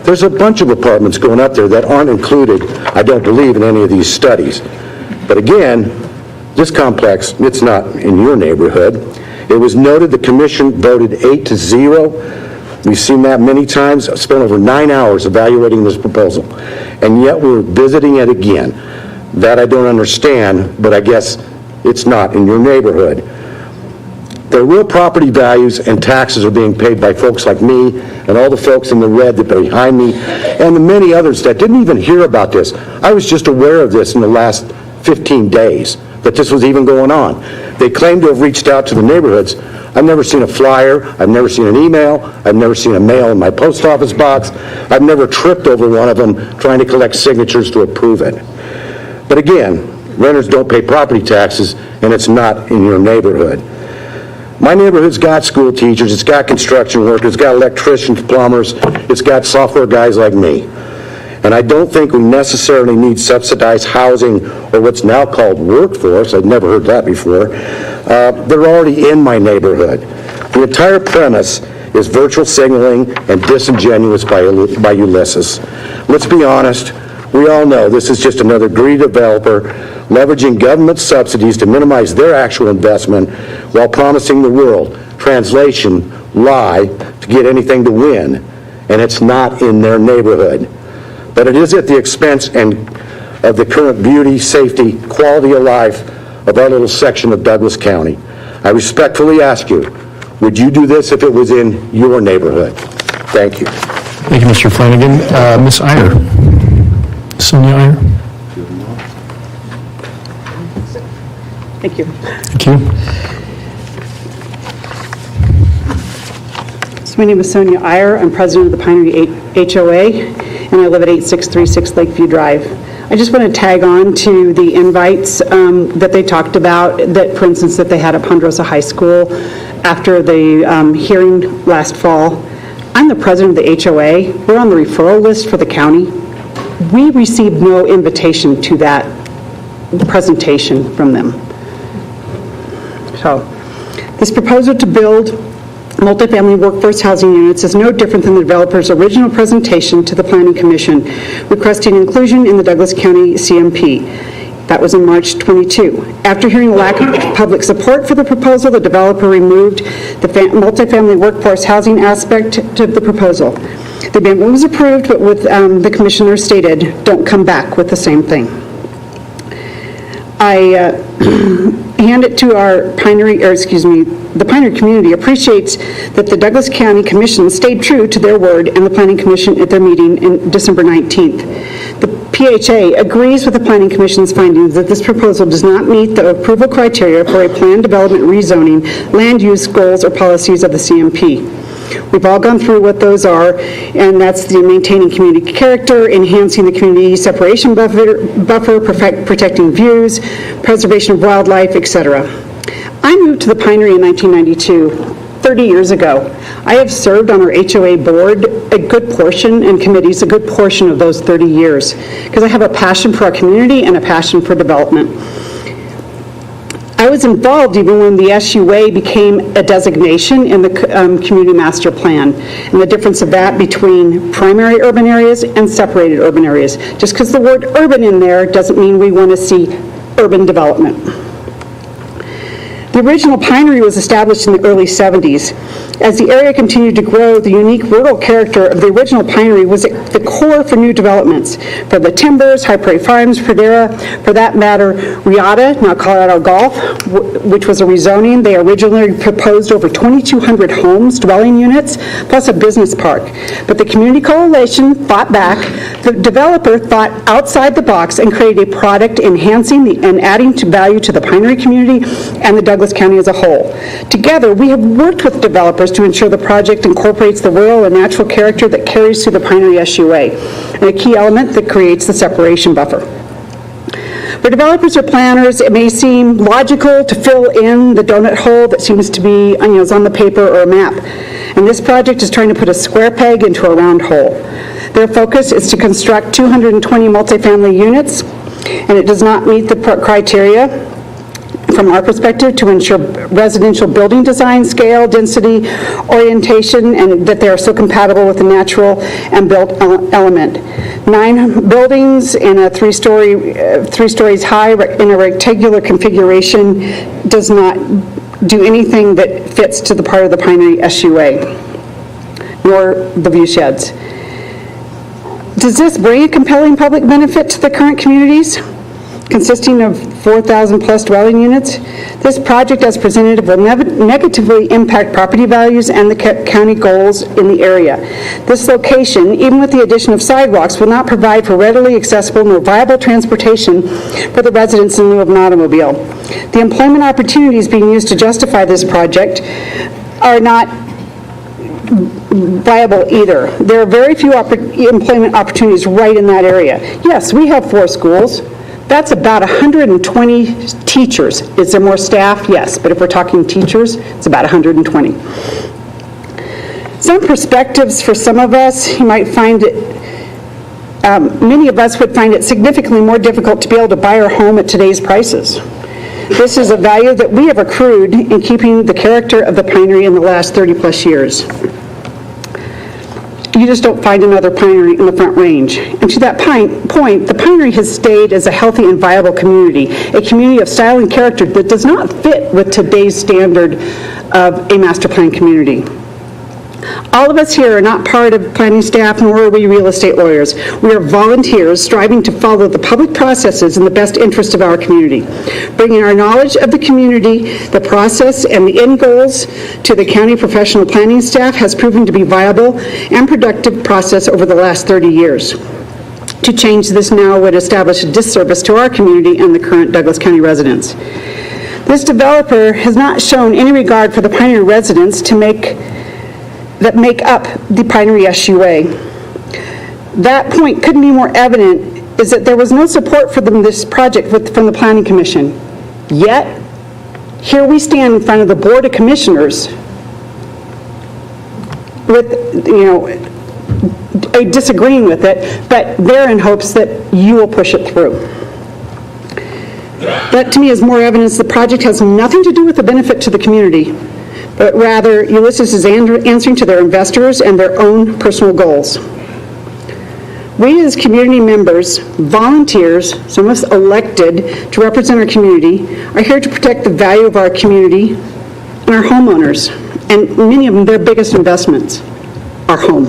There's a bunch of apartments going up there that aren't included, I don't believe, in any of these studies. But again, this complex, it's not in your neighborhood. It was noted the commission voted 8-0. We've seen that many times. I spent over 9 hours evaluating this proposal, and yet we're visiting it again. That I don't understand, but I guess it's not in your neighborhood. The real property values and taxes are being paid by folks like me and all the folks in the red that are behind me and the many others that didn't even hear about this. I was just aware of this in the last 15 days, that this was even going on. They claim to have reached out to the neighborhoods. I've never seen a flyer. I've never seen an email. I've never seen a mail in my post office box. I've never tripped over one of them trying to collect signatures to approve it. But again, renters don't pay property taxes, and it's not in your neighborhood. My neighborhood's got school teachers, it's got construction workers, it's got electricians, plumbers, it's got software guys like me. And I don't think we necessarily need subsidized housing or what's now called workforce. I'd never heard that before. They're already in my neighborhood. The entire premise is virtual signaling and disingenuous by Ulysses. Let's be honest, we all know this is just another greedy developer leveraging government subsidies to minimize their actual investment while promising the world, translation, lie, to get anything to win. And it's not in their neighborhood. But it is at the expense of the current beauty, safety, quality of life of our little section of Douglas County. I respectfully ask you, would you do this if it was in your neighborhood? Thank you. Thank you, Mr. Flanagan. Ms. Iyer. Sonia Iyer. Thank you. Thank you. So my name is Sonia Iyer. I'm president of the Pinery HOA, and I live at 8636 Lakeview Drive. I just want to tag on to the invites that they talked about, that, for instance, that they had at Ponderosa High School after the hearing last fall. I'm the president of the HOA. We're on the referral list for the county. We received no invitation to that presentation from them. So, this proposal to build multifamily workforce housing units is no different than the developer's original presentation to the Planning Commission, requesting inclusion in the Douglas County CMP. That was in March 22. After hearing the lack of public support for the proposal, the developer removed the multifamily workforce housing aspect of the proposal. The amendment was approved, but with the commissioner stated, don't come back with the same thing. I hand it to our the Pinery community appreciates that the Douglas County Commission stayed true to their word and the Planning Commission at their meeting in December 19th. The PHA agrees with the Planning Commission's findings that this proposal does not meet the approval criteria for a planned development rezoning, land use goals, or policies of the CMP. We've all gone through what those are, and that's the maintaining community character, enhancing the community separation buffer, protecting views, preservation of wildlife, etc. I moved to the Pinery in 1992, 30 years ago. I have served on our HOA board a good portion, and committees a good portion of those 30 years, because I have a passion for our community and a passion for development. I was involved even when the SUA became a designation in the community master plan, and the difference of that between primary urban areas and separated urban areas. Just because the word urban in there doesn't mean we want to see urban development. The original Pinery was established in the early 70s. As the area continued to grow, the unique rural character of the original Pinery was at the core for new developments. For the Timbers, High Prairie Farms, Pradera, for that matter, Riata, now Colorado Golf, which was a rezoning. They originally proposed over 2,200 homes, dwelling units, plus a business park. But the Community Coalition fought back. The developer thought outside the box and created a product enhancing and adding value to the Pinery community and the Douglas County as a whole. Together, we have worked with developers to ensure the project incorporates the rural and natural character that carries through the Pinery SUA, and a key element that creates the separation buffer. For developers or planners, it may seem logical to fill in the donut hole that seems to be is on the paper or a map. And this project is trying to put a square peg into a round hole. Their focus is to construct 220 multifamily units, and it does not meet the criteria from our perspective, to ensure residential building design, scale, density, orientation, and that they are still compatible with the natural and built element. 9 buildings in a 3 stories high in a rectangular configuration does not do anything that fits to the part of the Pinery SUA, nor the view sheds. Does this bring a compelling public benefit to the current communities, consisting of 4,000 plus dwelling units? This project as presented will negatively impact property values and the county goals in the area. This location, even with the addition of sidewalks, will not provide for readily accessible nor viable transportation for the residents in lieu of an automobile. The employment opportunities being used to justify this project are not viable either. There are very few employment opportunities right in that area. Yes, we have 4 schools. That's about 120 teachers. Is there more staff? Yes, but if we're talking teachers, it's about 120. Some perspectives for some of us, you might find it, many of us would find it significantly more difficult to be able to buy our home at today's prices. This is a value that we have accrued in keeping the character of the Pinery in the last 30 plus years. You just don't find another Pinery in the Front Range. And to that point, the Pinery has stayed as a healthy and viable community, a community of style and character that does not fit with today's standard of a master plan community. All of us here are not part of planning staff, nor are we real estate lawyers. We are volunteers striving to follow the public processes in the best interest of our community. Bringing our knowledge of the community, the process, and the end goals to the county professional planning staff has proven to be viable and productive process over the last 30 years. To change this now would establish a disservice to our community and the current Douglas County residents. This developer has not shown any regard for the Pinery residents that make up the Pinery SUA. That point couldn't be more evident is that there was no support for this project from the Planning Commission. Yet, here we stand in front of the Board of Commissioners with, disagreeing with it, but they're in hopes that you will push it through. That to me is more evidence the project has nothing to do with the benefit to the community, but rather Ulysses is answering to their investors and their own personal goals. We as community members, volunteers, some of us elected to represent our community, are here to protect the value of our community and our homeowners, and many of them, their biggest investments, our home.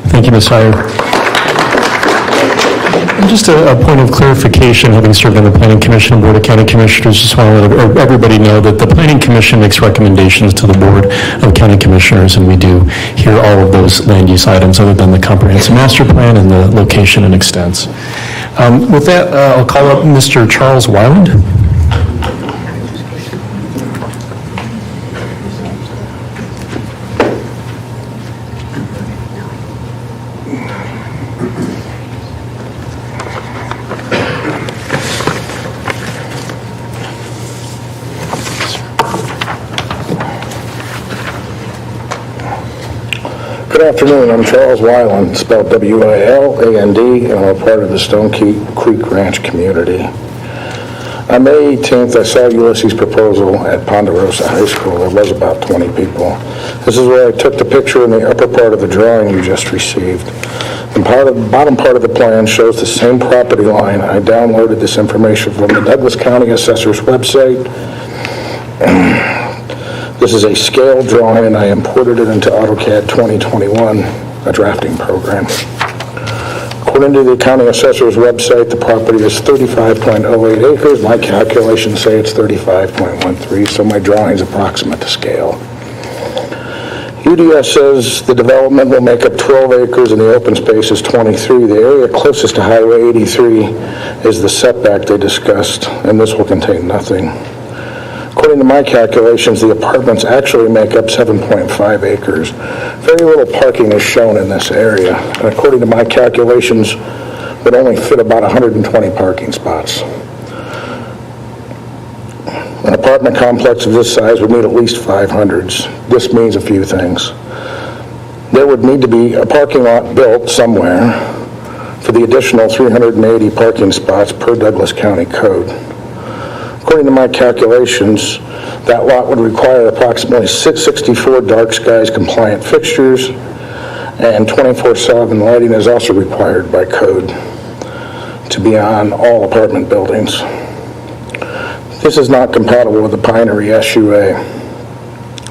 Thank you, Ms. Heyer. Just a point of clarification, having served on the Planning Commission and Board of County Commissioners, just want to let everybody know that the Planning Commission makes recommendations to the Board of County Commissioners, and we do hear all of those land use items other than the comprehensive master plan and the location and extents. With that, I'll call up Mr. Charles Weiland. Good afternoon, I'm Charles Weiland, spelled W-I-L-A-N-D, and I'm a part of the Stone Creek Ranch community. On May 18th, I saw Ulysses' proposal at Ponderosa High School. There was about 20 people. This is where I took the picture in the upper part of the drawing you just received. The bottom part of the plan shows the same property line. I downloaded this information from the Douglas County Assessor's website. This is a scale drawing, and I imported it into AutoCAD 2021, a drafting program. According to the County Assessor's website, the property is 35.08 acres. My calculations say it's 35.13, so my drawing is approximate to scale. UDS says the development will make up 12 acres and the open space is 23. The area closest to Highway 83 is the setback they discussed, and this will contain nothing. According to my calculations, the apartments actually make up 7.5 acres. Very little parking is shown in this area, and according to my calculations, would only fit about 120 parking spots. An apartment complex of this size would need at least 500s. This means a few things. There would need to be a parking lot built somewhere for the additional 380 parking spots per Douglas County Code. According to my calculations, that lot would require approximately 664 dark skies compliant fixtures, and 24/7 lighting is also required by code to be on all apartment buildings. This is not compatible with the Pinery SUA,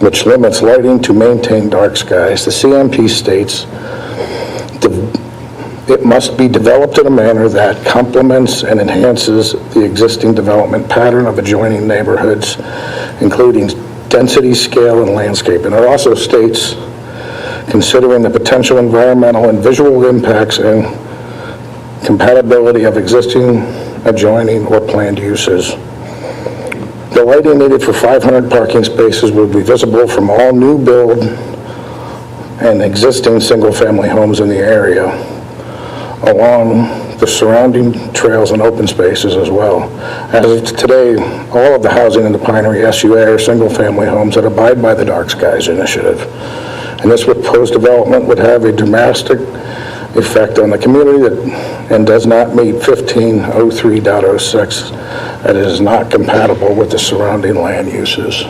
which limits lighting to maintain dark skies. The CMP states it must be developed in a manner that complements and enhances the existing development pattern of adjoining neighborhoods, including density, scale, and landscape. And it also states, considering the potential environmental and visual impacts and compatibility of existing, adjoining, or planned uses. The lighting needed for 500 parking spaces will be visible from all new build and existing single-family homes in the area, along the surrounding trails and open spaces as well. As of today, all of the housing in the Pinery SUA are single-family homes that abide by the Dark Skies Initiative. And this proposed development would have a dramatic effect on the community and does not meet 1503.06, that it is not compatible with the surrounding land uses.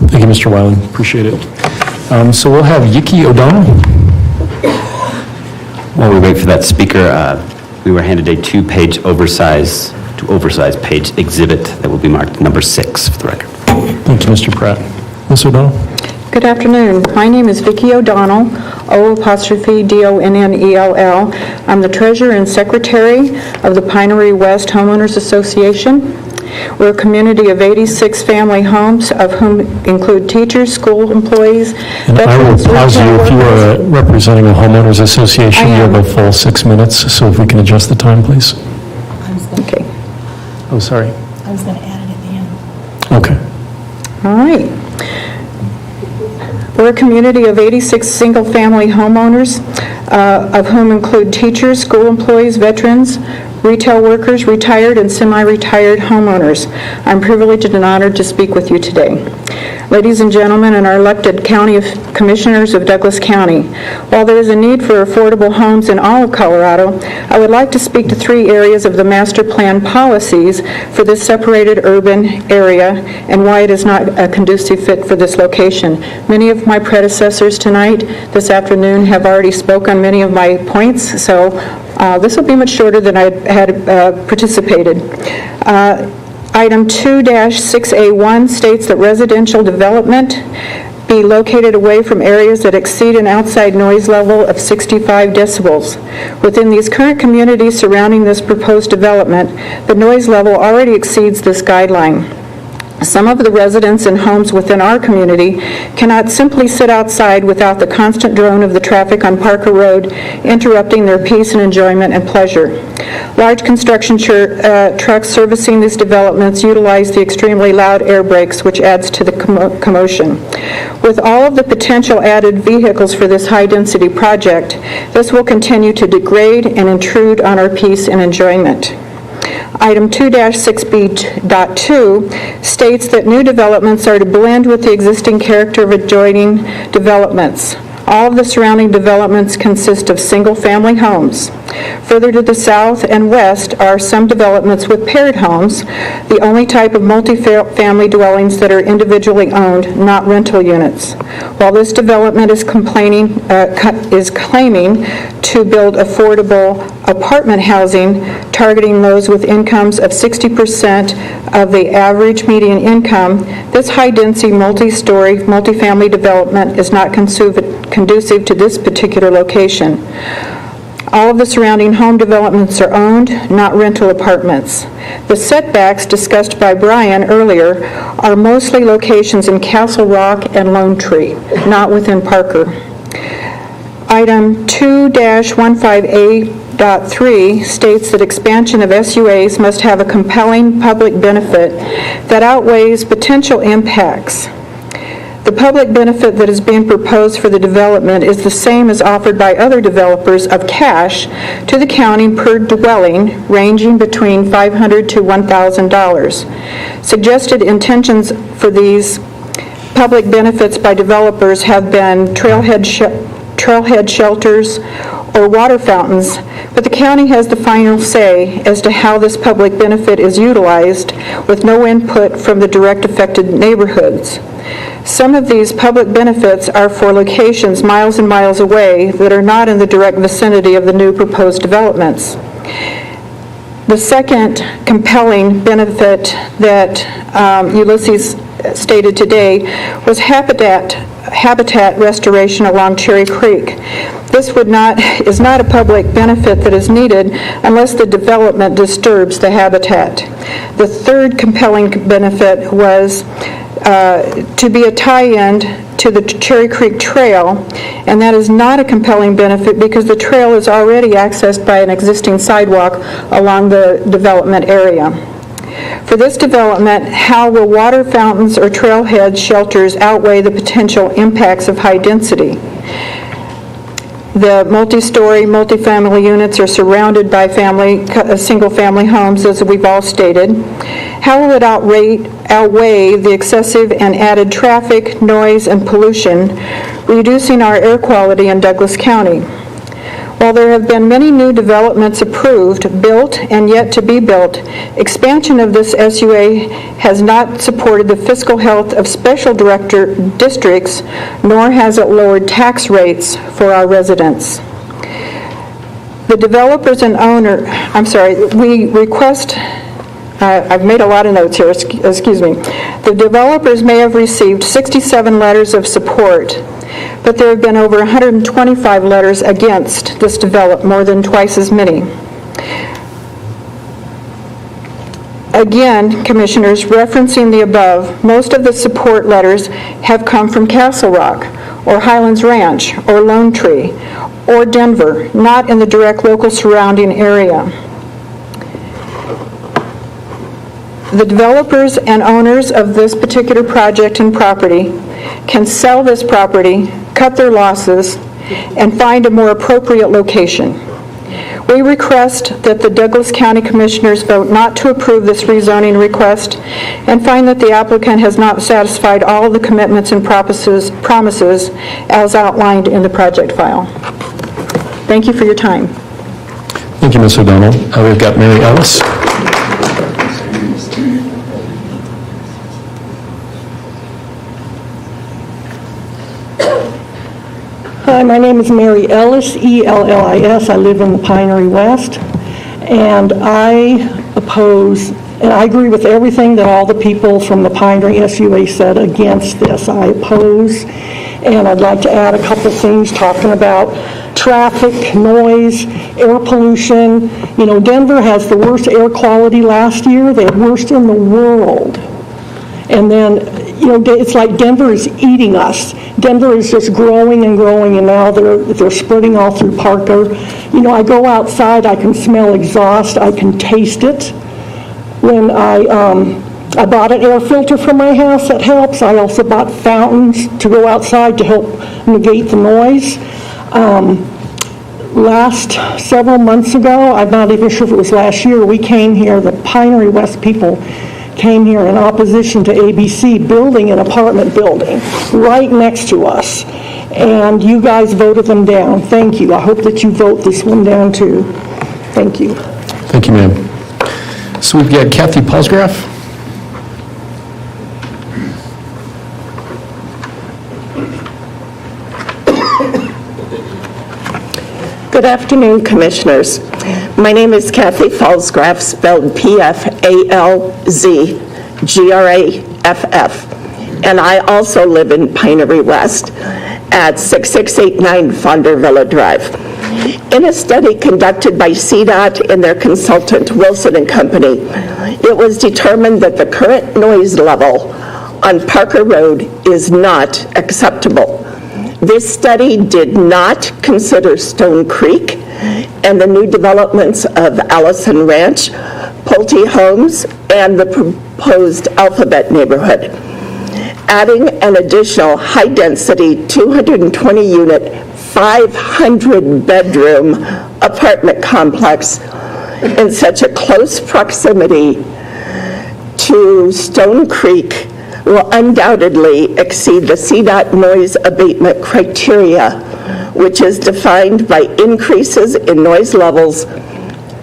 Thank you, Mr. Weiland. Appreciate it. So we'll have Yiki O'Donnell. While we wait for that speaker, we were handed a two-page oversized page exhibit that will be marked number 6 for the record. Thank you, Mr. Pratt. Ms. O'Donnell? Good afternoon. My name is Vicki O'Donnell, O''Donnell. I'm the treasurer and secretary of the Pinery West Homeowners Association. We're a community of 86 family homes, of whom include teachers, school employees, And I will veterans, pause you retail if you workers. are representing a homeowners association. I You have am. a full 6 minutes, so if we can adjust the time, please. Okay. Oh, sorry. I was going to add it at the end. Okay. All right. We're a community of 86 single-family homeowners, of whom include teachers, school employees, veterans, retail workers, retired and semi-retired homeowners. I'm privileged and honored to speak with you today. Ladies and gentlemen, and our elected county commissioners of Douglas County, while there is a need for affordable homes in all of Colorado, I would like to speak to 3 areas of the master plan policies for this separated urban area and why it is not a conducive fit for this location. Many of my predecessors tonight, this afternoon, have already spoken on many of my points, so this will be much shorter than I had participated. Item 2-6A1 states that residential development be located away from areas that exceed an outside noise level of 65 decibels. Within these current communities surrounding this proposed development, the noise level already exceeds this guideline. Some of the residents and homes within our community cannot simply sit outside without the constant drone of the traffic on Parker Road interrupting their peace and enjoyment and pleasure. Large construction trucks servicing these developments utilize the extremely loud air brakes, which adds to the commotion. With all of the potential added vehicles for this high-density project, this will continue to degrade and intrude on our peace and enjoyment. Item 2-6B.2 states that new developments are to blend with the existing character of adjoining developments. All of the surrounding developments consist of single-family homes. Further to the south and west are some developments with paired homes, the only type of multi-family dwellings that are individually owned, not rental units. While this development is claiming to build affordable apartment housing, targeting those with incomes of 60% of the average median income, this high-density multi-story, multi-family development is not conducive to this particular location. All of the surrounding home developments are owned, not rental apartments. The setbacks discussed by Brian earlier are mostly locations in Castle Rock and Lone Tree, not within Parker. Item 2-15A.3 states that expansion of SUAs must have a compelling public benefit that outweighs potential impacts. The public benefit that is being proposed for the development is the same as offered by other developers of cash to the county per dwelling, ranging between $500 to $1,000. Suggested intentions for these public benefits by developers have been trailhead shelters or water fountains, but the county has the final say as to how this public benefit is utilized with no input from the direct affected neighborhoods. Some of these public benefits are for locations miles and miles away that are not in the direct vicinity of the new proposed developments. The second compelling benefit that Ulysses stated today was habitat restoration along Cherry Creek. This is not a public benefit that is needed unless the development disturbs the habitat. The third compelling benefit was to be a tie-in to the Cherry Creek Trail, and that is not a compelling benefit because the trail is already accessed by an existing sidewalk along the development area. For this development, how will water fountains or trailhead shelters outweigh the potential impacts of high density? The multi-story, multifamily units are surrounded by single-family homes, as we've all stated. How will it outweigh the excessive and added traffic, noise, and pollution, reducing our air quality in Douglas County? While there have been many new developments approved, built, and yet to be built, expansion of this SUA has not supported the fiscal health of special director districts, nor has it lowered tax rates for our residents. The developers and we request, I've made a lot of notes here, excuse me. The developers may have received 67 letters of support, but there have been over 125 letters against this development, more than twice as many. Again, Commissioners, referencing the above, most of the support letters have come from Castle Rock, or Highlands Ranch, or Lone Tree, or Denver, not in the direct local surrounding area. The developers and owners of this particular project and property can sell this property, cut their losses, and find a more appropriate location. We request that the Douglas County Commissioners vote not to approve this rezoning request and find that the applicant has not satisfied all of the commitments and promises as outlined in the project file. Thank you for your time. Thank you, Ms. O'Donnell. We've got Mary Ellis. Hi, my name is Mary Ellis, E-L-L-I-S. I live in the Pinery West, and I oppose, and I agree with everything that all the people from the Pinery SUA said against this. I oppose, and I'd like to add a couple things talking about traffic, noise, air pollution. You know, Denver has the worst air quality last year. They had worst in the world. And then, you know, it's like Denver is eating us. Denver is just growing and growing, and now they're spreading all through Parker. You know, I go outside, I can smell exhaust, I can taste it. When I bought an air filter for my house, that helps. I also bought fountains to go outside to help negate the noise. Several months ago, I'm not even sure if it was last year, we came here, the Pinery West people came here in opposition to ABC building an apartment building right next to us, and you guys voted them down. Thank you. I hope that you vote this one down too. Thank you. Thank you, ma'am. So we've got Kathy Palsgraf. Good afternoon, Commissioners. My name is Kathy Falsgraff, spelled P-F-A-L-Z-G-R-A-F-F, and I also live in Pinery West at 6689 Fondervilla Drive. In a study conducted by CDOT and their consultant, Wilson and Company, it was determined that the current noise level on Parker Road is not acceptable. This study did not consider Stone Creek and the new developments of Allison Ranch, Pulte Homes, and the proposed Alphabet neighborhood. Adding an additional high-density 220-unit, 500-bedroom apartment complex in such a close proximity to Stone Creek will undoubtedly exceed the CDOT noise abatement criteria, which is defined by increases in noise levels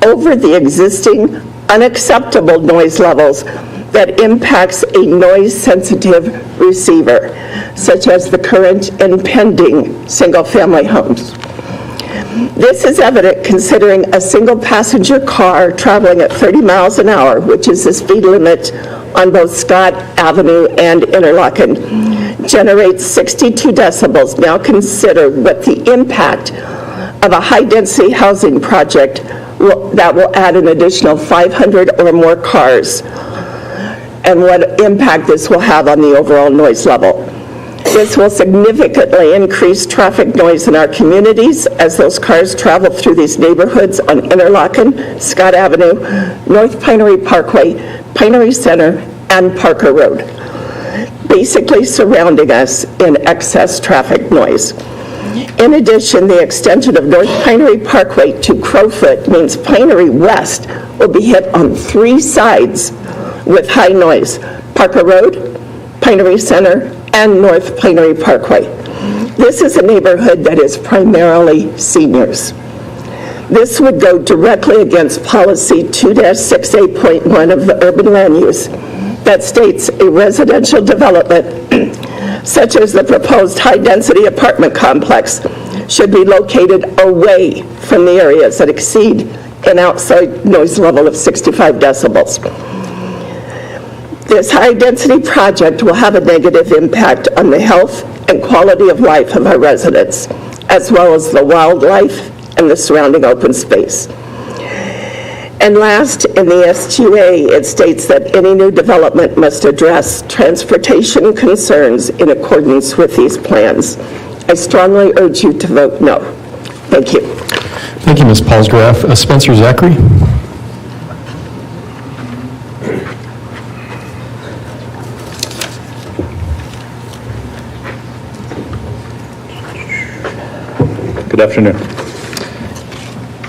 over the existing unacceptable noise levels that impacts a noise-sensitive receiver, such as the current and pending single-family homes. This is evident considering a single-passenger car traveling at 30 miles an hour, which is the speed limit on both Scott Avenue and Interlochen, generates 62 decibels. Now consider what the impact of a high-density housing project that will add an additional 500 or more cars, and what impact this will have on the overall noise level. This will significantly increase traffic noise in our communities as those cars travel through these neighborhoods on Interlochen, Scott Avenue, North Pinery Parkway, Pinery Center, and Parker Road, basically surrounding us in excess traffic noise. In addition, the extension of North Pinery Parkway to Crowfoot means Pinery West will be hit on 3 sides with high noise: Parker Road, Pinery Center, and North Pinery Parkway. This is a neighborhood that is primarily seniors. This would go directly against policy 2-68.1 of the urban land use that states a residential development such as the proposed high-density apartment complex should be located away from the areas that exceed an outside noise level of 65 decibels. This high-density project will have a negative impact on the health and quality of life of our residents, as well as the wildlife and the surrounding open space. And last, in the SQA, it states that any new development must address transportation concerns in accordance with these plans. I strongly urge you to vote no. Thank you. Thank you, Ms. Palsgraf. Spencer Zachary? Good afternoon.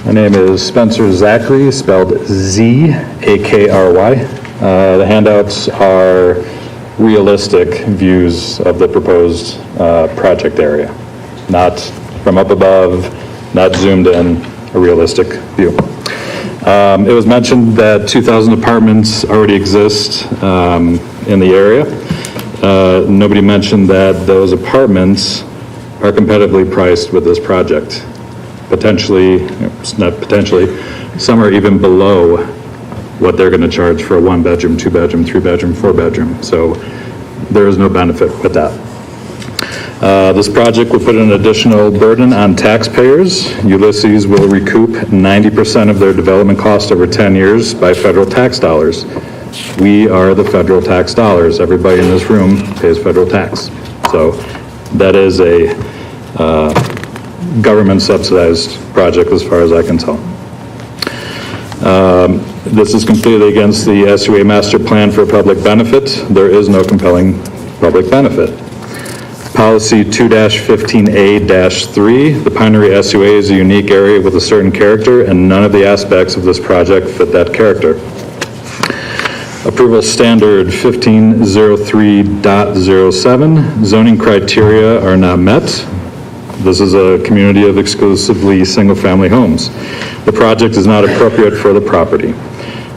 My name is Spencer Zachary, spelled Z-A-K-R-Y. The handouts are realistic views of the proposed project area, not from up above, not zoomed in, a realistic view. It was mentioned that 2,000 apartments already exist in the area. Nobody mentioned that those apartments are competitively priced with this project. Potentially, not potentially, some are even below what they're going to charge for a 1-bedroom, 2-bedroom, 3-bedroom, 4-bedroom. So there is no benefit with that. This project will put an additional burden on taxpayers. Ulysses will recoup 90% of their development cost over 10 years by federal tax dollars. We are the federal tax dollars. Everybody in this room pays federal tax. So that is a government subsidized project as far as I can tell. This is completely against the SUA master plan for public benefit. There is no compelling public benefit. Policy 2-15A-3, the Pinery SUA is a unique area with a certain character, and none of the aspects of this project fit that character. Approval standard 1503.07, zoning criteria are not met. This is a community of exclusively single-family homes. The project is not appropriate for the property.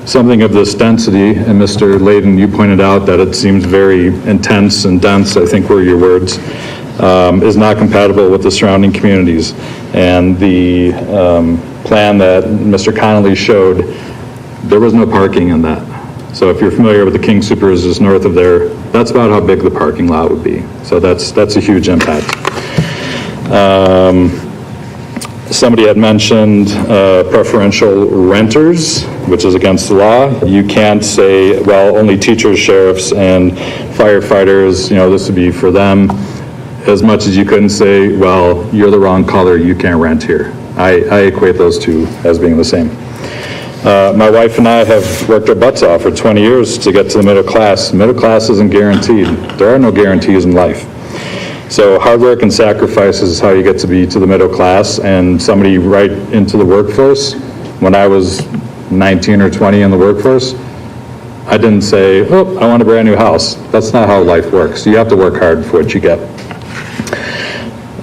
Something of this density, and Mr. Layden, you pointed out that it seems very intense and dense, I think were your words, is not compatible with the surrounding communities. And the plan that Mr. Connolly showed, there was no parking in that. So if you're familiar with the King Soopers just north of there, that's about how big the parking lot would be. So that's a huge impact. Somebody had mentioned preferential renters, which is against the law. You can't say, well, only teachers, sheriffs, and firefighters, this would be for them, as much as you couldn't say, well, you're the wrong color, you can't rent here. I equate those two as being the same. My wife and I have worked our butts off for 20 years to get to the middle class. Middle class isn't guaranteed. There are no guarantees in life. So hard work and sacrifice is how you get to be to the middle class, and somebody right into the workforce. When I was 19 or 20 in the workforce, I didn't say, oh, I want a brand new house. That's not how life works. You have to work hard for what you get.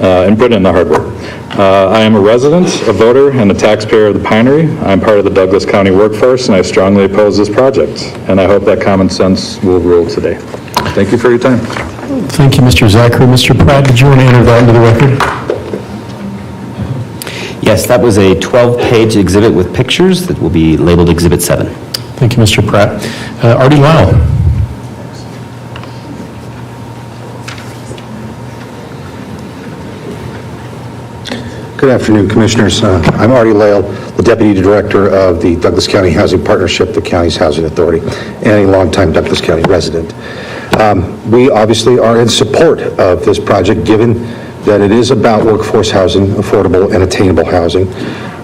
and put in the hard work. I am a resident, a voter, and a taxpayer of the Pinery. I'm part of the Douglas County workforce, and I strongly oppose this project. And I hope that common sense will rule today. Thank you for your time. Thank you, Mr. Zachary. Mr. Pratt, did you want to enter that into the record? Yes, that was a 12-page exhibit with pictures that will be labeled Exhibit 7. Thank you, Mr. Pratt. Artie Lyle. Good afternoon, Commissioners. I'm Artie Lale, the Deputy Director of the Douglas County Housing Partnership, the county's housing authority, and a longtime Douglas County resident. We obviously are in support of this project, given that it is about workforce housing, affordable and attainable housing,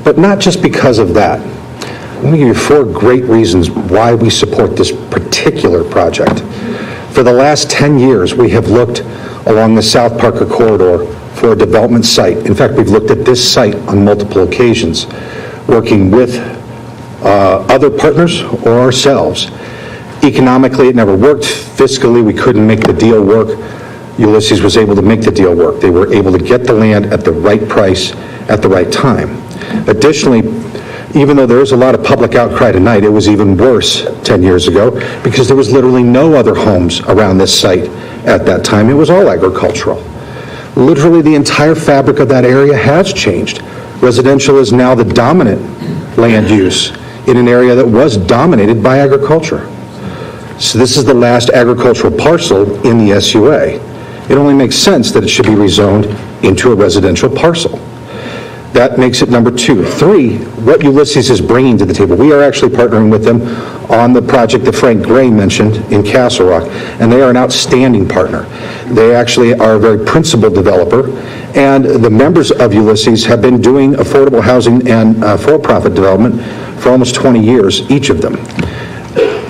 but not just because of that. I'm going to give you 4 great reasons why we support this particular project. For the last 10 years, we have looked along the South Parker corridor for a development site. In fact, we've looked at this site on multiple occasions, working with other partners or ourselves. Economically, it never worked. Fiscally, we couldn't make the deal work. Ulysses was able to make the deal work. They were able to get the land at the right price at the right time. Additionally, even though there is a lot of public outcry tonight, it was even worse 10 years ago because there was literally no other homes around this site at that time. It was all agricultural. Literally, the entire fabric of that area has changed. Residential is now the dominant land use in an area that was dominated by agriculture. So this is the last agricultural parcel in the SUA. It only makes sense that it should be rezoned into a residential parcel. That makes it number 2. 3, what Ulysses is bringing to the table. We are actually partnering with them on the project that Frank Gray mentioned in Castle Rock, and they are an outstanding partner. They actually are a very principled developer, and the members of Ulysses have been doing affordable housing and for-profit development for almost 20 years, each of them.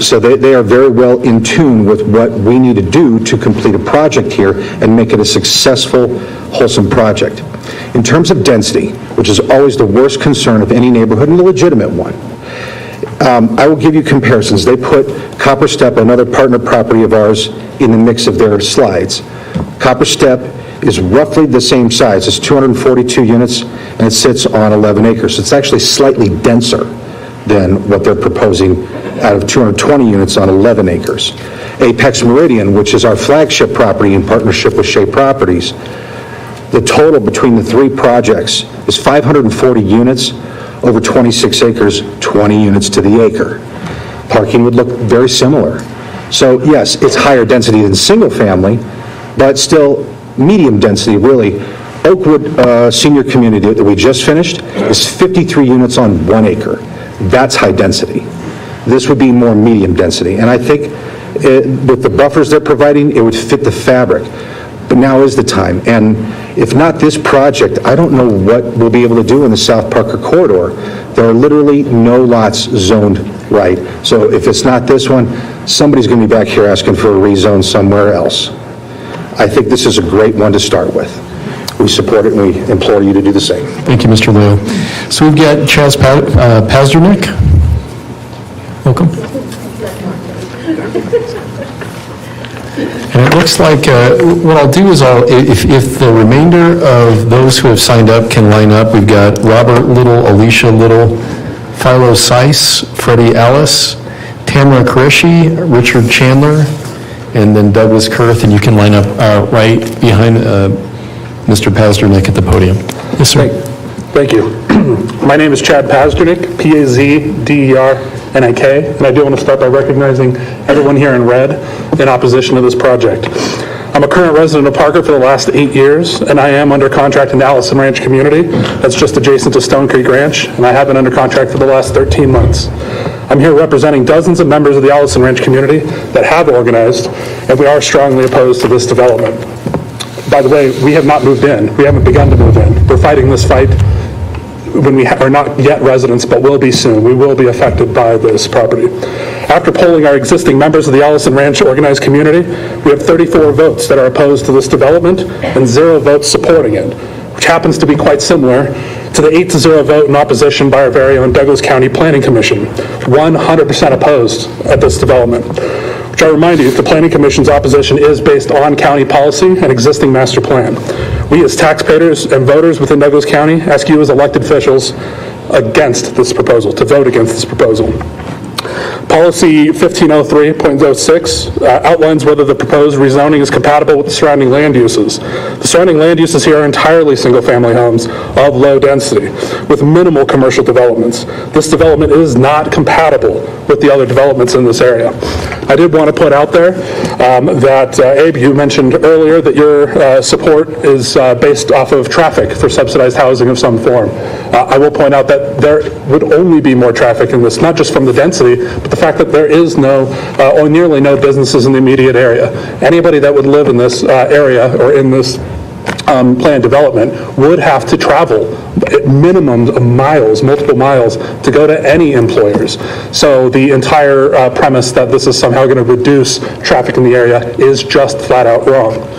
So they are very well in tune with what we need to do to complete a project here and make it a successful, wholesome project. In terms of density, which is always the worst concern of any neighborhood and a legitimate one, I will give you comparisons. They put Copper Step, another partner property of ours, in the mix of their slides. Copper Step is roughly the same size. It's 242 units, and it sits on 11 acres. It's actually slightly denser than what they're proposing out of 220 units on 11 acres. Apex Meridian, which is our flagship property in partnership with Shea Properties, the total between the 3 projects is 540 units over 26 acres, 20 units to the acre. Parking would look very similar. So yes, it's higher density than single family, but still medium density, really. Oakwood Senior Community that we just finished is 53 units on 1 acre. That's high density. This would be more medium density. And I think with the buffers they're providing, it would fit the fabric. But now is the time. And if not this project, I don't know what we'll be able to do in the South Parker corridor. There are literally no lots zoned right. So if it's not this one, somebody's going to be back here asking for a rezone somewhere else. I think this is a great one to start with. We support it, and we implore you to do the same. Thank you, Mr. Leo. So we've got Chaz Pazdernick. Welcome. And it looks like what I'll do is if the remainder of those who have signed up can line up, we've got Robert Little, Alicia Little, Philo Seiss, Freddie Alice, Tamara Qureshi, Richard Chandler, and then Douglas Kurth, and you can line up right behind Mr. Pazdernick at the podium. Yes, sir. Thank you. My name is Chad Pazdernick, P-A-Z-D-E-R-N-I-K, and I do want to start by recognizing everyone here in red in opposition to this project. I'm a current resident of Parker for the last 8 years, and I am under contract in the Allison Ranch community. That's just adjacent to Stone Creek Ranch, and I have been under contract for the last 13 months. I'm here representing dozens of members of the Allison Ranch community that have organized, and we are strongly opposed to this development. By the way, we have not moved in. We haven't begun to move in. We're fighting this fight when we are not yet residents, but will be soon. We will be affected by this property. After polling our existing members of the Allison Ranch organized community, we have 34 votes that are opposed to this development and 0 votes supporting it, which happens to be quite similar to the 8-0 vote in opposition by our very own Douglas County Planning Commission, 100% opposed at this development. which I remind you, the Planning Commission's opposition is based on county policy and existing master plan. We as taxpayers and voters within Douglas County ask you as elected officials against this proposal, to vote against this proposal. Policy 1503.06 outlines whether the proposed rezoning is compatible with the surrounding land uses. The surrounding land uses here are entirely single-family homes of low density with minimal commercial developments. This development is not compatible with the other developments in this area. I did want to put out there that, Abe, you mentioned earlier that your support is based off of traffic for subsidized housing of some form. I will point out that there would only be more traffic in this, not just from the density, but the fact that there is no, or nearly no businesses in the immediate area. Anybody that would live in this area or in this planned development would have to travel at minimum of miles, multiple miles, to go to any employers. So the entire premise that this is somehow going to reduce traffic in the area is just flat out wrong.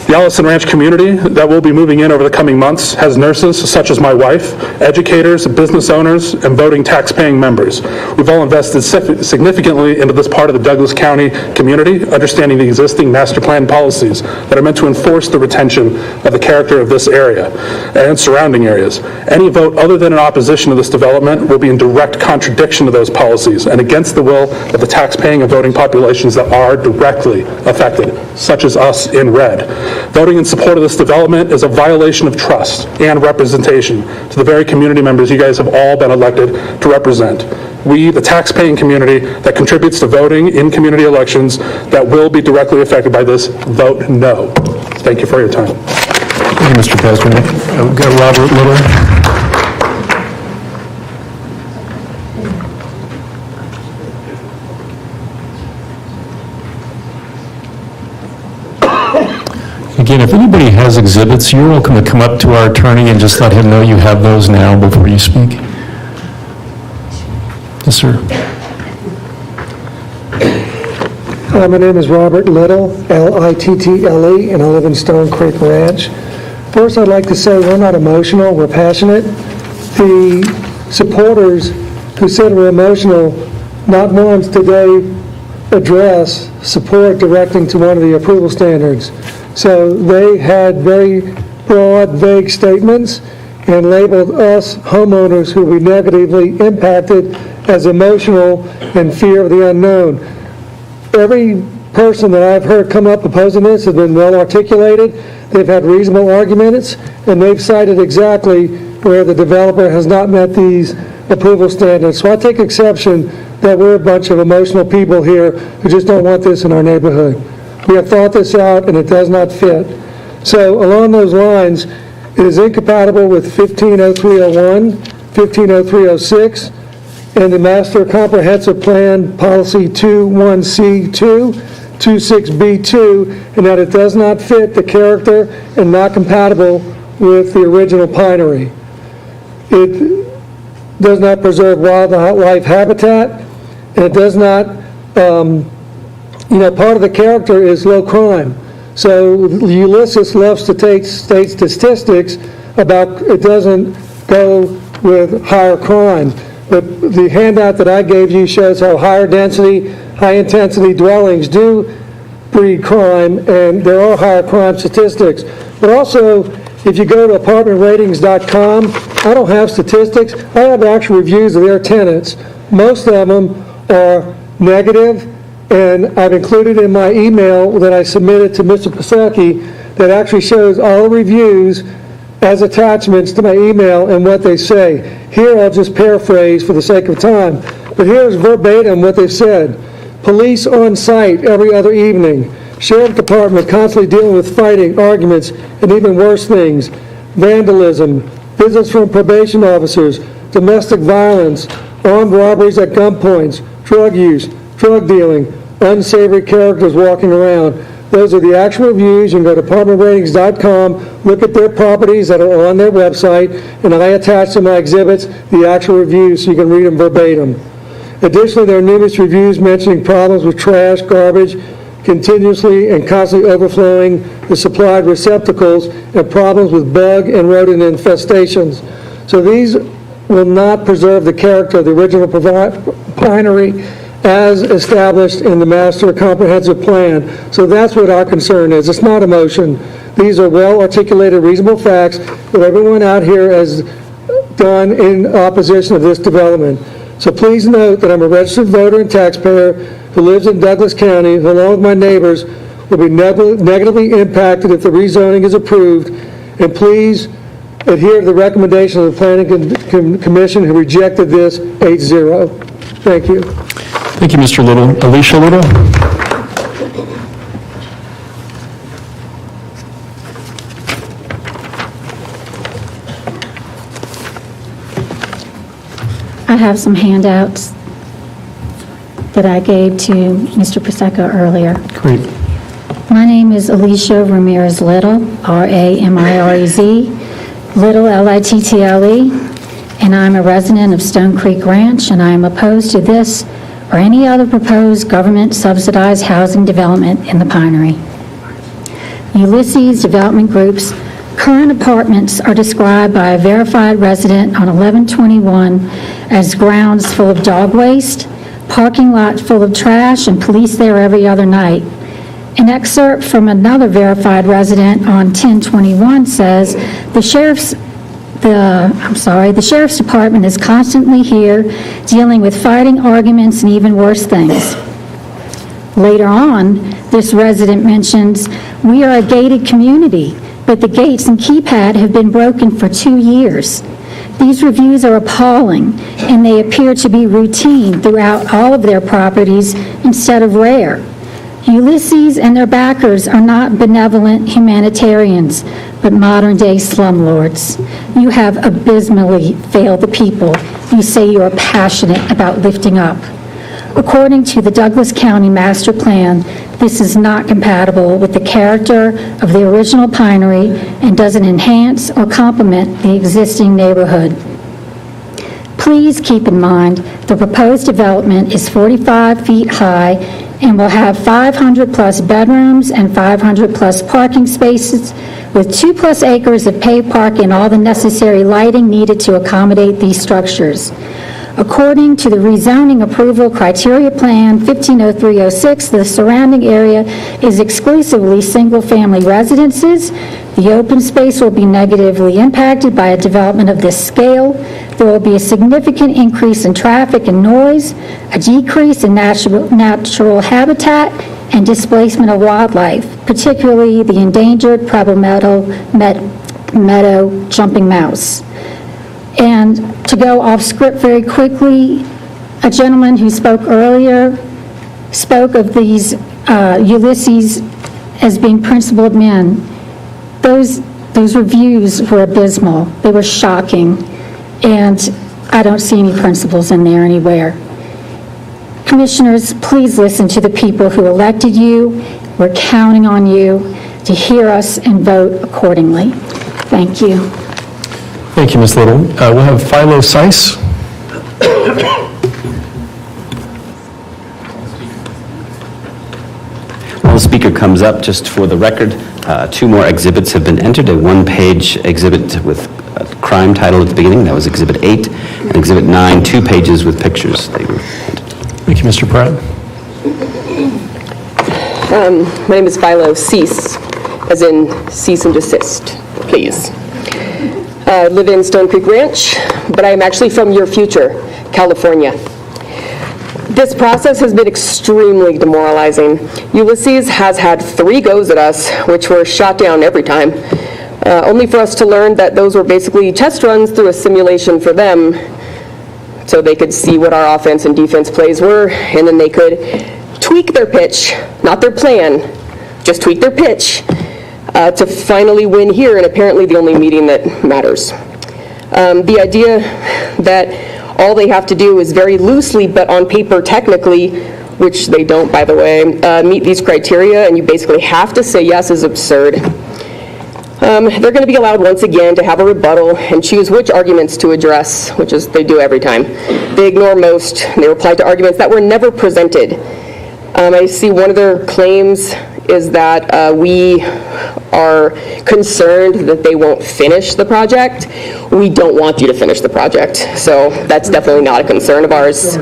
The Allison Ranch community that will be moving in over the coming months has nurses such as my wife, educators, business owners, and voting tax-paying members. We've all invested significantly into this part of the Douglas County community, understanding the existing master plan policies that are meant to enforce the retention of the character of this area and surrounding areas. Any vote other than in opposition to this development will be in direct contradiction to those policies and against the will of the tax-paying and voting populations that are directly affected, such as us in red. Voting in support of this development is a violation of trust and representation to the very community members you guys have all been elected to represent. We, the tax-paying community that contributes to voting in community elections that will be directly affected by this, vote no. Thank you for your time. Thank you, Mr. President. We've got Robert Little. Again, if anybody has exhibits, you're welcome to come up to our attorney and just let him know you have those now before you speak. Yes, sir. Hi, my name is Robert Little, L-I-T-T-L-E, and I live in Stone Creek Ranch. First, I'd like to say we're not emotional, we're passionate. The supporters who said we're emotional, not once did they address support directing to one of the approval standards. So they had very broad, vague statements and labeled us homeowners who will be negatively impacted as emotional and fear of the unknown. Every person that I've heard come up opposing this has been well articulated. They've had reasonable arguments, and they've cited exactly where the developer has not met these approval standards. So I take exception that we're a bunch of emotional people here who just don't want this in our neighborhood. We have thought this out, and it does not fit. So along those lines, it is incompatible with 150301, 150306, and the Master Comprehensive Plan Policy 21C2, 26B2, and that it does not fit the character and not compatible with the original pinery. It does not preserve wildlife habitat, and it does not part of the character is low crime. So Ulysses loves to state statistics about it doesn't go with higher crime. But the handout that I gave you shows how higher density, high intensity dwellings do breed crime, and there are higher crime statistics. But also, if you go to apartmentratings.com, I don't have statistics. I have actual reviews of their tenants. Most of them are negative, and I've included in my email that I submitted to Mr. Pasecki that actually shows all the reviews as attachments to my email and what they say. Here I'll just paraphrase for the sake of time, but here's verbatim what they've said. Police on site every other evening. Sheriff Department constantly dealing with fighting, arguments, and even worse things. Vandalism, visits from probation officers, domestic violence, armed robberies at gunpoints, drug use, drug dealing, unsavory characters walking around. Those are the actual reviews. You can go to apartmentratings.com, look at their properties that are on their website, and I attach to my exhibits the actual reviews so you can read them verbatim. Additionally, there are numerous reviews mentioning problems with trash, garbage, continuously and constantly overflowing the supplied receptacles, and problems with bug and rodent infestations. So these will not preserve the character of the original pinery, as established in the Master Comprehensive Plan. So that's what our concern is. It's not a motion. These are well-articulated, reasonable facts that everyone out here has done in opposition of this development. So please note that I'm a registered voter and taxpayer who lives in Douglas County, who along with my neighbors will be negatively impacted if the rezoning is approved. And please adhere to the recommendation of the Planning Commission, who rejected this 8-0. Thank you. Thank you, Mr. Little. Alicia Little? I have some handouts that I gave to Mr. Prosecco earlier. Great. My name is Alicia Ramirez Little, R-A-M-I-R-E-Z, Little, L-I-T-T-L-E, and I'm a resident of Stone Creek Ranch, and I am opposed to this or any other proposed government-subsidized housing development in the Pinery. Ulysses Development Group's current apartments are described by a verified resident on 1121 as grounds full of dog waste, parking lot full of trash, and police there every other night. An excerpt from another verified resident on 1021 says, the Sheriff's Department is constantly here dealing with fighting, arguments, and even worse things. Later on, this resident mentions, we are a gated community, but the gates and keypad have been broken for 2 years. These reviews are appalling, and they appear to be routine throughout all of their properties instead of rare. Ulysses and their backers are not benevolent humanitarians, but modern-day slumlords. You have abysmally failed the people you say you are passionate about lifting up. According to the Douglas County Master Plan, this is not compatible with the character of the original Pinery and doesn't enhance or complement the existing neighborhood. Please keep in mind the proposed development is 45 feet high and will have 500-plus bedrooms and 500-plus parking spaces with 2+ acres of paved park and all the necessary lighting needed to accommodate these structures. According to the rezoning approval criteria plan 150306, the surrounding area is exclusively single-family residences. The open space will be negatively impacted by a development of this scale. There will be a significant increase in traffic and noise, a decrease in natural habitat, and displacement of wildlife, particularly the endangered problematic meadow jumping mouse. And to go off script very quickly, a gentleman who spoke earlier spoke of these Ulysses as being principled men. Those reviews were abysmal. They were shocking, and I don't see any principles in there anywhere. Commissioners, please listen to the people who elected you. We're counting on you to hear us and vote accordingly. Thank you. Thank you, Ms. Little. We'll have Philo Seiss. While the speaker comes up, just for the record, 2 more exhibits have been entered. A 1-page exhibit with a crime title at the beginning, that was Exhibit 8, and Exhibit 9, 2 pages with pictures. Thank you, Mr. Pratt. My name is Philo Cease, as in cease and desist, please. I live in Stone Creek Ranch, but I am actually from your future, California. This process has been extremely demoralizing. Ulysses has had 3 goes at us, which were shot down every time, only for us to learn that those were basically test runs through a simulation for them, so they could see what our offense and defense plays were, and then they could tweak their pitch, not their plan, just tweak their pitch, to finally win here, and apparently the only meeting that matters. The idea that all they have to do is very loosely, but on paper technically, which they don't, by the way, meet these criteria, and you basically have to say yes, is absurd. They're going to be allowed once again to have a rebuttal and choose which arguments to address, which is they do every time. They ignore most, and they reply to arguments that were never presented. I see one of their claims is that we are concerned that they won't finish the project. We don't want you to finish the project, so that's definitely not a concern of ours.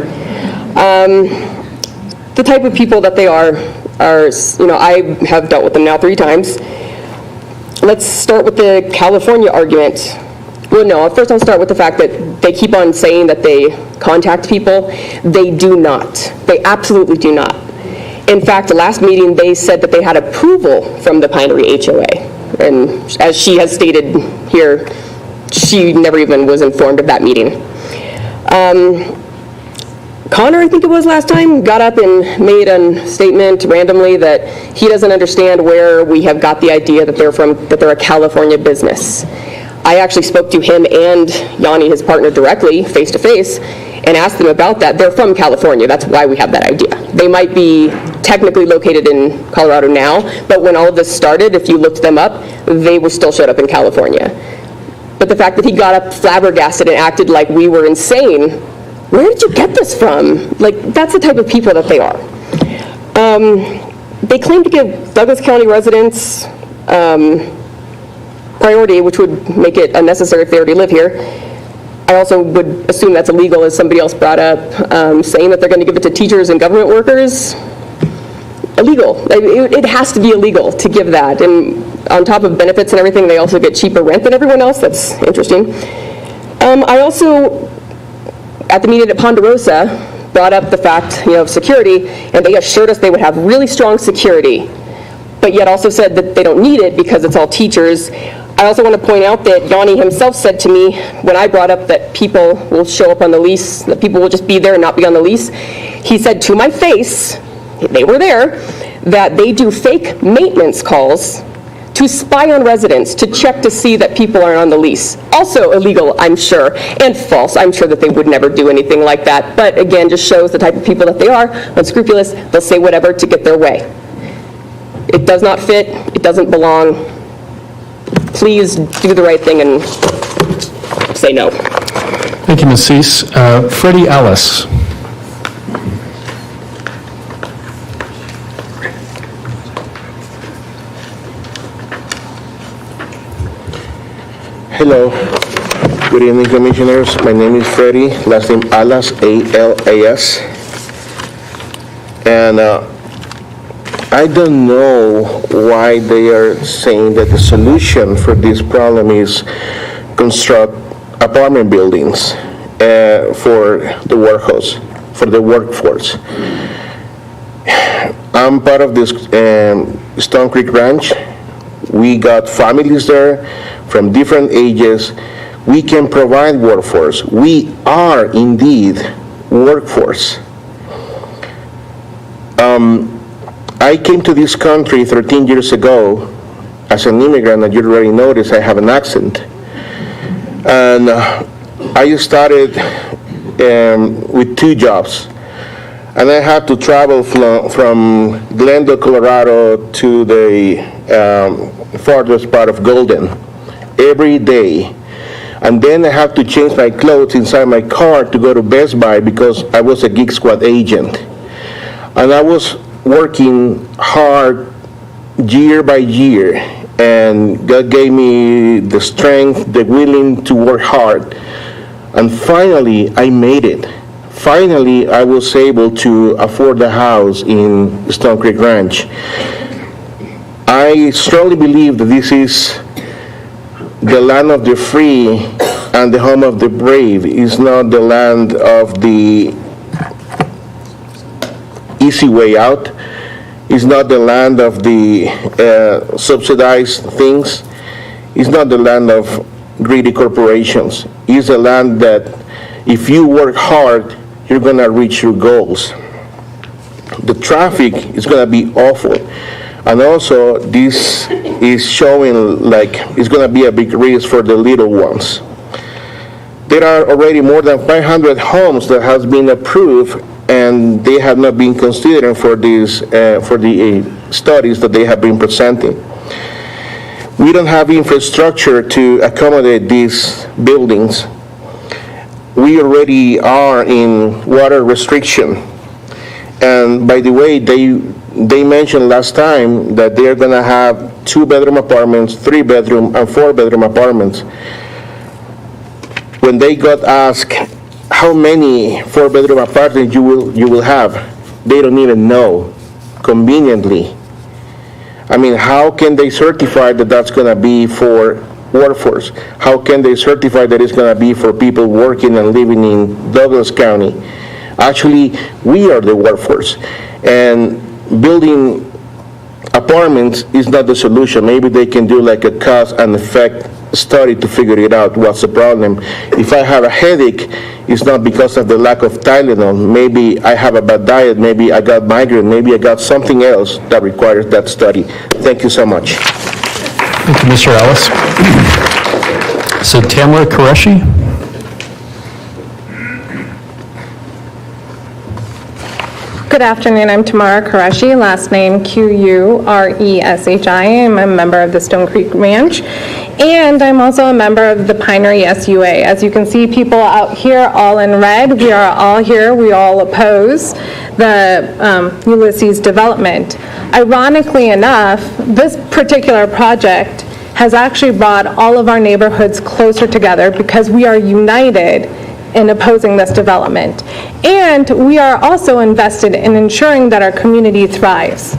the type of people that they are, I have dealt with them now 3 times. Let's start with the California argument. Well, no, first I'll start with the fact that they keep on saying that they contact people. They do not. They absolutely do not. In fact, the last meeting, they said that they had approval from the Pinery HOA. And as she has stated here, she never even was informed of that meeting. Connor, I think it was last time, got up and made a statement randomly that he doesn't understand where we have got the idea that they're a California business. I actually spoke to him and Yanni, his partner, directly, face to face, and asked them about that. They're from California. That's why we have that idea. They might be technically located in Colorado now, but when all of this started, if you looked them up, they were still showed up in California. But the fact that he got up flabbergasted and acted like we were insane, where did you get this from? Like, that's the type of people that they are. They claim to give Douglas County residents priority, which would make it unnecessary if they already live here. I also would assume that's illegal, as somebody else brought up, saying that they're going to give it to teachers and government workers. Illegal. It has to be illegal to give that. And on top of benefits and everything, they also get cheaper rent than everyone else. That's interesting. I also, at the meeting at Ponderosa, brought up the fact, of security, and they assured us they would have really strong security, but yet also said that they don't need it because it's all teachers. I also want to point out that Yanni himself said to me when I brought up that people will show up on the lease, that people will just be there and not be on the lease, he said to my face, they were there, that they do fake maintenance calls to spy on residents, to check to see that people are on the lease. Also illegal, I'm sure, and false. I'm sure that they would never do anything like that, but again, just shows the type of people that they are, unscrupulous. They'll say whatever to get their way. It does not fit, it doesn't belong. Please do the right thing and say no. Thank you, Ms. Cease. Freddie Ellis. Hello. Good evening, Commissioners. My name is Freddie, last name Alas, A-L-A-S. And I don't know why they are saying that the solution for this problem is construct apartment buildings for the workforce. I'm part of this Stone Creek Ranch. We got families there from different ages. We can provide workforce. We are indeed workforce. I came to this country 13 years ago as an immigrant, and you already noticed I have an accent. And I started with 2 jobs. And I had to travel from Glendale, Colorado to the farthest part of Golden every day. And then I have to change my clothes inside my car to go to Best Buy because I was a Geek Squad agent. And I was working hard year by year, and God gave me the strength, the willing to work hard. And finally, I made it. Finally, I was able to afford a house in Stone Creek Ranch. I strongly believe that this is the land of the free and the home of the brave. It's not the land of the easy way out. It's not the land of the subsidized things. It's not the land of greedy corporations. It's a land that if you work hard, you're going to reach your goals. The traffic is going to be awful. And also, this is showing like it's going to be a big risk for the little ones. There are already more than 500 homes that has been approved, and they have not been considered for these for the studies that they have been presenting. We don't have infrastructure to accommodate these buildings. We already are in water restriction. And by the way, they mentioned last time that they're going to have 2-bedroom apartments, 3-bedroom, and 4-bedroom apartments. When they got asked how many 4-bedroom apartments you will have, they don't even know conveniently. I mean, how can they certify that that's going to be for workforce? How can they certify that it's going to be for people working and living in Douglas County? Actually, we are the workforce, and building apartments is not the solution. Maybe they can do like a cause and effect study to figure it out, what's the problem. If I have a headache, it's not because of the lack of Tylenol. Maybe I have a bad diet, maybe I got migraine, maybe I got something else that requires that study. Thank you so much. Thank you, Mr. Ellis. So Tamara Qureshi? Good afternoon, I'm Tamara Qureshi, last name Qureshi. I'm a member of the Stone Creek Ranch, and I'm also a member of the Pinery SUA. As you can see, people out here all in red, we are all here, we all oppose the Ulysses development. Ironically enough, this particular project has actually brought all of our neighborhoods closer together because we are united in opposing this development. And we are also invested in ensuring that our community thrives.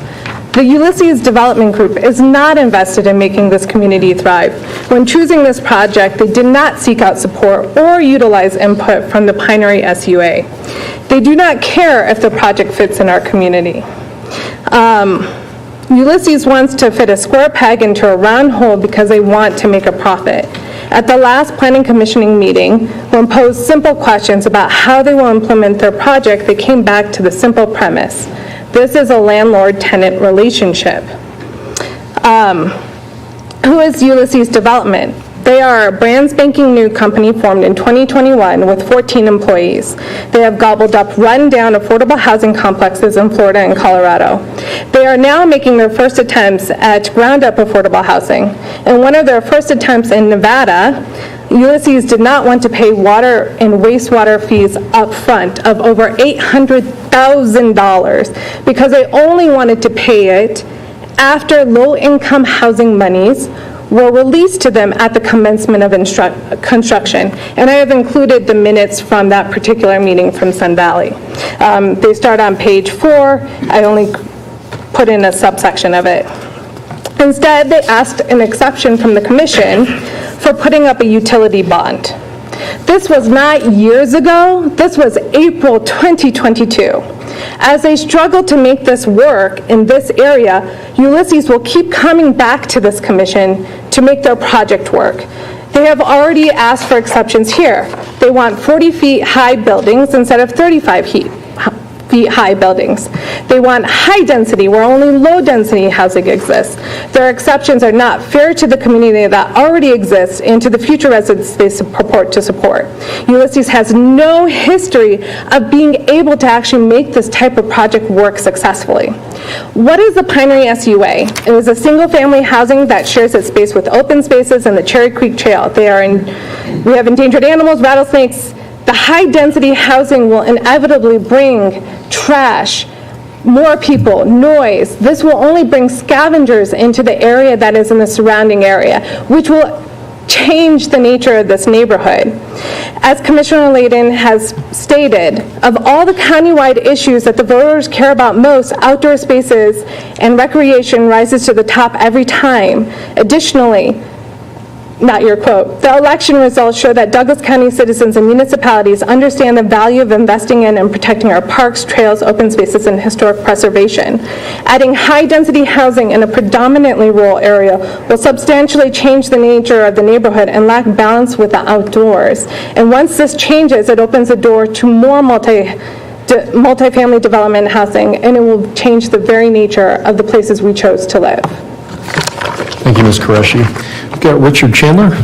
The Ulysses Development Group is not invested in making this community thrive. When choosing this project, they did not seek out support or utilize input from the Pinery SUA. They do not care if the project fits in our community. Ulysses wants to fit a square peg into a round hole because they want to make a profit. At the last Planning Commissioning meeting, when posed simple questions about how they will implement their project, they came back to the simple premise. This is a landlord-tenant relationship. Who is Ulysses Development? They are a brand spanking new company formed in 2021 with 14 employees. They have gobbled up run-down affordable housing complexes in Florida and Colorado. They are now making their first attempts at ground-up affordable housing. In one of their first attempts in Nevada, Ulysses did not want to pay water and wastewater fees up front of over $800,000 because they only wanted to pay it after low-income housing monies were released to them at the commencement of construction. And I have included the minutes from that particular meeting from Sun Valley. They start on page 4. I only put in a subsection of it. Instead, they asked an exception from the commission for putting up a utility bond. This was not years ago, this was April 2022. As they struggle to make this work in this area, Ulysses will keep coming back to this commission to make their project work. They have already asked for exceptions here. They want 40 feet high buildings instead of 35 feet high buildings. They want high density where only low density housing exists. Their exceptions are not fair to the community that already exists and to the future residents they purport to support. Ulysses has no history of being able to actually make this type of project work successfully. What is the Pinery SUA? It is a single-family housing that shares its space with open spaces and the Cherry Creek Trail. We have endangered animals, rattlesnakes. The high-density housing will inevitably bring trash, more people, noise. This will only bring scavengers into the area that is in the surrounding area, which will change the nature of this neighborhood. As Commissioner Layden has stated, of all the countywide issues that the voters care about most, outdoor spaces and recreation rises to the top every time. Additionally, not your quote, the election results show that Douglas County citizens and municipalities understand the value of investing in and protecting our parks, trails, open spaces, and historic preservation. Adding high-density housing in a predominantly rural area will substantially change the nature of the neighborhood and lack balance with the outdoors. And once this changes, it opens the door to more multifamily development housing, and it will change the very nature of the places we chose to live. Thank you, Ms. Qureshi. We've got Richard Chandler.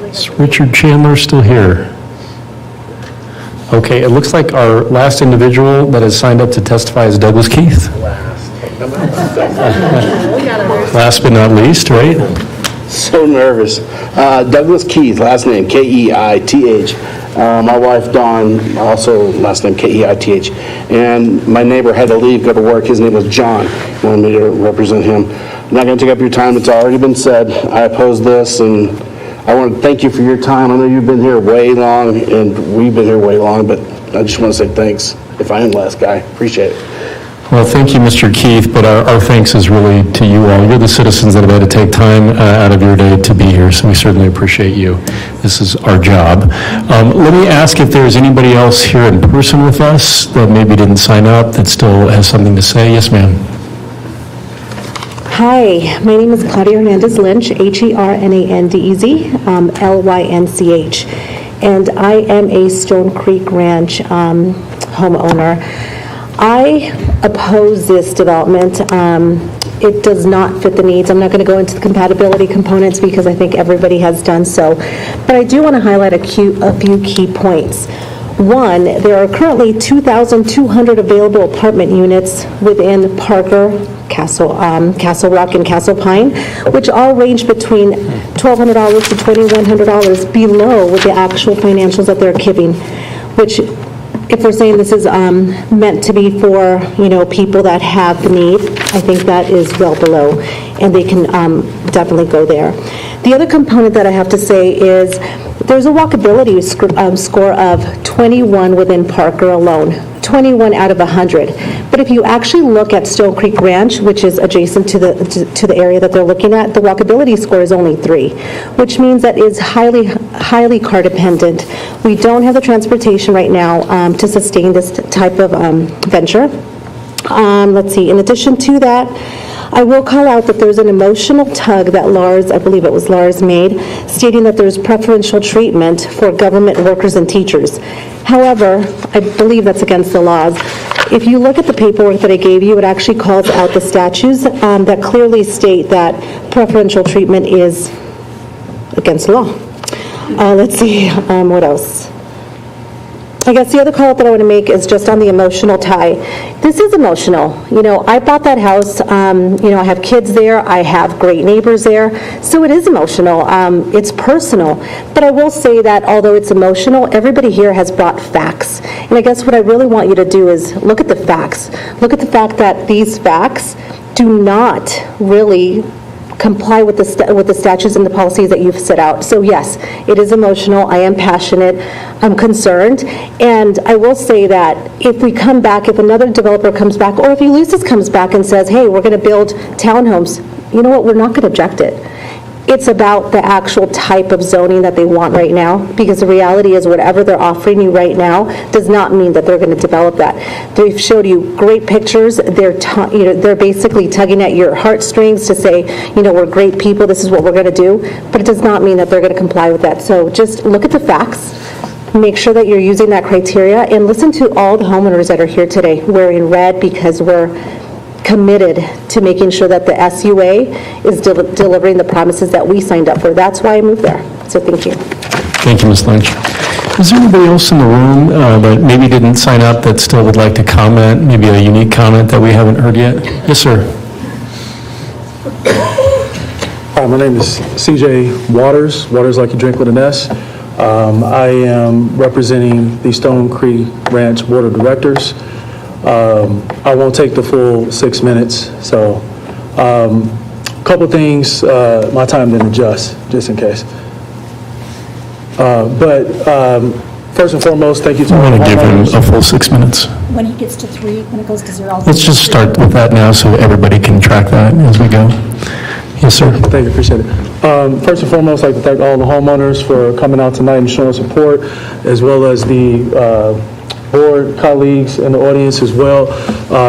Is Richard Chandler still here? Okay, it looks like our last individual that has signed up to testify is Douglas Keith. Last but not least, right? So nervous. Douglas Keith, last name Keith. My wife Dawn, also last name Keith. And my neighbor had to leave, go to work. His name was John. He wanted me to represent him. I'm not going to take up your time. It's already been said. I oppose this, and I want to thank you for your time. I know you've been here way long, and we've been here way long, but I just want to say thanks. If I am the last guy, appreciate it. Well, thank you, Mr. Keith, but our thanks is really to you all. You're the citizens that have had to take time out of your day to be here, so we certainly appreciate you. This is our job. Let me ask if there's anybody else here in person with us that maybe didn't sign up, that still has something to say. Yes, ma'am. Hi, my name is Claudia Hernandez Lynch, Hernandez, Lynch, and I am a Stone Creek Ranch homeowner. I oppose this development. It does not fit the needs. I'm not going to go into the compatibility components because I think everybody has done so, but I do want to highlight a few key points. One, there are currently 2,200 available apartment units within Parker, Castle Rock, and Castle Pine, which all range between $1,200 to $2,100 below the actual financials that they're giving, which, if we're saying this is meant to be for, people that have the need, I think that is well below, and they can definitely go there. The other component that I have to say is there's a walkability score of 21 within Parker alone, 21 out of 100. But if you actually look at Stone Creek Ranch, which is adjacent to the area that they're looking at, the walkability score is only 3, which means that is highly car dependent. We don't have the transportation right now to sustain this type of venture. Let's see, in addition to that, I will call out that there's an emotional tug that Lars, I believe it was Lars, made, stating that there's preferential treatment for government workers and teachers. However, I believe that's against the laws. If you look at the paperwork that I gave you, it actually calls out the statutes that clearly state that preferential treatment is against the law. Let's see, what else? I guess the other call that I want to make is just on the emotional tie. This is emotional. I bought that house. I have kids there. I have great neighbors there. So it is emotional. It's personal. But I will say that although it's emotional, everybody here has brought facts. And I guess what I really want you to do is look at the facts. Look at the fact that these facts do not really comply with the statutes and the policies that you've set out. So yes, it is emotional. I am passionate. I'm concerned. And I will say that if we come back, if another developer comes back, or if Ulysses comes back and says, hey, we're going to build townhomes, you know what, we're not going to object it. It's about the actual type of zoning that they want right now, because the reality is whatever they're offering you right now does not mean that they're going to develop that. They've showed you great pictures. They're basically tugging at your heartstrings to say, we're great people, this is what we're going to do, but it does not mean that they're going to comply with that. So just look at the facts, make sure that you're using that criteria, and listen to all the homeowners that are here today wearing red, because we're committed to making sure that the SUA is delivering the promises that we signed up for. That's why I moved there. So thank you. Thank you, Ms. Lynch. Is there anybody else in the room that maybe didn't sign up that still would like to comment, maybe a unique comment that we haven't heard yet? Yes, sir. Hi, my name is CJ Waters like you drink with an S. I am representing the Stone Creek Ranch Board of Directors. I won't take the full 6 minutes, so a couple things, my time didn't adjust, just in case. But first and foremost, thank you to all the homeowners. I'm going to give him a full 6 minutes. When he gets to 3, when it goes to 0, Let's just start with that now so everybody can track that as we go. Yes, sir. Thank you, appreciate it. First and foremost, I'd like to thank all the homeowners for coming out tonight and showing support, as well as the board colleagues in the audience as well.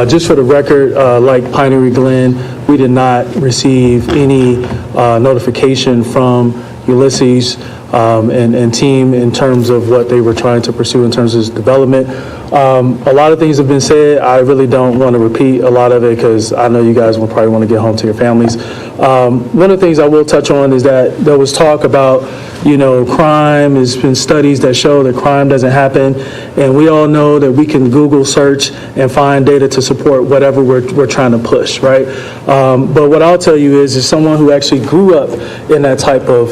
Just for the record, like Pinery Glen, we did not receive any notification from Ulysses and team in terms of what they were trying to pursue in terms of this development. A lot of things have been said. I really don't want to repeat a lot of it because I know you guys will probably want to get home to your families. One of the things I will touch on is that there was talk about, crime. There's been studies that show that crime doesn't happen, and we all know that we can Google search and find data to support whatever we're trying to push, right? But what I'll tell you is, as someone who actually grew up in that type of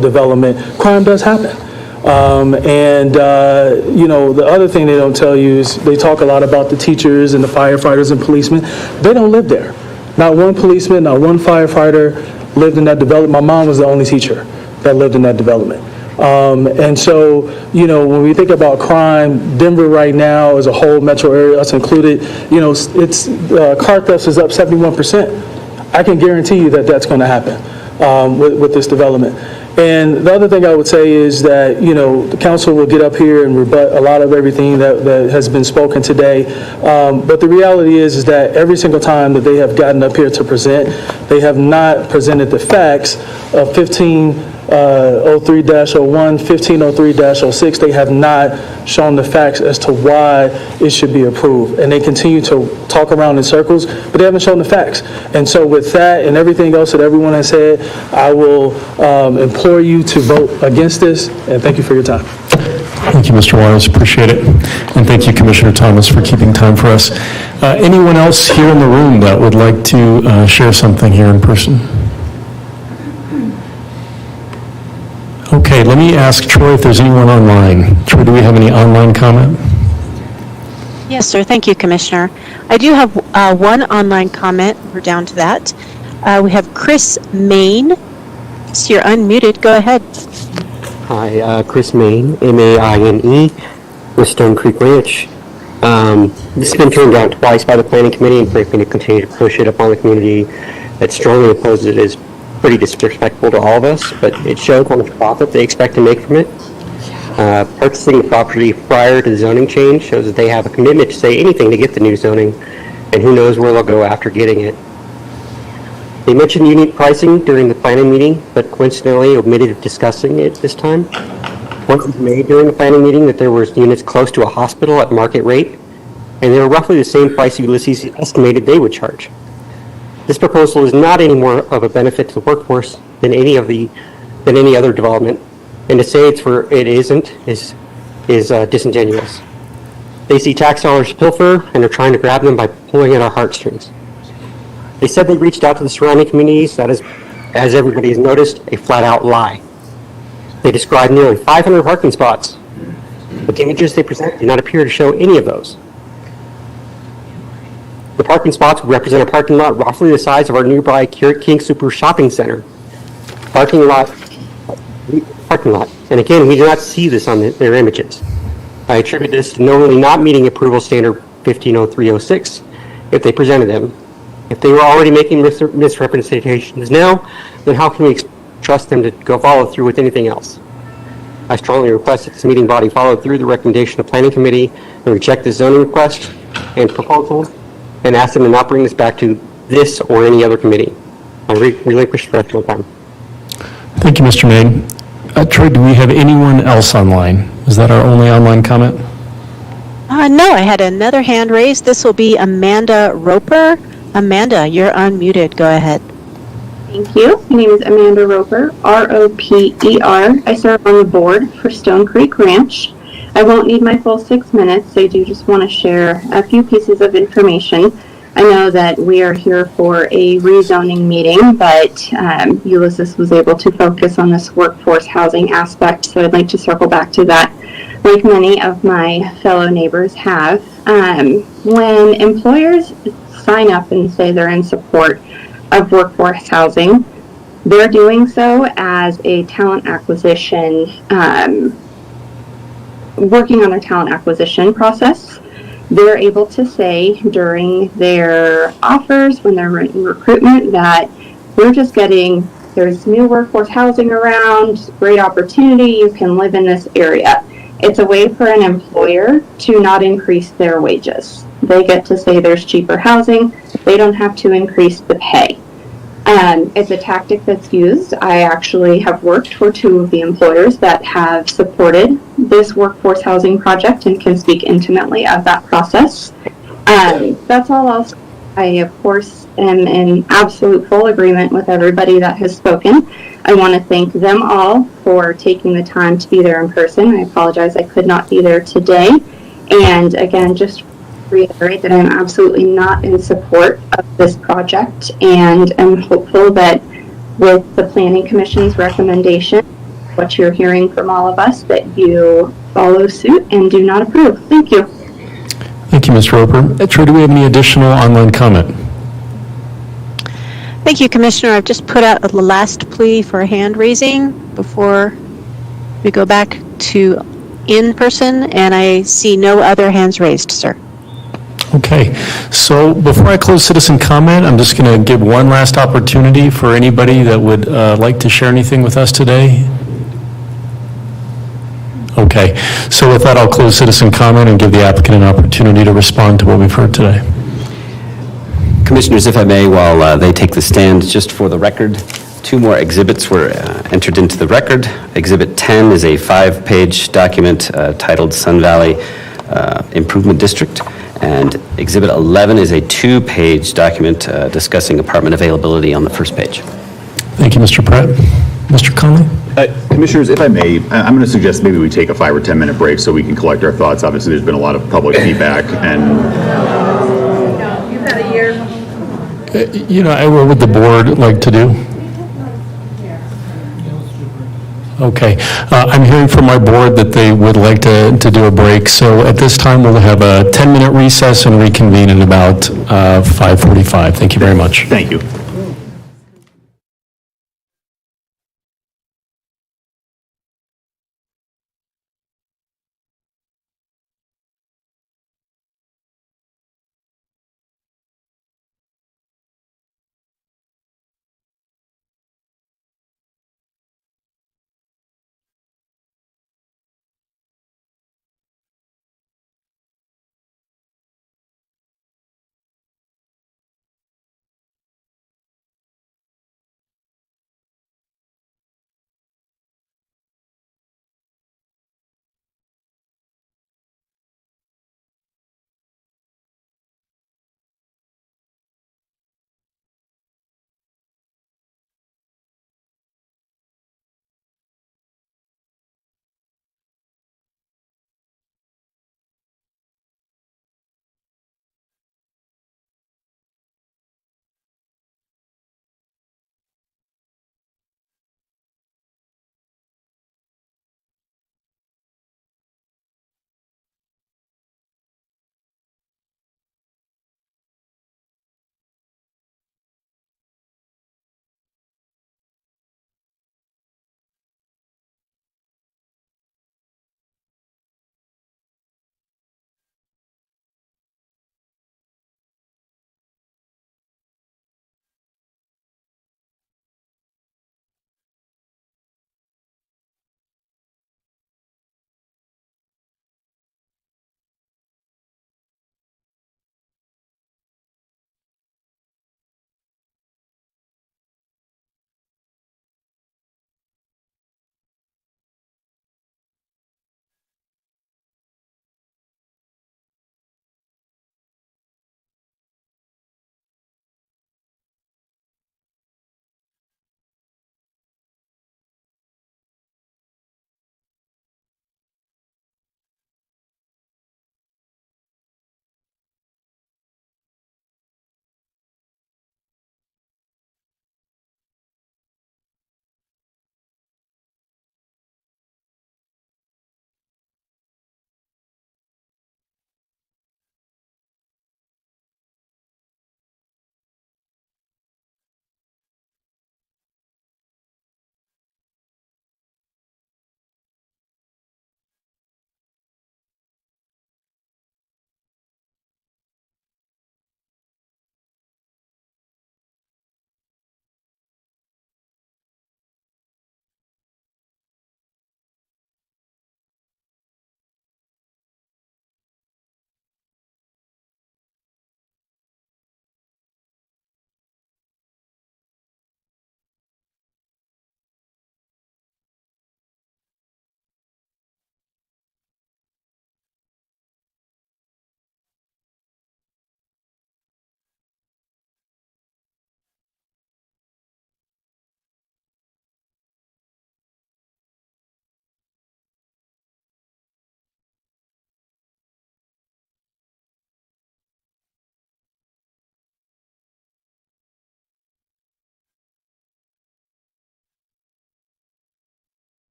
development, crime does happen. The other thing they don't tell you is they talk a lot about the teachers and the firefighters and policemen. They don't live there. Not one policeman, not one firefighter lived in that development. My mom was the only teacher. that lived in that development. And so, when we think about crime, Denver right now as a whole metro area, us included, it's car theft is up 71%. I can guarantee you that that's going to happen with this development. And the other thing I would say is that, the council will get up here and rebut a lot of everything that has been spoken today. But the reality is that every single time that they have gotten up here to present, they have not presented the facts of 1503-01, 1503-06. They have not shown the facts as to why it should be approved. And they continue to talk around in circles, but they haven't shown the facts. And so with that and everything else that everyone has said, I will implore you to vote against this, and thank you for your time. Thank you, Mr. Wiles, appreciate it. And thank you, Commissioner Thomas, for keeping time for us. Anyone else here in the room that would like to share something here in person? Okay, let me ask Troy if there's anyone online. Troy, do we have any online comment? Yes, sir. Thank you, Commissioner. I do have one online comment. We're down to that. We have Chris Main. So you're unmuted. Go ahead. Hi, Chris Main, M-A-I-N-E, with Stone Creek Ranch. This has been turned down twice by the Planning Committee, and frankly, to continue to push it upon the community that strongly opposes it is pretty disrespectful to all of us, but it shows how much profit they expect to make from it. Purchasing the property prior to the zoning change shows that they have a commitment to say anything to get the new zoning, and who knows where they'll go after getting it. They mentioned unit pricing during the planning meeting, but coincidentally omitted discussing it this time. Point was made during the planning meeting that there were units close to a hospital at market rate, and they were roughly the same price Ulysses estimated they would charge. This proposal is not any more of a benefit to the workforce than any other development, and to say it isn't is disingenuous. They see tax dollars pilfer, and are trying to grab them by pulling at our heartstrings. They said they reached out to the surrounding communities. That is, as everybody has noticed, a flat-out lie. They described nearly 500 parking spots, but the images they present do not appear to show any of those. The parking spots represent a parking lot roughly the size of our nearby King Super Shopping Center. Parking lot. And again, we do not see this on their images. I attribute this to normally not meeting approval standard 150306 if they presented them. If they were already making misrepresentations now, then how can we trust them to go follow through with anything else? I strongly request that this meeting body follow through the recommendation of Planning Committee and reject this zoning request and proposal, and ask them to not bring this back to this or any other committee. I relinquish the rest of my time. Thank you, Mr. Main. Troy, do we have anyone else online? Is that our only online comment? No, I had another hand raised. This will be Amanda Roper. Amanda, you're unmuted. Go ahead. Thank you. My name is Amanda Roper, R-O-P-E-R. I serve on the board for Stone Creek Ranch. I won't need my full 6 minutes. I do just want to share a few pieces of information. I know that we are here for a rezoning meeting, but Ulysses was able to focus on this workforce housing aspect, so I'd like to circle back to that, like many of my fellow neighbors have. When employers sign up and say they're in support of workforce housing, they're doing so as a talent acquisition, working on their talent acquisition process. They're able to say during their offers, when they're in recruitment, that we're just getting, there's new workforce housing around, great opportunity, you can live in this area. It's a way for an employer to not increase their wages. They get to say there's cheaper housing, they don't have to increase the pay. It's a tactic that's used. I actually have worked for 2 of the employers that have supported this workforce housing project and can speak intimately of that process. That's all I'll say. I, of course, am in absolute full agreement with everybody that has spoken. I want to thank them all for taking the time to be there in person. I apologize I could not be there today. And again, just reiterate that I'm absolutely not in support of this project, and I'm hopeful that with the Planning Commission's recommendation, what you're hearing from all of us, that you follow suit and do not approve. Thank you. Thank you, Ms. Roper. Troy, do we have any additional online comment? Thank you, Commissioner. I've just put out the last plea for hand raising before we go back to in person, and I see no other hands raised, sir. Okay, so before I close citizen comment, I'm just going to give one last opportunity for anybody that would like to share anything with us today. Okay, so with that, I'll close citizen comment and give the applicant an opportunity to respond to what we've heard today. Commissioners, if I may, while they take the stand, just for the record, 2 more exhibits were entered into the record. Exhibit 10 is a 5-page document titled Sun Valley Improvement District, and Exhibit 11 is a 2-page document discussing apartment availability on the first page. Thank you, Mr. Pratt. Mr. Conley? Commissioners, if I may, I'm going to suggest maybe we take a 5 or 10 minute break so we can collect our thoughts. Obviously, there's been a lot of public feedback, and what would the board like to do? Okay. I'm hearing from my board that they would like to do a break, so at this time, we'll have a 10-minute recess and reconvene in about 5:45. Thank you very much. Thank you.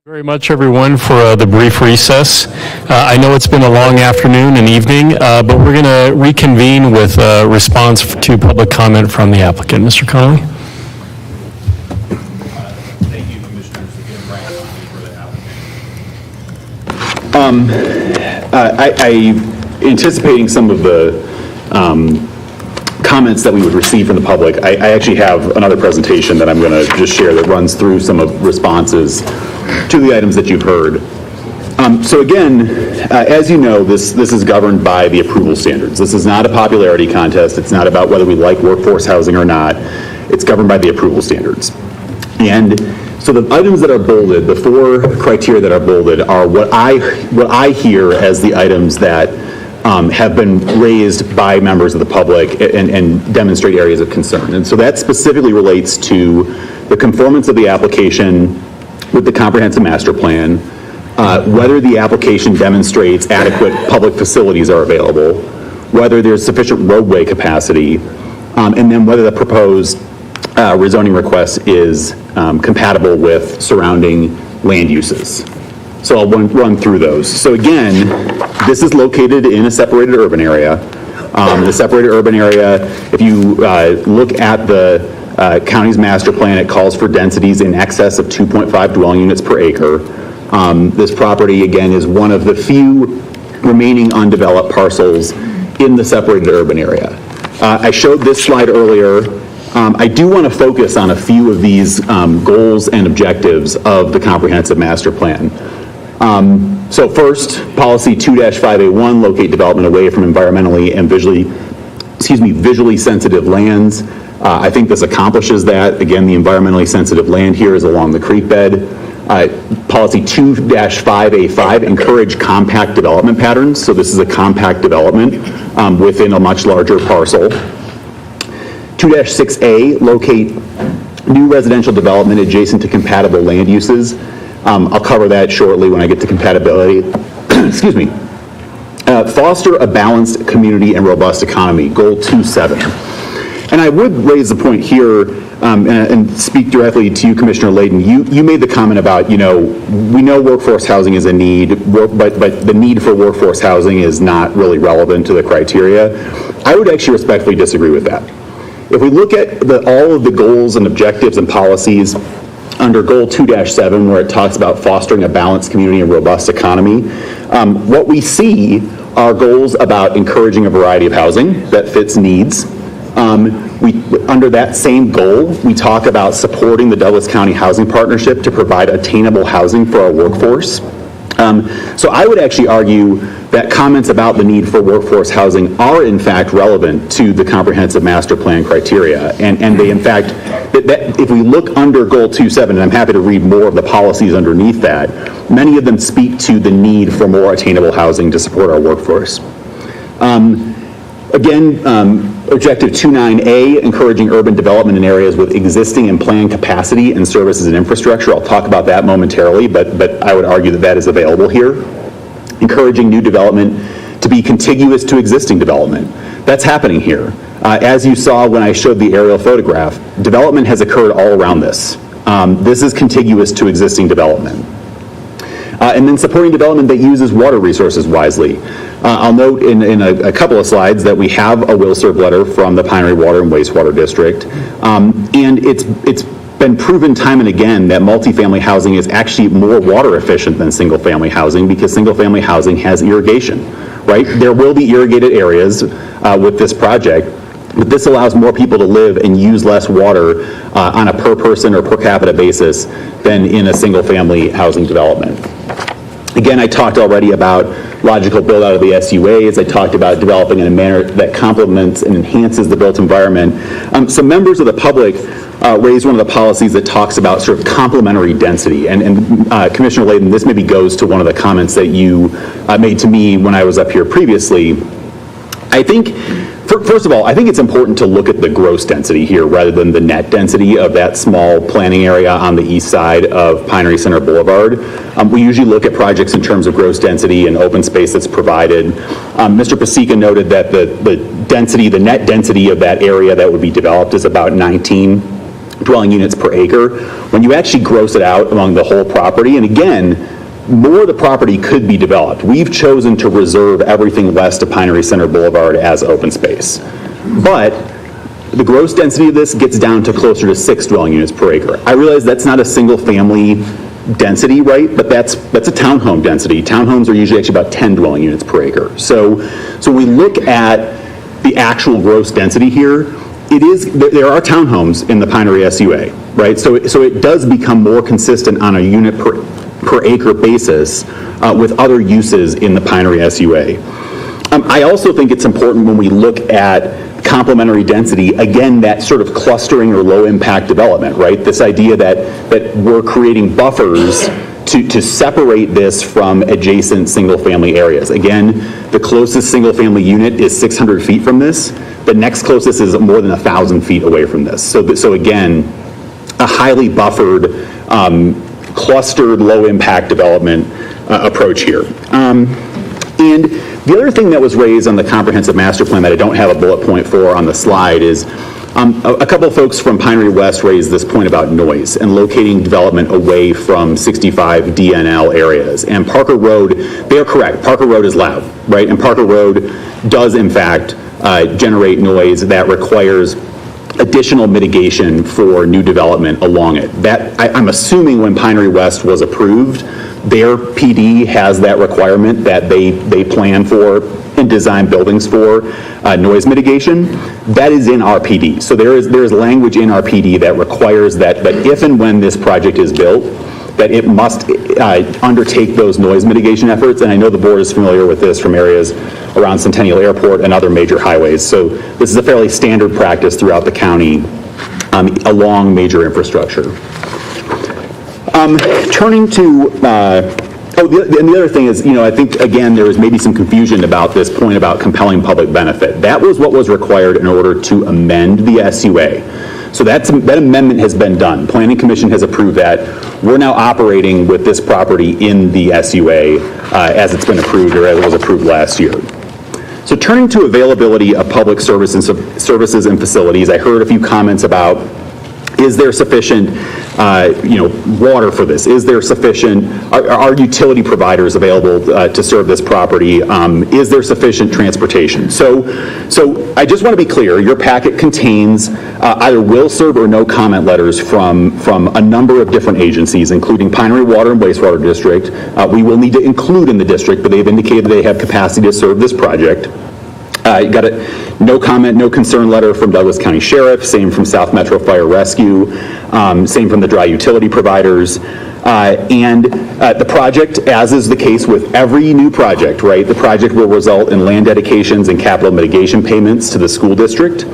Very much, everyone, for the brief recess. I know it's been a long afternoon and evening, but we're going to reconvene with a response to public comment from the applicant. Mr. Connolly? Thank you, Commissioners. Again, Brian Connolly for the applicant. Anticipating some of the comments that we would receive from the public, I actually have another presentation that I'm going to just share that runs through some of responses to the items that you've heard. So again, as you know, this is governed by the approval standards. This is not a popularity contest. It's not about whether we like workforce housing or not. It's governed by the approval standards. And so the items that are bolded, the 4 criteria that are bolded, are what I hear as the items that have been raised by members of the public and demonstrate areas of concern. And so that specifically relates to the conformance of the application with the comprehensive master plan, whether the application demonstrates adequate public facilities are available, whether there's sufficient roadway capacity, and then whether the proposed rezoning request is compatible with surrounding land uses. So I'll run through those. So again, this is located in a separated urban area. The separated urban area, if you look at the county's master plan, it calls for densities in excess of 2.5 dwelling units per acre. This property, again, is one of the few remaining undeveloped parcels in the separated urban area. I showed this slide earlier. I do want to focus on a few of these goals and objectives of the comprehensive master plan. So first, policy 2-5A1, locate development away from environmentally and visually sensitive lands. I think this accomplishes that. Again, the environmentally sensitive land here is along the creek bed. Policy 2-5A5, encourage compact development patterns. So this is a compact development within a much larger parcel. 2-6A, locate new residential development adjacent to compatible land uses. I'll cover that shortly when I get to compatibility. Excuse me. Foster a balanced community and robust economy, goal 2.7. And I would raise the point here and speak directly to you, Commissioner Layden. You made the comment about, we know workforce housing is a need, but the need for workforce housing is not really relevant to the criteria. I would actually respectfully disagree with that. If we look at all of the goals and objectives and policies under goal 2-7, where it talks about fostering a balanced community and robust economy, what we see are goals about encouraging a variety of housing that fits needs. Under that same goal, we talk about supporting the Douglas County Housing Partnership to provide attainable housing for our workforce. So I would actually argue that comments about the need for workforce housing are in fact relevant to the comprehensive master plan criteria. And they in fact, if we look under goal 2.7, and I'm happy to read more of the policies underneath that, many of them speak to the need for more attainable housing to support our workforce. Objective 2.9A, encouraging urban development in areas with existing and planned capacity and services and infrastructure. I'll talk about that momentarily, but I would argue that that is available here. Encouraging new development to be contiguous to existing development. That's happening here. As you saw when I showed the aerial photograph, development has occurred all around this. This is contiguous to existing development. And then supporting development that uses water resources wisely. I'll note in a couple of slides that we have a will serve letter from the Pinery Water and Wastewater District. And it's been proven time and again that multifamily housing is actually more water efficient than single family housing because single family housing has irrigation, right? There will be irrigated areas with this project, but this allows more people to live and use less water on a per person or per capita basis than in a single family housing development. Again, I talked already about logical build out of the SUAs. I talked about developing in a manner that complements and enhances the built environment. Some members of the public raised one of the policies that talks about sort of complementary density. And Commissioner Layden, this maybe goes to one of the comments that you made to me when I was up here previously. I think, first of all, I think it's important to look at the gross density here rather than the net density of that small planning area on the east side of Pinery Center Boulevard. We usually look at projects in terms of gross density and open space that's provided. Mr. Pasica noted that the net density of that area that would be developed is about 19 dwelling units per acre. When you actually gross it out among the whole property, and again, more of the property could be developed. We've chosen to reserve everything west of Pinery Center Boulevard as open space. But the gross density of this gets down to closer to 6 dwelling units per acre. I realize that's not a single family density, right? But that's a townhome density. Townhomes are usually actually about 10 dwelling units per acre. So when we look at the actual gross density here, there are townhomes in the Pinery SUA, right? So it does become more consistent on a unit per acre basis with other uses in the Pinery SUA. I also think it's important when we look at complementary density, again, that sort of clustering or low impact development, right? This idea that we're creating buffers to separate this from adjacent single family areas. Again, the closest single family unit is 600 feet from this. The next closest is more than 1,000 feet away from this. So again, a highly buffered, clustered, low-impact development approach here. And the other thing that was raised on the comprehensive master plan that I don't have a bullet point for on the slide is a couple of folks from Pinery West raised this point about noise and locating development away from 65 DNL areas. And Parker Road, they're correct, Parker Road is loud, right? And Parker Road does, in fact, generate noise that requires additional mitigation for new development along it. I'm assuming when Pinery West was approved, their PD has that requirement that they plan for and design buildings for noise mitigation. That is in our PD. So there is language in our PD that requires that if and when this project is built, that it must undertake those noise mitigation efforts. And I know the board is familiar with this from areas around Centennial Airport and other major highways. So this is a fairly standard practice throughout the county along major infrastructure. Turning to, the other thing is, I think, again, there was maybe some confusion about this point about compelling public benefit. That was what was required in order to amend the SUA. So that amendment has been done. Planning Commission has approved that. We're now operating with this property in the SUA as it's been approved or as it was approved last year. So turning to availability of public services and facilities, I heard a few comments about, is there sufficient water for this? Is there sufficient, are utility providers available to serve this property? Is there sufficient transportation? So I just want to be clear, your packet contains either will serve or no comment letters from a number of different agencies, including Pinery Water and Wastewater District. We will need to include in the district, but they've indicated they have capacity to serve this project. You got a no comment, no concern letter from Douglas County Sheriff, same from South Metro Fire Rescue, same from the dry utility providers. And the project, as is the case with every new project, right, the project will result in land dedications and capital mitigation payments to the school district.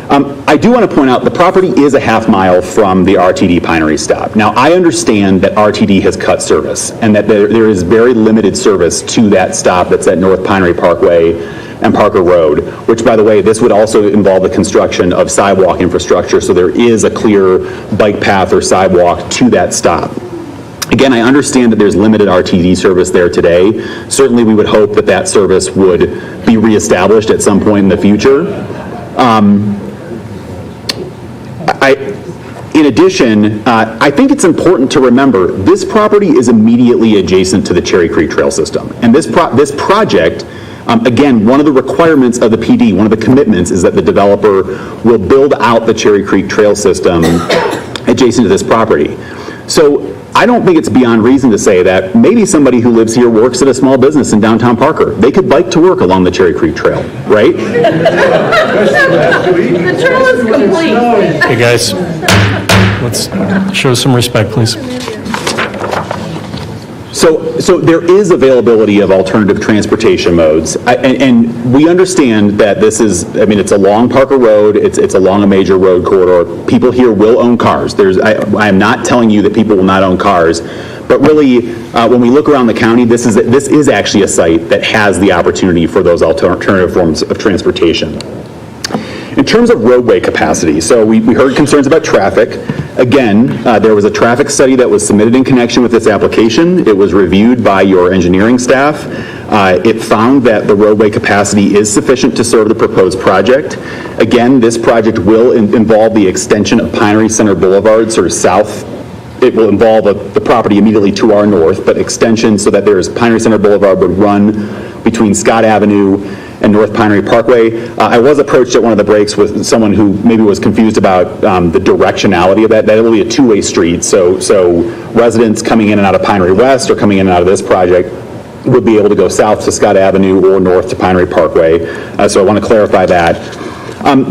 I do want to point out the property is a half mile from the RTD Pinery stop. Now, I understand that RTD has cut service and that there is very limited service to that stop that's at North Pinery Parkway and Parker Road, which, by the way, this would also involve the construction of sidewalk infrastructure, so there is a clear bike path or sidewalk to that stop. Again, I understand that there's limited RTD service there today. Certainly, we would hope that that service would be reestablished at some point in the future. In addition, I think it's important to remember this property is immediately adjacent to the Cherry Creek Trail system. And this project, again, one of the requirements of the PD, one of the commitments is that the developer will build out the Cherry Creek Trail system adjacent to this property. So I don't think it's beyond reason to say that maybe somebody who lives here works at a small business in downtown Parker. They could bike to work along the Cherry Creek Trail, right? The trail is complete. Hey, guys, let's show some respect, please. So there is availability of alternative transportation modes, and we understand that this is, it's a long Parker Road, it's along a major road corridor. People here will own cars. I am not telling you that people will not own cars, but really, when we look around the county, this is actually a site that has the opportunity for those alternative forms of transportation. In terms of roadway capacity, so we heard concerns about traffic. Again, there was a traffic study that was submitted in connection with this application. It was reviewed by your engineering staff. It found that the roadway capacity is sufficient to serve the proposed project. Again, this project will involve the extension of Pinery Center Boulevard sort of south. It will involve the property immediately to our north, but extension so that there's Pinery Center Boulevard would run between Scott Avenue and North Pinery Parkway. I was approached at one of the breaks with someone who maybe was confused about the directionality of that. That will be a two-way street, so residents coming in and out of Pinery West or coming in and out of this project would be able to go south to Scott Avenue or north to Pinery Parkway. So I want to clarify that.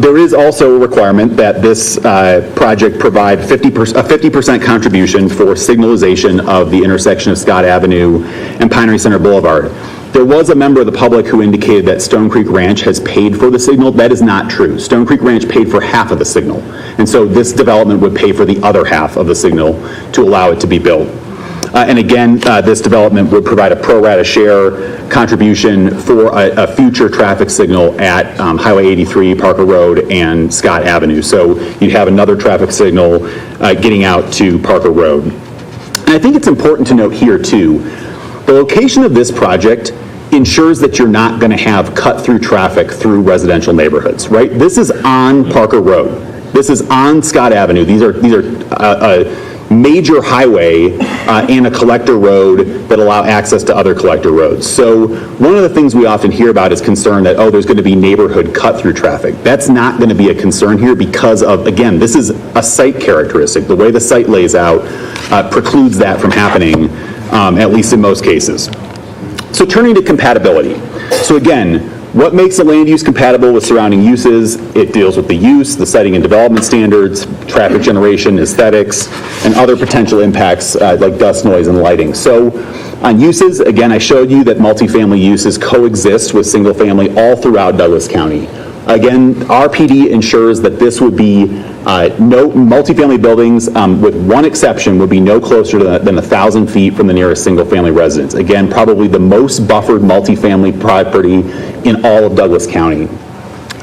There is also a requirement that this project provide a 50% contribution for signalization of the intersection of Scott Avenue and Pinery Center Boulevard. There was a member of the public who indicated that Stone Creek Ranch has paid for the signal. That is not true. Stone Creek Ranch paid for half of the signal, and so this development would pay for the other half of the signal to allow it to be built. And again, this development would provide a pro rata share contribution for a future traffic signal at Highway 83, Parker Road, and Scott Avenue. So you'd have another traffic signal getting out to Parker Road. And I think it's important to note here too, the location of this project ensures that you're not going to have cut-through traffic through residential neighborhoods, right? This is on Parker Road. This is on Scott Avenue. These are a major highway and a collector road that allow access to other collector roads. So one of the things we often hear about is concern that, oh, there's going to be neighborhood cut-through traffic. That's not going to be a concern here because of, again, this is a site characteristic. The way the site lays out precludes that from happening, at least in most cases. So turning to compatibility. So again, what makes a land use compatible with surrounding uses? It deals with the use, the siting and development standards, traffic generation, aesthetics, and other potential impacts like dust, noise, and lighting. So on uses, again, I showed you that multifamily uses coexist with single family all throughout Douglas County. Again, RPD ensures that this would be no multifamily buildings, with one exception, would be no closer than 1,000 feet from the nearest single-family residence. Again, probably the most buffered multifamily property in all of Douglas County.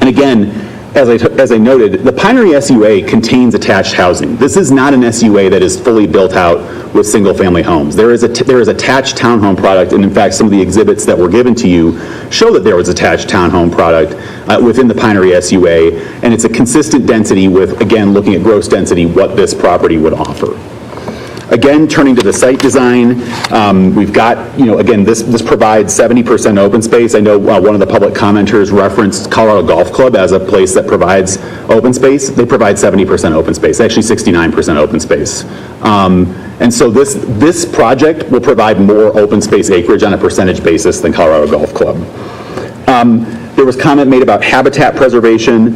And again, as I noted, the Pinery SUA contains attached housing. This is not an SUA that is fully built out with single-family homes. There is attached townhome product, and in fact, some of the exhibits that were given to you show that there was attached townhome product within the Pinery SUA, and it's a consistent density with, again, looking at gross density, what this property would offer. Again, turning to the site design, we've got, again, this provides 70% open space. I know one of the public commenters referenced Colorado Golf Club as a place that provides open space. They provide 70% open space, actually 69% open space. And so this project will provide more open space acreage on a percentage basis than Colorado Golf Club. There was comment made about habitat preservation.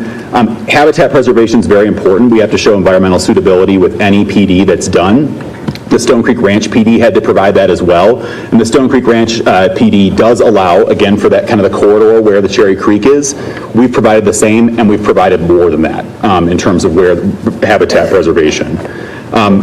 Habitat preservation is very important. We have to show environmental suitability with any PD that's done. The Stone Creek Ranch PD had to provide that as well. And the Stone Creek Ranch PD does allow, again, for that kind of the corridor where the Cherry Creek is, we've provided the same, and we've provided more than that in terms of where habitat preservation.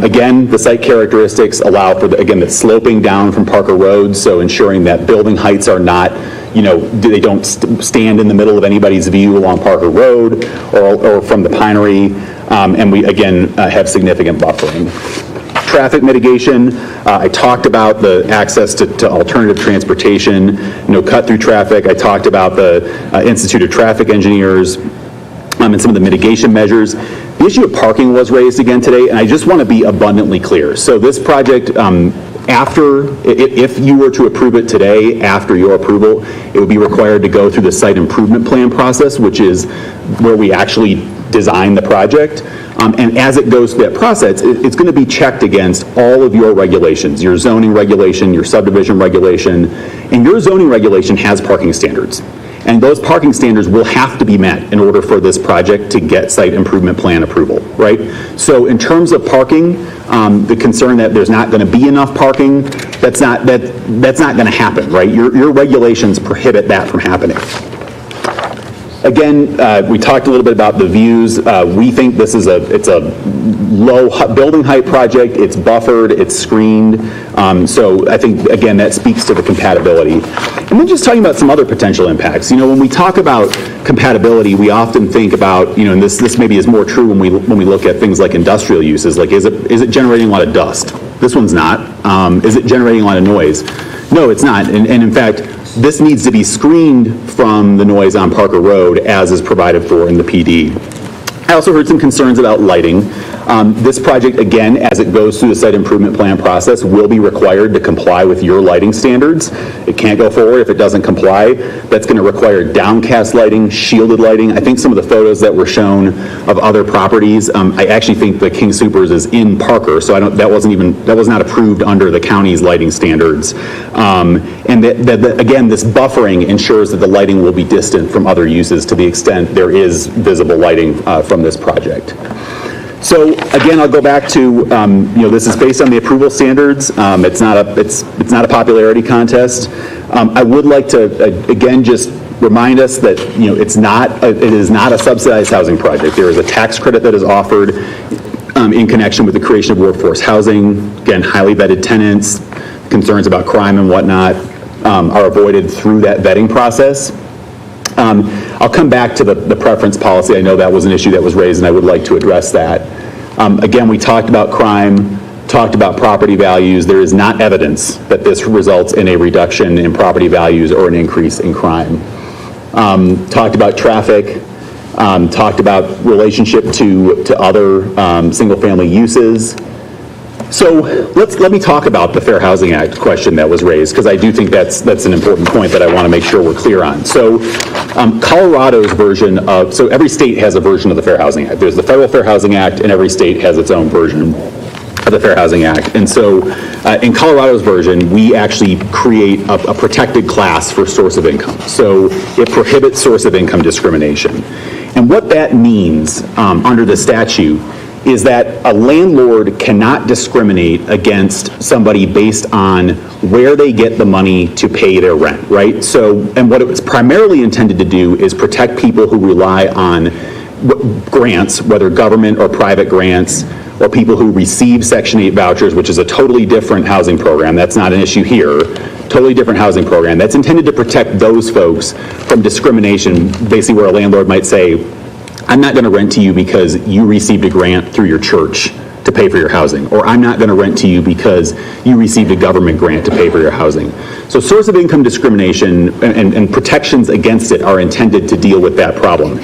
Again, the site characteristics allow for, the sloping down from Parker Road, so ensuring that building heights are not, they don't stand in the middle of anybody's view along Parker Road or from the Pinery, and we, again, have significant buffering. Traffic mitigation, I talked about the access to alternative transportation, cut-through traffic. I talked about the Institute of Traffic Engineers and some of the mitigation measures. The issue of parking was raised again today, and I just want to be abundantly clear. So this project, if you were to approve it today, after your approval, it would be required to go through the site improvement plan process, which is where we actually design the project. And as it goes through that process, it's going to be checked against all of your regulations, your zoning regulation, your subdivision regulation, and your zoning regulation has parking standards. And those parking standards will have to be met in order for this project to get site improvement plan approval, right? So in terms of parking, the concern that there's not going to be enough parking, that's not going to happen, right? Your regulations prohibit that from happening. Again, we talked a little bit about the views. We think this is it's a low building height project. It's buffered, it's screened. So I think, again, that speaks to the compatibility. And then just talking about some other potential impacts. When we talk about compatibility, we often think about, and this maybe is more true when we look at things like industrial uses, like is it generating a lot of dust? This one's not. Is it generating a lot of noise? No, it's not. And in fact, this needs to be screened from the noise on Parker Road as is provided for in the PD. I also heard some concerns about lighting. This project, again, as it goes through the site improvement plan process, will be required to comply with your lighting standards. It can't go forward if it doesn't comply. That's going to require downcast lighting, shielded lighting. I think some of the photos that were shown of other properties, I actually think the King Soopers is in Parker, so that was not approved under the county's lighting standards. And again, this buffering ensures that the lighting will be distant from other uses to the extent there is visible lighting from this project. So again, I'll go back to, this is based on the approval standards. It's not a popularity contest. I would like to, again, just remind us that, it is not a subsidized housing project. There is a tax credit that is offered in connection with the creation of workforce housing. Again, highly vetted tenants, concerns about crime and whatnot are avoided through that vetting process. I'll come back to the preference policy. I know that was an issue that was raised, and I would like to address that. Again, we talked about crime, talked about property values. There is not evidence that this results in a reduction in property values or an increase in crime. Talked about traffic, talked about relationship to other single-family uses. So let me talk about the Fair Housing Act question that was raised, because I do think that's an important point that I want to make sure we're clear on. So Colorado's version of, so every state has a version of the Fair Housing Act. There's the Federal Fair Housing Act, and every state has its own version of the Fair Housing Act. And so in Colorado's version, we actually create a protected class for source of income. So it prohibits source of income discrimination. And what that means under the statute is that a landlord cannot discriminate against somebody based on where they get the money to pay their rent, right? So, and what it was primarily intended to do is protect people who rely on grants, whether government or private grants, or people who receive Section 8 vouchers, which is a totally different housing program. That's not an issue here. Totally different housing program. That's intended to protect those folks from discrimination, basically where a landlord might say, I'm not going to rent to you because you received a grant through your church to pay for your housing, or I'm not going to rent to you because you received a government grant to pay for your housing. So source of income discrimination and protections against it are intended to deal with that problem.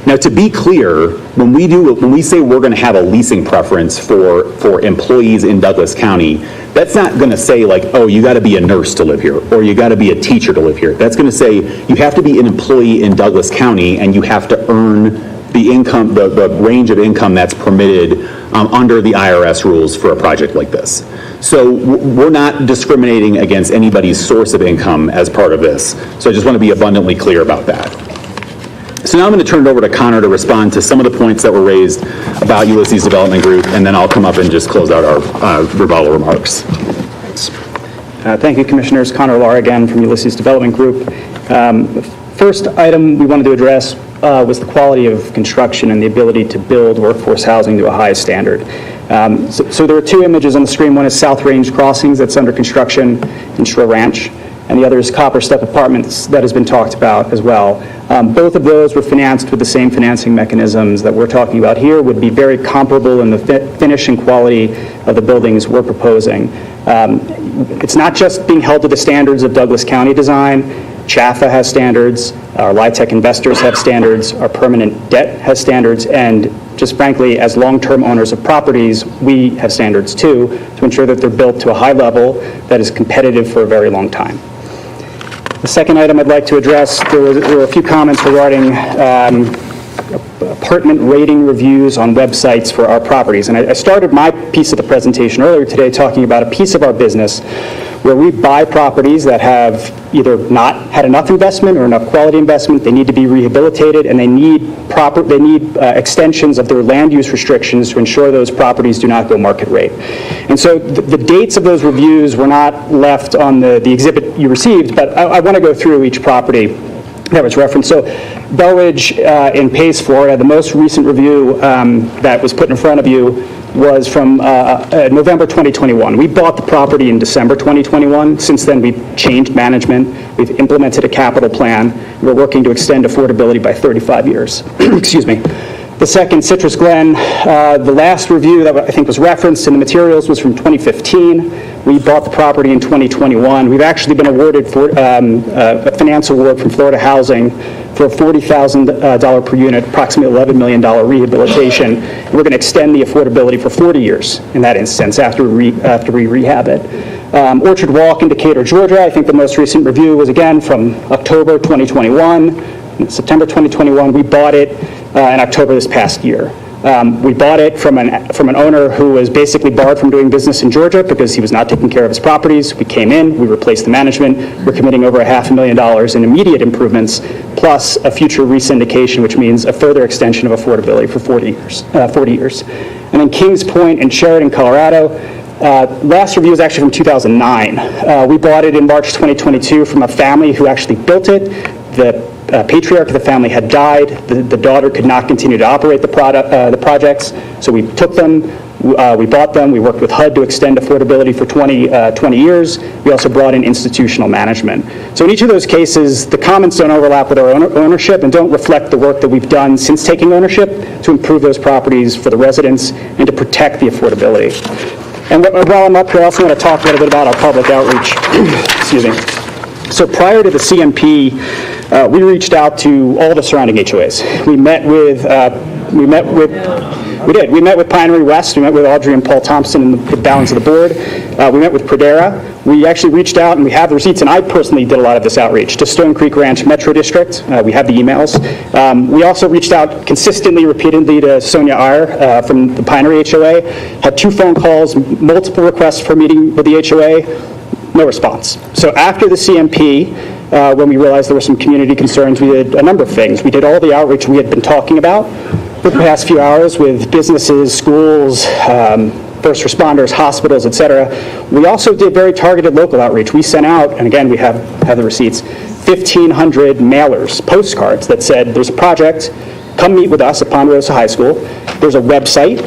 Now, to be clear, when we say we're going to have a leasing preference for employees in Douglas County, that's not going to say like, oh, you got to be a nurse to live here, or you got to be a teacher to live here. That's going to say you have to be an employee in Douglas County, and you have to earn the income, the range of income that's permitted under the IRS rules for a project like this. So we're not discriminating against anybody's source of income as part of this. So I just want to be abundantly clear about that. So now I'm going to turn it over to Connor to respond to some of the points that were raised about Ulysses Development Group, and then I'll come up and just close out our rebuttal remarks. Thank you, Commissioners. Connor Lahr again from Ulysses Development Group. First item we wanted to address was the quality of construction and the ability to build workforce housing to a high standard. So there are two images on the screen. One is South Range Crossings that's under construction in Shore Ranch, and the other is Copper Step Apartments that has been talked about as well. Both of those were financed with the same financing mechanisms that we're talking about here, would be very comparable in the finish and quality of the buildings we're proposing. It's not just being held to the standards of Douglas County design. CHAFA has standards, our LIHTC investors have standards, our permanent debt has standards, and just frankly, as long-term owners of properties, we have standards too, to ensure that they're built to a high level that is competitive for a very long time. The second item I'd like to address, there were a few comments regarding apartment rating reviews on websites for our properties. And I started my piece of the presentation earlier today talking about a piece of our business where we buy properties that have either not had enough investment or enough quality investment. They need to be rehabilitated, and they need extensions of their land use restrictions to ensure those properties do not go market rate. And so the dates of those reviews were not left on the exhibit you received, but I want to go through each property that was referenced. So Bell Ridge in Pace, Florida, the most recent review that was put in front of you was from November 2021. We bought the property in December 2021. Since then, we've changed management. We've implemented a capital plan. We're working to extend affordability by 35 years. Excuse me. The second, Citrus Glen, the last review that I think was referenced in the materials was from 2015. We bought the property in 2021. We've actually been awarded for a finance award from Florida Housing for a $40,000 per unit, approximately $11 million rehabilitation. And we're going to extend the affordability for 40 years in that instance after we rehab it. Orchard Walk in Decatur, Georgia, I think the most recent review was again from October 2021. In September 2021, we bought it in October this past year. We bought it from an owner who was basically barred from doing business in Georgia because he was not taking care of his properties. We came in, we replaced the management. We're committing over $500,000 in immediate improvements, plus a future resyndication, which means a further extension of affordability for 40 years. And then Kings Point in Sheridan, Colorado. Last review was actually from 2009. We bought it in March 2022 from a family who actually built it. The patriarch of the family had died. The daughter could not continue to operate the projects, so we took them, we bought them, we worked with HUD to extend affordability for 20 years. We also brought in institutional management. So in each of those cases, the comments don't overlap with our ownership and don't reflect the work that we've done since taking ownership to improve those properties for the residents and to protect the affordability. And while I'm up here, I also want to talk a little bit about our public outreach. Excuse me. So prior to the CMP, we reached out to all the surrounding HOAs. We met with Pinery West, we met with Audrey and Paul Thompson and the balance of the board. We met with Pradera. We actually reached out, and we have the receipts, and I personally did a lot of this outreach, to Stone Creek Ranch Metro District. We have the emails. We also reached out consistently, repeatedly to Sonia Iyer from the Pinery HOA, had 2 phone calls, multiple requests for a meeting with the HOA, no response. So after the CMP, when we realized there were some community concerns, we did a number of things. We did all the outreach we had been talking about for the past few hours with businesses, schools, first responders, hospitals, et cetera. We also did very targeted local outreach. We sent out, and again, we have the receipts, 1,500 mailers, postcards that said, there's a project, come meet with us at Ponderosa High School. There's a website.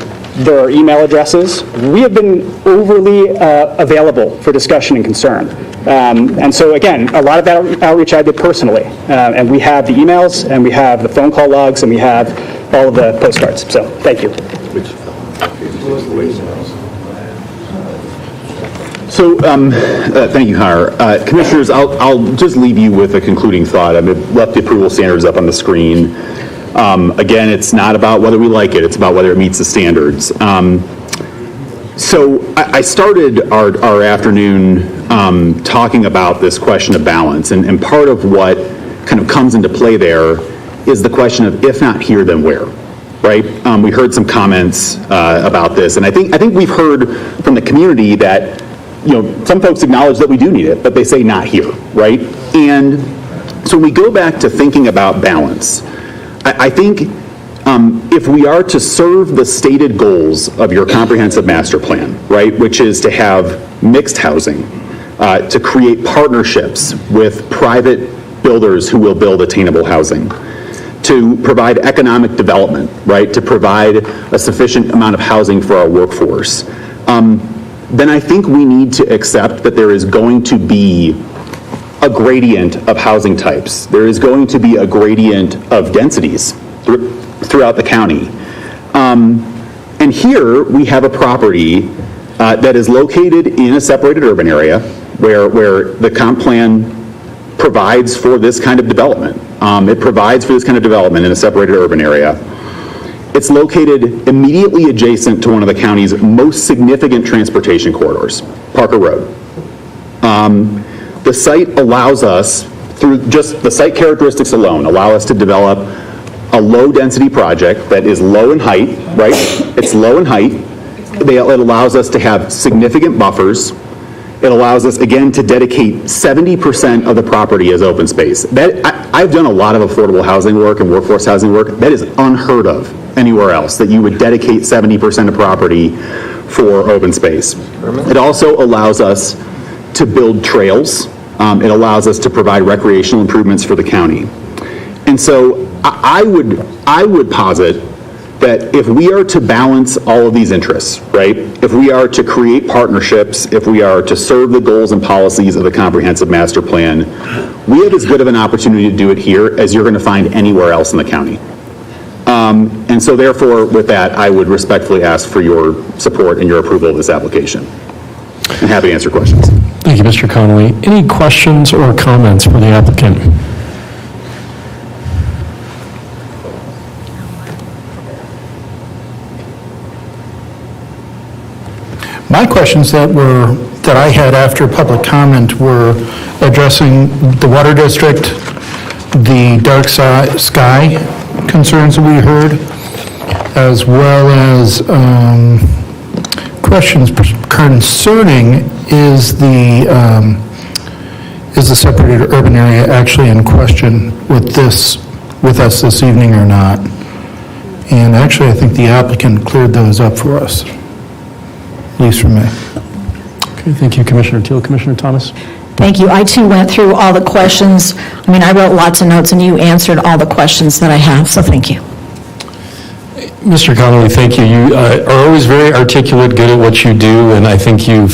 There are email addresses. We have been overly available for discussion and concern. And so again, a lot of that outreach I did personally. And we have the emails, and we have the phone call logs, and we have all of the postcards. So thank you. So, thank you, Connor. Commissioners, I'll just leave you with a concluding thought. I've left the approval standards up on the screen. Again, it's not about whether we like it, it's about whether it meets the standards. So I started our afternoon talking about this question of balance, and part of what kind of comes into play there is the question of if not here, then where, right? We heard some comments about this, and I think we've heard from the community that, you know, some folks acknowledge that we do need it, but they say not here, right? And so when we go back to thinking about balance, I think if we are to serve the stated goals of your comprehensive master plan, right, which is to have mixed housing, to create partnerships with private builders who will build attainable housing, to provide economic development, right, to provide a sufficient amount of housing for our workforce, then I think we need to accept that there is going to be a gradient of housing types. There is going to be a gradient of densities throughout the county. And here we have a property that is located in a separated urban area where the comp plan provides for this kind of development. It provides for this kind of development in a separated urban area. It's located immediately adjacent to one of the county's most significant transportation corridors, Parker Road. The site allows us, through just the site characteristics alone, allow us to develop a low-density project that is low in height, right? It's low in height. It allows us to have significant buffers. It allows us, again, to dedicate 70% of the property as open space. I've done a lot of affordable housing work and workforce housing work. That is unheard of anywhere else, that you would dedicate 70% of property for open space. It also allows us to build trails. It allows us to provide recreational improvements for the county. And so I would posit that if we are to balance all of these interests, right, if we are to create partnerships, if we are to serve the goals and policies of the comprehensive master plan, we have as good of an opportunity to do it here as you're going to find anywhere else in the county. And And so therefore, with that, I would respectfully ask for your support and your approval of this application. I'm happy to answer questions. Thank you, Mr. Connolly. Any questions or comments for the applicant? My questions that I had after public comment were addressing the water district, the dark sky concerns that we heard, as well as questions concerning is the separated urban area actually in question with us this evening or not? And actually, I think the applicant cleared those up for us, at least for me. Okay, thank you, Commissioner Teal. Commissioner Thomas? Thank you. I too went through all the questions. I mean, I wrote lots of notes and you answered all the questions that I have, so thank you. Mr. Connolly, thank you. You are always very articulate, good at what you do, and I think you've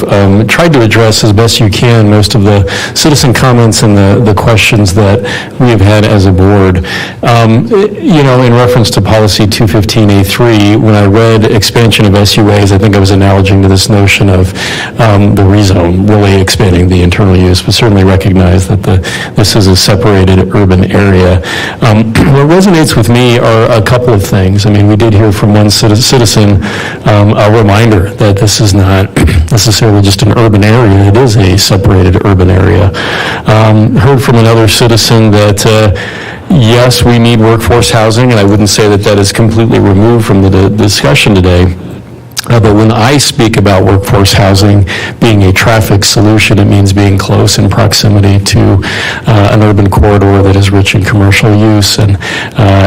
tried to address as best you can most of the citizen comments and the questions that we have had as a board. In reference to policy 215A3, when I read expansion of SUAs, I think I was analogizing to this notion of the rezone, really expanding the internal use, but certainly recognize that this is a separated urban area. What resonates with me are a couple of things. I mean, we did hear from one citizen a reminder that this is not necessarily just an urban area, it is a separated urban area. Heard from another citizen that yes, we need workforce housing, and I wouldn't say that that is completely removed from the discussion today. But when I speak about workforce housing being a traffic solution, it means being close in proximity to an urban corridor that is rich in commercial use and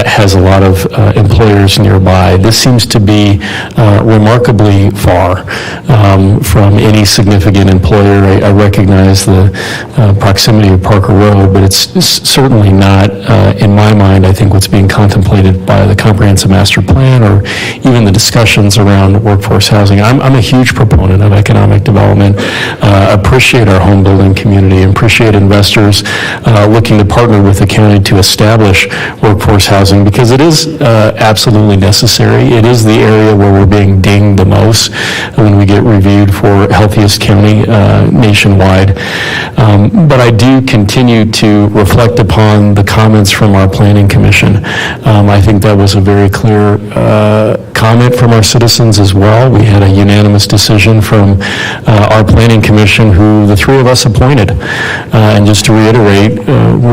has a lot of employers nearby. This seems to be remarkably far from any significant employer. I recognize the proximity of Parker Road, but it's certainly not, in my mind, I think what's being contemplated by the Comprehensive Master Plan or even the discussions around workforce housing. I'm a huge proponent of economic development, appreciate our home building community, appreciate investors looking to partner with the county to establish workforce housing because it is absolutely necessary. It is the area where we're being dinged the most when we get reviewed for healthiest county nationwide. But I do continue to reflect upon the comments from our Planning Commission. I think that was a very clear comment from our citizens as well. We had a unanimous decision from our Planning Commission, who the three of us appointed. And just to reiterate,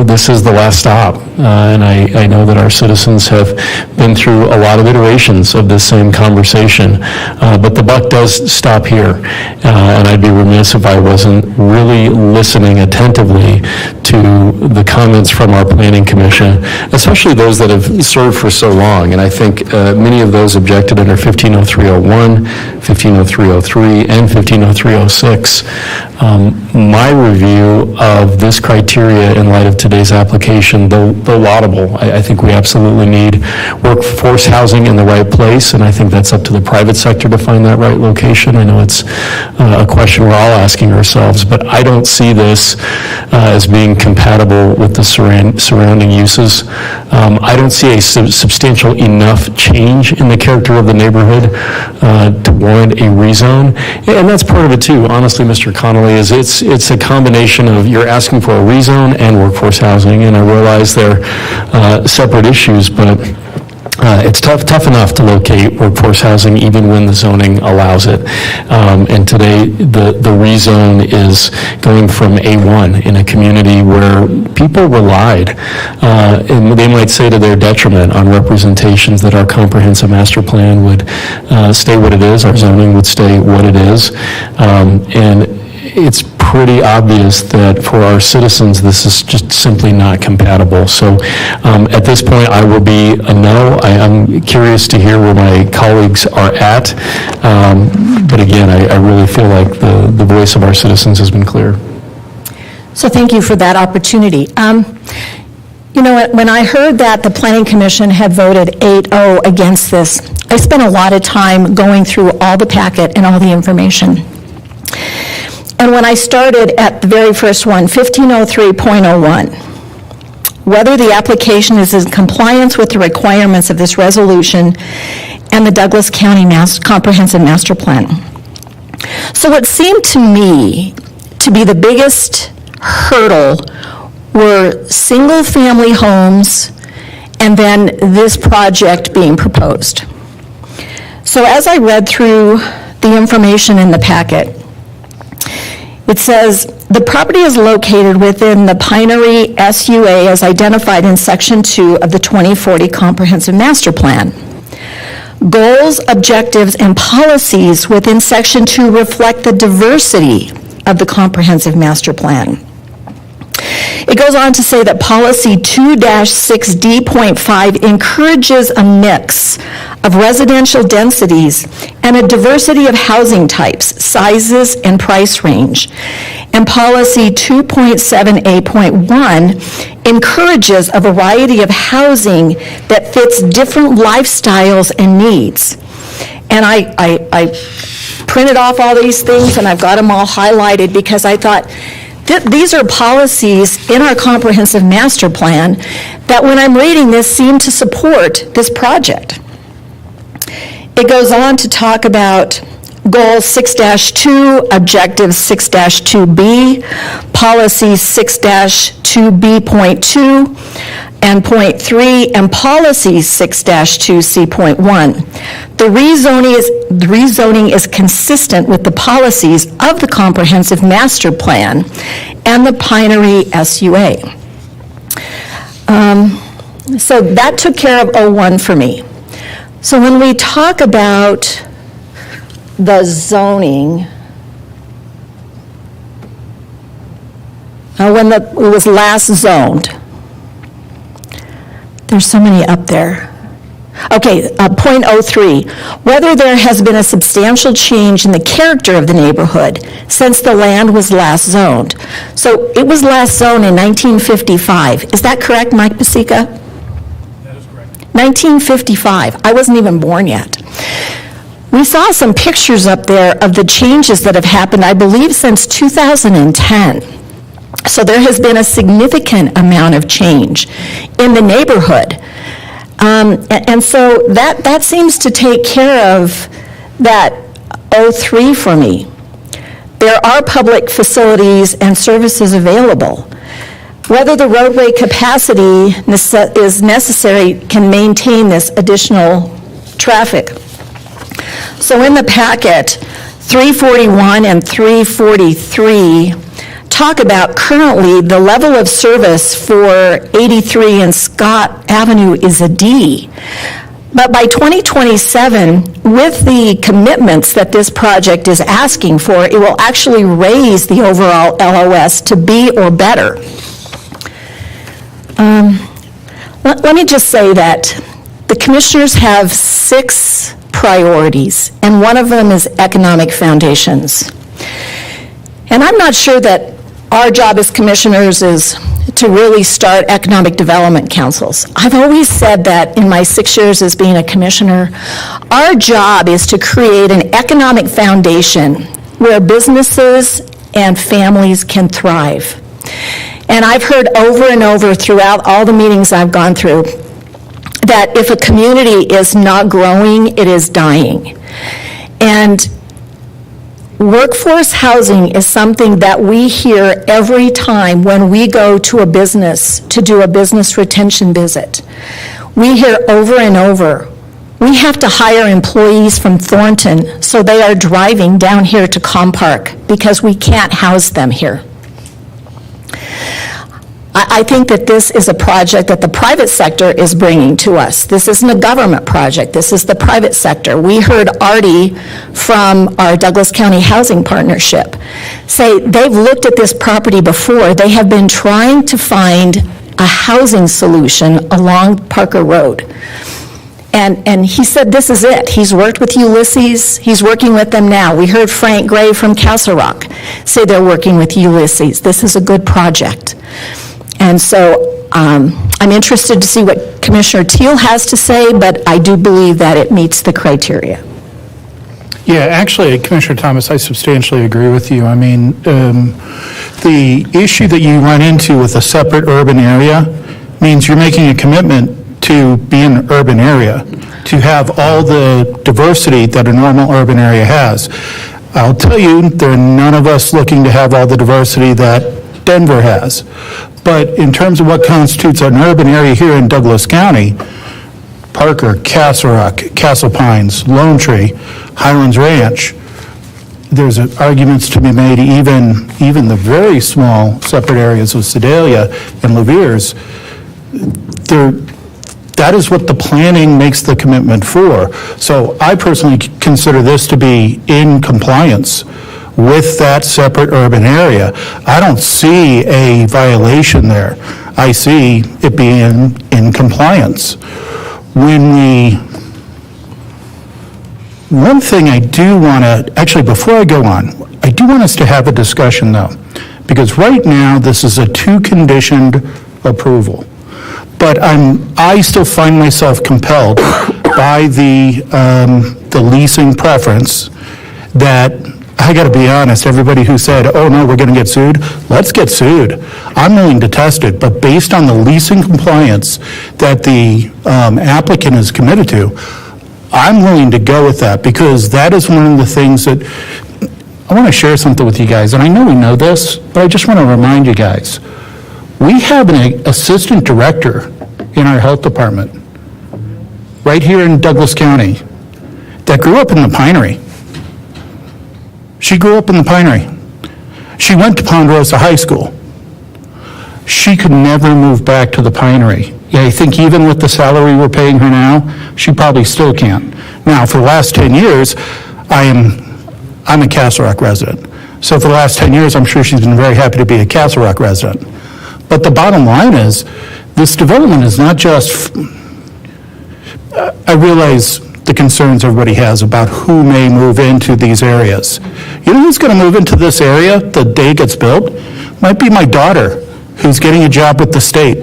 this is the last stop. And I know that our citizens have been through a lot of iterations of this same conversation. But the buck does stop here. And I'd be remiss if I wasn't really listening attentively to the comments from our Planning Commission, especially those that have served for so long. And I think many of those objected under 150301, 150303, and 150306. My review of this criteria in light of today's application, though laudable, I think we absolutely need workforce housing in the right place, and I think that's up to the private sector to find that right location. I know it's a question we're all asking ourselves, but I don't see this as being compatible with the surrounding uses. I don't see a substantial enough change in the character of the neighborhood to warrant a rezone. And that's part of it too, honestly, Mr. Connolly, is it's a combination of you're asking for a rezone and workforce housing, and I realize they're separate issues, but it's tough enough to locate workforce housing even when the zoning allows it. And today, the rezone is going from A1 in a community where people relied, and they might say to their detriment, on representations that our comprehensive master plan would stay what it is, our zoning would stay what it is. And it's pretty obvious that for our citizens, this is just simply not compatible. So at this point, I will be a no. I'm curious to hear where my colleagues are at. But again, I really feel like the voice of our citizens has been clear. So thank you for that opportunity. You know, when I heard that the Planning Commission had voted 8-0 against this, I spent a lot of time going through all the packet and all the information. And when I started at the very first one, 1503.01, whether the application is in compliance with the requirements of this resolution and the Douglas County Comprehensive Master Plan. So what seemed to me to be the biggest hurdle were single-family homes and then this project being proposed. So as I read through the information in the packet, it says, the property is located within the Pinery SUA as identified in Section 2 of the 2040 Comprehensive Master Plan. Goals, objectives, and policies within Section 2 reflect the diversity of the Comprehensive Master Plan. It goes on to say that Policy 2-6D.5 encourages a mix of residential densities and a diversity of housing types, sizes, and price range. And Policy 2.7A.1 encourages a variety of housing that fits different lifestyles and needs. And I printed off all these things and I've got them all highlighted because I thought, these are policies in our comprehensive master plan that when I'm reading this seem to support this project. It goes on to talk about Goal 6-2, Objective 6-2B, Policy 6-2B.2, and Point 3, and Policy 6-2C.1. The rezoning is consistent with the policies of the Comprehensive Master Plan and the Pinery SUA. So that took care of 01 for me. So when we talk about the zoning, when it was last zoned, there's so many up there. Okay, point 03, whether there has been a substantial change in the character of the neighborhood since the land was last zoned. So it was last zoned in 1955. Is that correct, Mike Pasica? That is correct. 1955. I wasn't even born yet. We saw some pictures up there of the changes that have happened, I believe, since 2010. So there has been a significant amount of change in the neighborhood. And so that seems to take care of that 03 for me. There are public facilities and services available. Whether the roadway capacity is necessary can maintain this additional traffic. So in the packet, 341 and 343 talk about currently the level of service for 83 and Scott Avenue is a D. But by 2027, with the commitments that this project is asking for, it will actually raise the overall LOS to B or better. Let me just say that the commissioners have 6 priorities, and one of them is economic foundations. And I'm not sure that our job as commissioners is to really start economic development councils. I've always said that in my 6 years as being a commissioner, our job is to create an economic foundation where businesses and families can thrive. And I've heard over and over throughout all the meetings I've gone through that if a community is not growing, it is dying. And workforce housing is something that we hear every time when we go to a business to do a business retention visit. We hear over and over, we have to hire employees from Thornton, so they are driving down here to Compark because we can't house them here. I think that this is a project that the private sector is bringing to us. This isn't a government project. This is the private sector. We heard Artie from our Douglas County Housing Partnership say they've looked at this property before. They have been trying to find a housing solution along Parker Road. And he said this is it. He's worked with Ulysses. He's working with them now. We heard Frank Gray from Castle Rock say they're working with Ulysses. This is a good project. And so I'm interested to see what Commissioner Teal has to say, but I do believe that it meets the criteria. Yeah, actually, Commissioner Thomas, I substantially agree with you. I mean, the issue that you run into with a separate urban area means you're making a commitment to be in an urban area, to have all the diversity that a normal urban area has. I'll tell you, there are none of us looking to have all the diversity that Denver has. But in terms of what constitutes an urban area here in Douglas County, Parker, Castle Rock, Castle Pines, Lone Tree, Highlands Ranch, there's arguments to be made, even the very small separate areas of Sedalia and Leviers, that is what the planning makes the commitment for. So I personally consider this to be in compliance with that separate urban area. I don't see a violation there. I see it being in compliance. One thing I do want to, actually before I go on, I do want us to have a discussion though, because right now this is a two-conditioned approval. But I still find myself compelled by the leasing preference that, I got to be honest, everybody who said, oh no, we're going to get sued, let's get sued. I'm willing to test it, but based on the leasing compliance that the applicant is committed to, I'm willing to go with that, because that is one of the things that, I want to share something with you guys, and I know we know this, but I just want to remind you guys. We have an assistant director in our health department, right here in Douglas County, that grew up in the Pinery. She grew up in the Pinery. She went to Ponderosa High School. She could never move back to the Pinery. Yeah, I think even with the salary we're paying her now, she probably still can't. Now, for the last 10 years, I'm a Castle Rock resident. So for the last 10 years, I'm sure she's been very happy to be a Castle Rock resident. But the bottom line is, this development is not just, I realize the concerns everybody has about who may move into these areas. You know who's going to move into this area the day it gets built? Might be my daughter, who's getting a job with the state.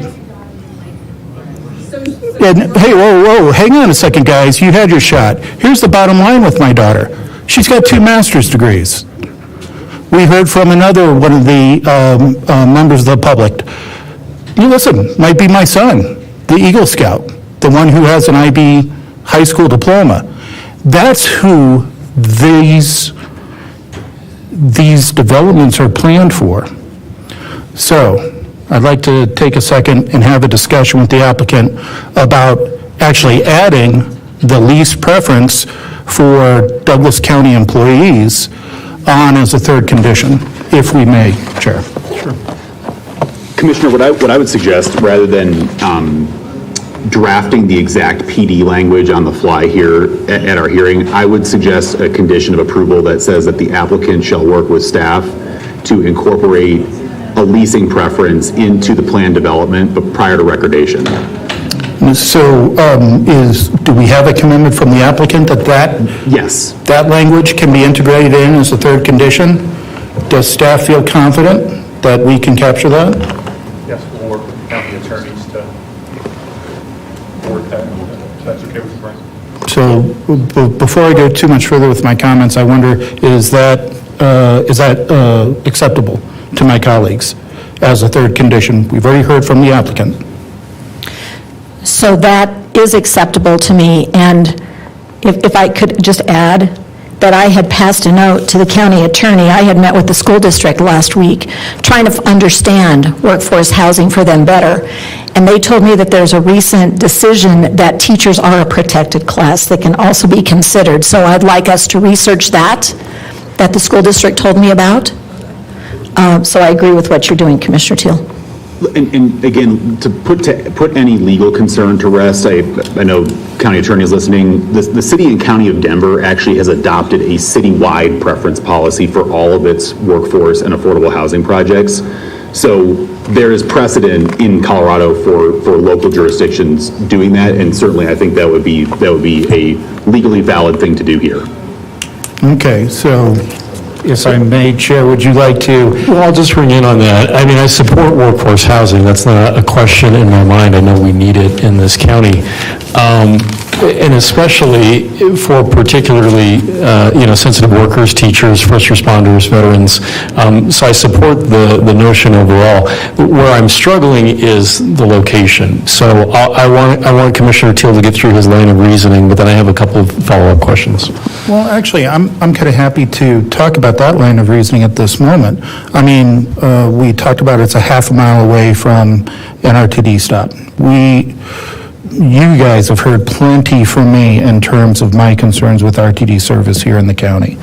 And, hey, whoa, hang on a second, guys. You had your shot. Here's the bottom line with my daughter. She's got 2 master's degrees. We heard from another one of the members of the public. You listen, might be my son, the Eagle Scout, the one who has an IB high school diploma. That's who these developments are planned for. So I'd like to take a second and have a discussion with the applicant about actually adding the lease preference for Douglas County employees on as a third condition, if we may, Chair. Sure. Commissioner, what I would suggest, rather than drafting the exact PD language on the fly here at our hearing, I would suggest a condition of approval that says that the applicant shall work with staff to incorporate a leasing preference into the plan development, but prior to recordation. So do we have a commitment from the applicant that yes, that language can be integrated in as a third condition? Does staff feel confident that we can capture that? Yes, we'll work with the county attorneys to work that, if that's okay with you, Brian. So before I go too much further with my comments, I wonder, is that acceptable to my colleagues as a third condition? We've already heard from the applicant. So that is acceptable to me, and if I could just add that I had passed a note to the county attorney. I had met with the school district last week, trying to understand workforce housing for them better, and they told me that there's a recent decision that teachers are a protected class that can also be considered. So I'd like us to research that the school district told me about. So I agree with what you're doing, Commissioner Teal. And again, to put any legal concern to rest, I know county attorney is listening. The city and county of Denver actually has adopted a citywide preference policy for all of its workforce and affordable housing projects. So there is precedent in Colorado for local jurisdictions doing that, and certainly I think that would be a legally valid thing to do here. Okay, so if I may, Chair, would you like to? Well, I'll just ring in on that. I mean, I support workforce housing. That's not a question in my mind. I know we need it in this county. and especially for particularly, sensitive workers, teachers, first responders, veterans. So I support the notion overall. Where I'm struggling is the location. So I want Commissioner Teal to get through his line of reasoning, but then I have a couple of follow-up questions. Well, actually, I'm kind of happy to talk about that line of reasoning at this moment. I mean, we talked about it's a half a mile away from an RTD stop. You guys have heard plenty from me in terms of my concerns with RTD service here in the county,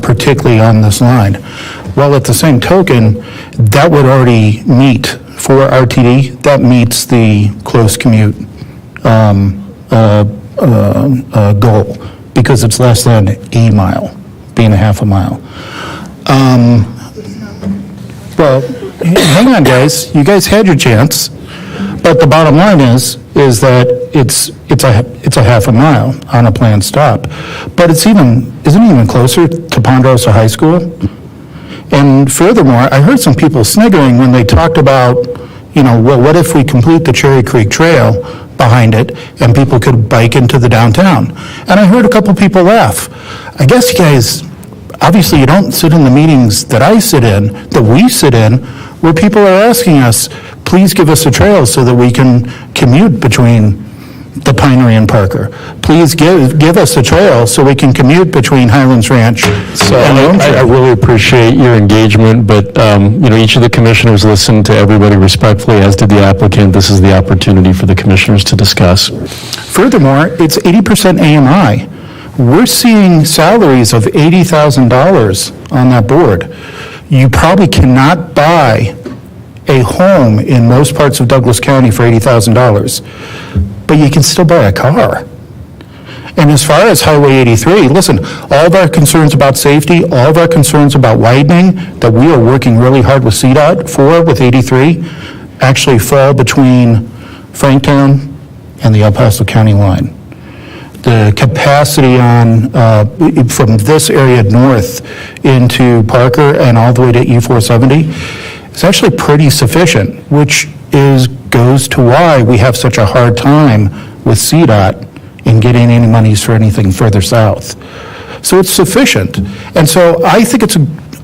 particularly on this line. Well, at the same token, that would already meet, for RTD, that meets the close commute goal, because it's less than a mile, being a half a mile. Well, hang on, guys. You guys had your chance. But the bottom line is that it's a half a mile on a planned stop. But isn't it even closer to Ponderosa High School? And furthermore, I heard some people sniggering when they talked about, well, what if we complete the Cherry Creek Trail behind it and people could bike into the downtown? And I heard a couple people laugh. I guess you guys, obviously you don't sit in the meetings that I sit in, that we sit in, where people are asking us, please give us a trail so that we can commute between the Pinery and Parker. Please give us a trail so we can commute between Highlands Ranch So and Lone Tree. I really appreciate your engagement, but, each of the commissioners listened to everybody respectfully, as did the applicant. This is the opportunity for the commissioners to discuss. Furthermore, it's 80% AMI. We're seeing salaries of $80,000 on that board. You probably cannot buy a home in most parts of Douglas County for $80,000, but you can still buy a car. And as far as Highway 83, listen, all of our concerns about safety, all of our concerns about widening that we are working really hard with CDOT for with 83 actually fall between Franktown and the El Paso County line. The capacity on, from this area north into Parker and all the way to E470 is actually pretty sufficient, which goes to why we have such a hard time with CDOT in getting any monies for anything further south. So it's sufficient. And so I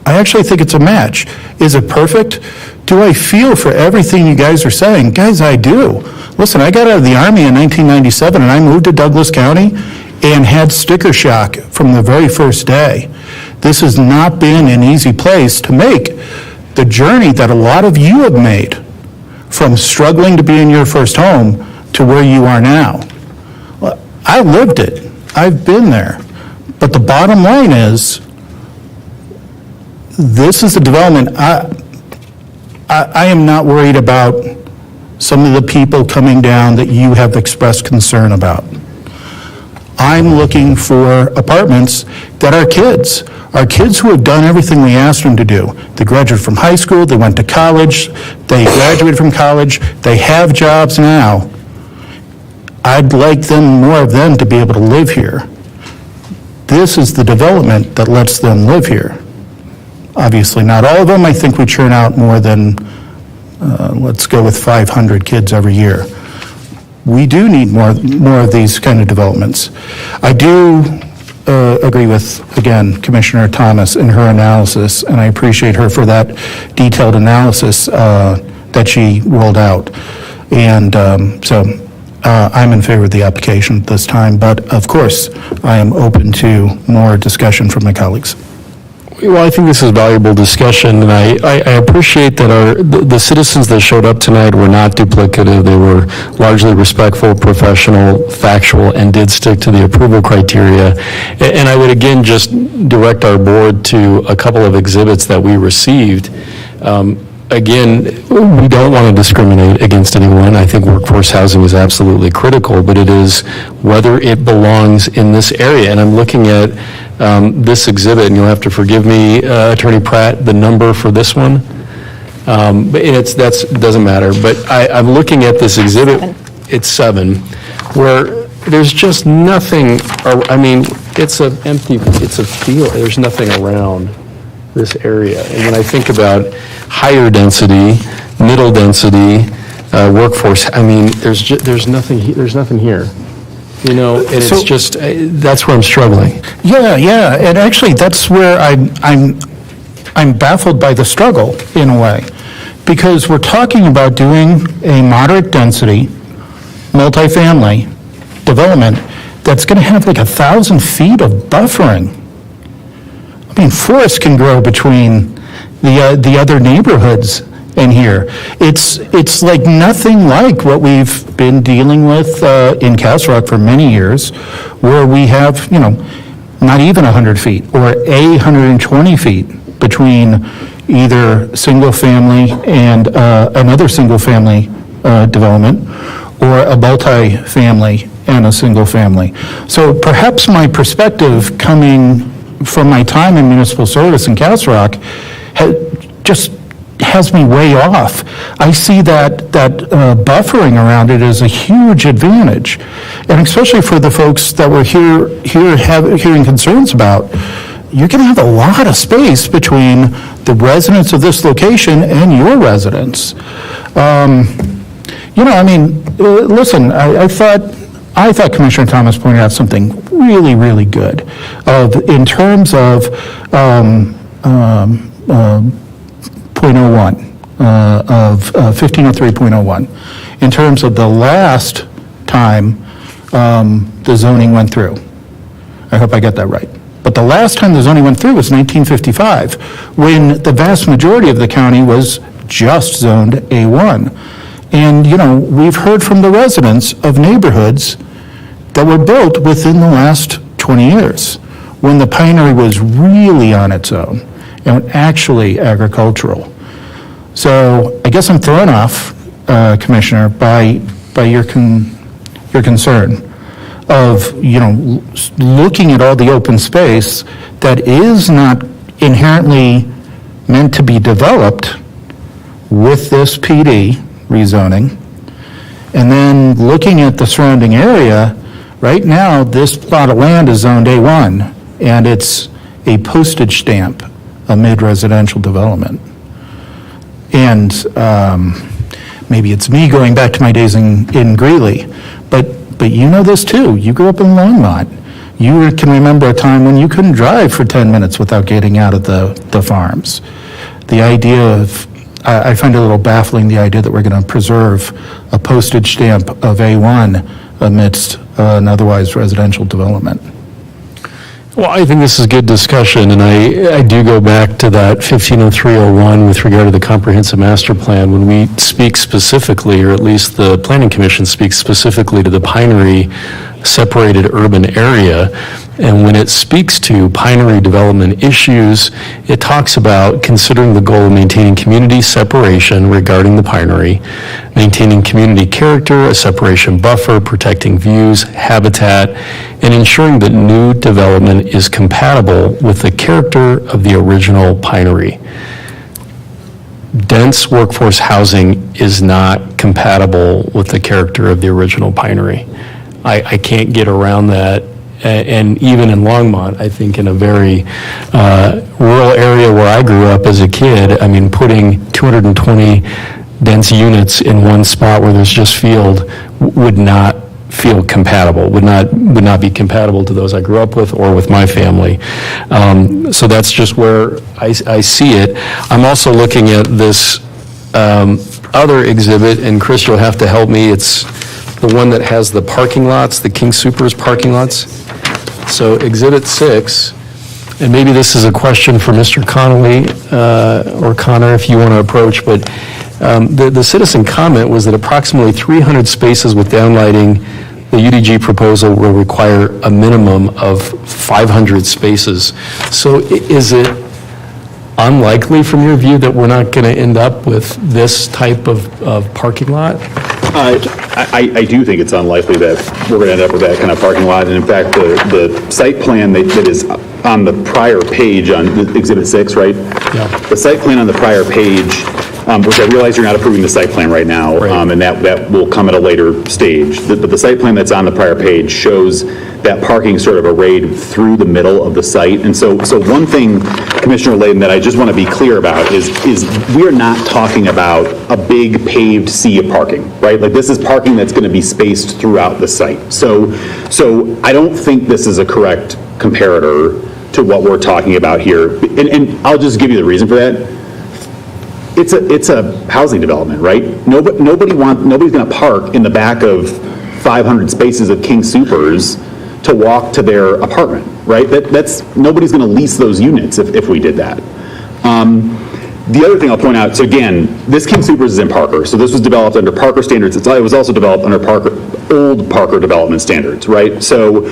actually think it's a match. Is it perfect? Do I feel for everything you guys are saying? Guys, I do. Listen, I got out of the Army in 1997 and I moved to Douglas County and had sticker shock from the very first day. This has not been an easy place to make the journey that a lot of you have made from struggling to be in your first home to where you are now. I lived it. I've been there. But the bottom line is, this is the development. I am not worried about some of the people coming down that you have expressed concern about. I'm looking for apartments that are kids who have done everything we asked them to do. They graduated from high school, they went to college, they graduated from college, they have jobs now. I'd like more of them to be able to live here. This is the development that lets them live here. Obviously, not all of them. I think we churn out more than, let's go with 500 kids every year. We do need more of these kind of developments. I do agree with, again, Commissioner Thomas in her analysis, and I appreciate her for that detailed analysis that she rolled out. And so I'm in favor of the application this time, but of course, I am open to more discussion from my colleagues. Well, I think this is valuable discussion, and I appreciate that the citizens that showed up tonight were not duplicative. They were largely respectful, professional, factual, and did stick to the approval criteria. And I would again just direct our board to a couple of exhibits that we received. Again, we don't want to discriminate against anyone. I think workforce housing is absolutely critical, but it is whether it belongs in this area. And I'm looking at this exhibit, and you'll have to forgive me, Attorney Pratt, the number for this one. But doesn't matter. But I'm looking at this exhibit. It's 7, where there's just nothing. I mean, it's a field. There's nothing around this area. And when I think about higher density, middle density, workforce, I mean, there's nothing here. You know, and it's So- just, that's where I'm struggling. Yeah, and actually, that's where I'm baffled by the struggle, in a way, because we're talking about doing a moderate density, multifamily development that's going to have like 1,000 feet of buffering. I mean, forests can grow between the other neighborhoods in here. It's like nothing like what we've been dealing with in Castle Rock for many years, where we have, not even 100 feet or 120 feet between either single-family and another single-family development, or a multi-family and a single-family. So perhaps my perspective coming from my time in municipal service in Castle Rock just has me way off. I see that buffering around it as a huge advantage, and especially for the folks that we're hearing concerns about. You're going to have a lot of space between the residents of this location and your residents. Listen, I thought Commissioner Thomas pointed out something really, really good in terms of 0.01 of 1503.01, in terms of the last time the zoning went through. I hope I got that right. But the last time the zoning went through was 1955, when the vast majority of the county was just zoned A1. And, we've heard from the residents of neighborhoods that were built within the last 20 years, when the pinery was really on its own and actually agricultural. So I guess I'm thrown off, Commissioner, by your concern of, looking at all the open space that is not inherently meant to be developed with this PD rezoning, and then looking at the surrounding area. Right now, this plot of land is zoned A1, and it's a postage stamp amid residential development. And maybe it's me going back to my days in Greeley, but you know this too. You grew up in Longmont. You can remember a time when you couldn't drive for 10 minutes without getting out of the farms. The idea of, I find it a little baffling, the idea that we're going to preserve a postage stamp of A1 amidst an otherwise residential development. Well, I think this is good discussion, and I do go back to that 150301 with regard to the comprehensive master plan, when we speak specifically, or at least the Planning Commission speaks specifically to the Pinery separated urban area. And when it speaks to Pinery development issues, it talks about considering the goal of maintaining community separation regarding the Pinery, maintaining community character, a separation buffer, protecting views, habitat, and ensuring that new development is compatible with the character of the original Pinery. Dense workforce housing is not compatible with the character of the original Pinery. I can't get around that. And even in Longmont, I think in a very rural area where I grew up as a kid, I mean, putting 220 dense units in one spot where there's just field would not feel compatible, would not be compatible to those I grew up with or with my family. So that's just where I see it. I'm also looking at this other exhibit, and Chris, you'll have to help me. It's the one that has the parking lots, the King Soopers parking lots. So Exhibit 6, and maybe this is a question for Mr. Connolly or Connor if you want to approach, but the citizen comment was that approximately 300 spaces with downlighting, the UDG proposal will require a minimum of 500 spaces. So is it unlikely from your view that we're not going to end up with this type of parking lot? I do think it's unlikely that we're going to end up with that kind of parking lot. And in fact, the site plan that is on the prior page on Exhibit 6, right? Yeah. The site plan on the prior page which I realize you're not approving the site plan right now, and that will come at a later stage. But the site plan that's on the prior page shows that parking sort of arrayed through the middle of the site. And so one thing, Commissioner Layden, that I just want to be clear about is we are not talking about a big paved sea of parking, right? Like, this is parking that's going to be spaced throughout the site. So I don't think this is a correct comparator to what we're talking about here. And I'll just give you the reason for that. It's a housing development, right? Nobody's going to park in the back of 500 spaces of King Supers to walk to their apartment, right? Nobody's going to lease those units if we did that. The other thing I'll point out, so again, this King Supers is in Parker, so this was developed under Parker standards. It was also developed under old Parker development standards, right? So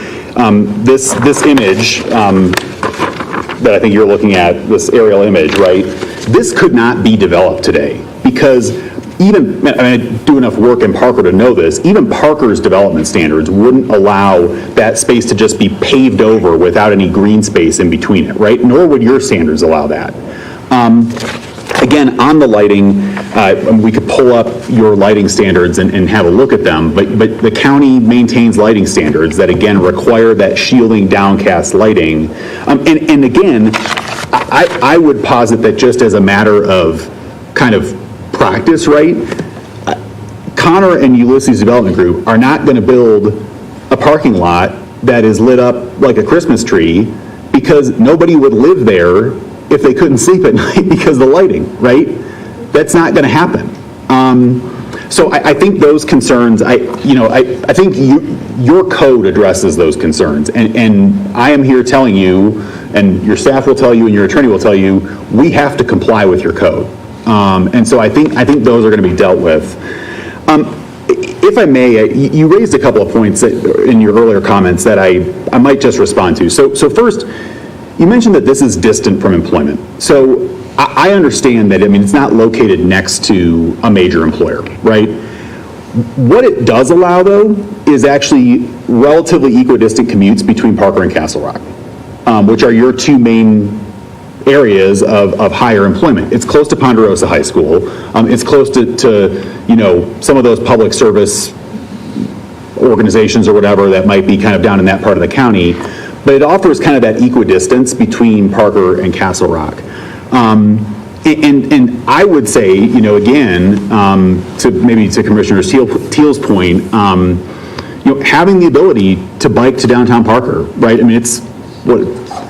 this image that I think you're looking at, this aerial image, right? This could not be developed today because I do enough work in Parker to know this, even Parker's development standards wouldn't allow that space to just be paved over without any green space in between it, right? Nor would your standards allow that. Again, on the lighting, we could pull up your lighting standards and have a look at them, but the county maintains lighting standards that, again, require that shielding downcast lighting. And again, I would posit that just as a matter of kind of practice, right? Connor and Ulysses Development Group are not going to build a parking lot that is lit up like a Christmas tree because nobody would live there if they couldn't sleep at night because of the lighting, right? That's not going to happen. So I think those concerns, I think your code addresses those concerns, and I am here telling you, and your staff will tell you, and your attorney will tell you, we have to comply with your code. And so I think those are going to be dealt with. If I may, you raised a couple of points in your earlier comments that I might just respond to. So first, you mentioned that this is distant from employment. So I understand that, it's not located next to a major employer, right? What it does allow, though, is actually relatively equidistant commutes between Parker and Castle Rock, which are your two main areas of higher employment. It's close to Ponderosa High School. It's close to some of those public service organizations or whatever that might be kind of down in that part of the county. But it offers kind of that equidistance between Parker and Castle Rock. And I would say, again, to Commissioner Teal's point, having the ability to bike to downtown Parker, right? It's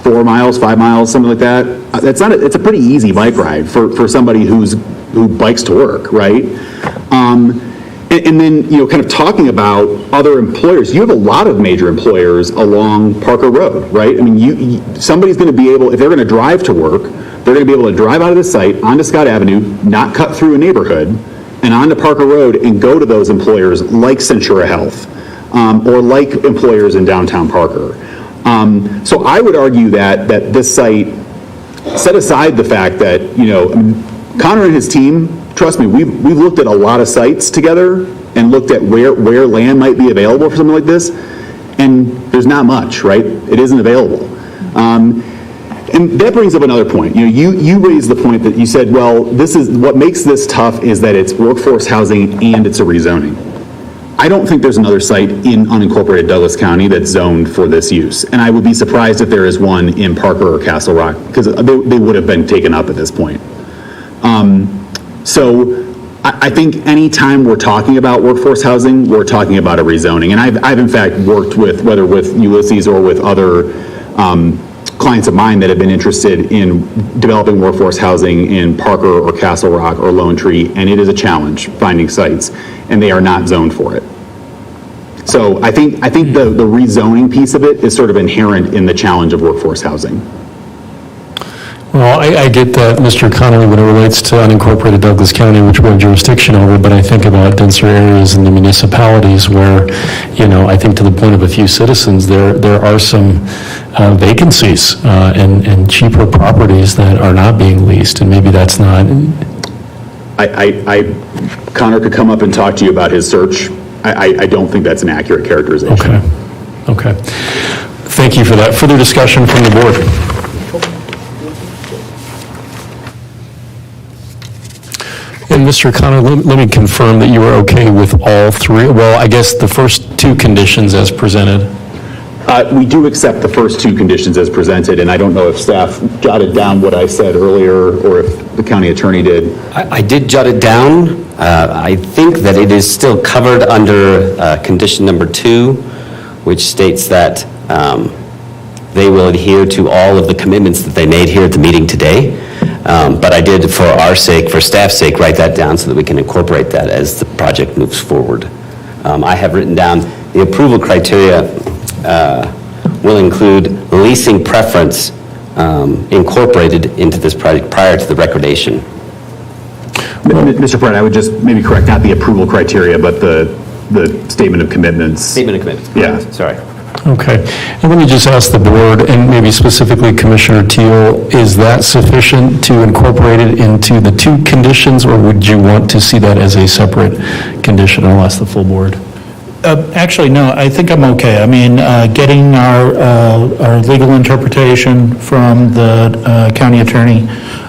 4 miles, 5 miles, something like that. It's a pretty easy bike ride for somebody who bikes to work, right? And then, kind of talking about other employers, you have a lot of major employers along Parker Road, right? Somebody's going to be able, if they're going to drive to work, they're going to be able to drive out of the site onto Scott Avenue, not cut through a neighborhood, and onto Parker Road and go to those employers like Centura Health or like employers in downtown Parker. So I would argue that this site, set aside the fact that, Connor and his team, trust me, we've looked at a lot of sites together and looked at where land might be available for something like this, and there's not much, right? It isn't available. And that brings up another point. You raised the point that you said, well, this is what makes this tough is that it's workforce housing and it's a rezoning. I don't think there's another site in unincorporated Douglas County that's zoned for this use, and I would be surprised if there is one in Parker or Castle Rock, because they would have been taken up at this point. So I think anytime we're talking about workforce housing, we're talking about a rezoning. And I've in fact worked with, whether with Ulysses or with other clients of mine that have been interested in developing workforce housing in Parker or Castle Rock or Lone Tree, and it is a challenge finding sites, and they are not zoned for it. So I think the rezoning piece of it is sort of inherent in the challenge of workforce housing. Well, I get that, Mr. Connolly, when it relates to unincorporated Douglas County, which we're in jurisdiction over, but I think about denser areas in the municipalities where, I think to the point of a few citizens, there are some vacancies and cheaper properties that are not being leased, and maybe that's not. Connor could come up and talk to you about his search. I don't think that's an accurate characterization. Okay. Thank you for that. Further discussion from the board? Mr. Connor, let me confirm that you were okay with all three, well, I guess the first two conditions as presented. We do accept the first two conditions as presented, and I don't know if staff jotted down what I said earlier or if the county attorney did. I did jot it down. I think that it is still covered under condition number 2, which states that they will adhere to all of the commitments that they made here at the meeting today. But I did, for our sake, for staff's sake, write that down so that we can incorporate that as the project moves forward. I have written down the approval criteria will include leasing preference incorporated into this project prior to the recordation. Mr. Pratt, I would just maybe correct not the approval criteria, but the statement of commitments. Statement of commitments. Yeah. Sorry. Okay. And let me just ask the board, and maybe specifically Commissioner Teal, is that sufficient to incorporate it into the two conditions, or would you want to see that as a separate condition? I'll ask the full board. Actually, no, I think I'm okay. I mean, getting our legal interpretation from the county attorney,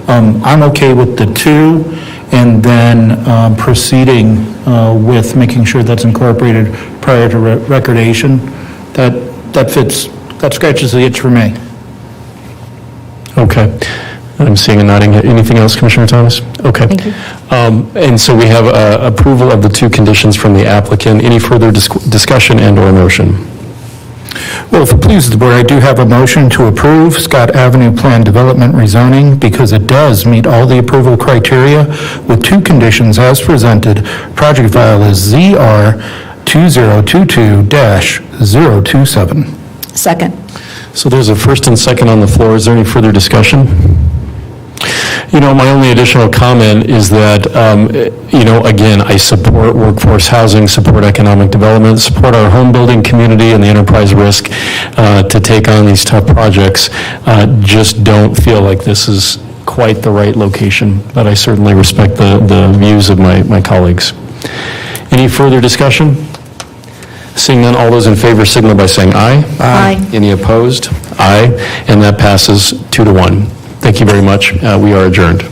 I'm okay with the two, and then proceeding with making sure that's incorporated prior to recordation. That fits, that scratches the itch for me. Okay. I'm seeing a nodding. Anything else, Commissioner Thomas? Okay. Thank you. And so we have approval of the two conditions from the applicant. Any further discussion and/or motion? Well, if it pleases the board, I do have a motion to approve Scott Avenue Plan Development rezoning because it does meet all the approval criteria with two conditions as presented. Project file is ZR 2022-027. Second. So there's a first and second on the floor. Is there any further discussion? You know, my only additional comment is that, again, I support workforce housing, support economic development, support our home building community and the enterprise risk to take on these tough projects. Just don't feel like this is quite the right location, but I certainly respect the views of my colleagues. Any further discussion? Seeing none, all those in favor signal by saying aye. Aye. Any opposed? Aye. And that passes 2-1. Thank you very much. We are adjourned.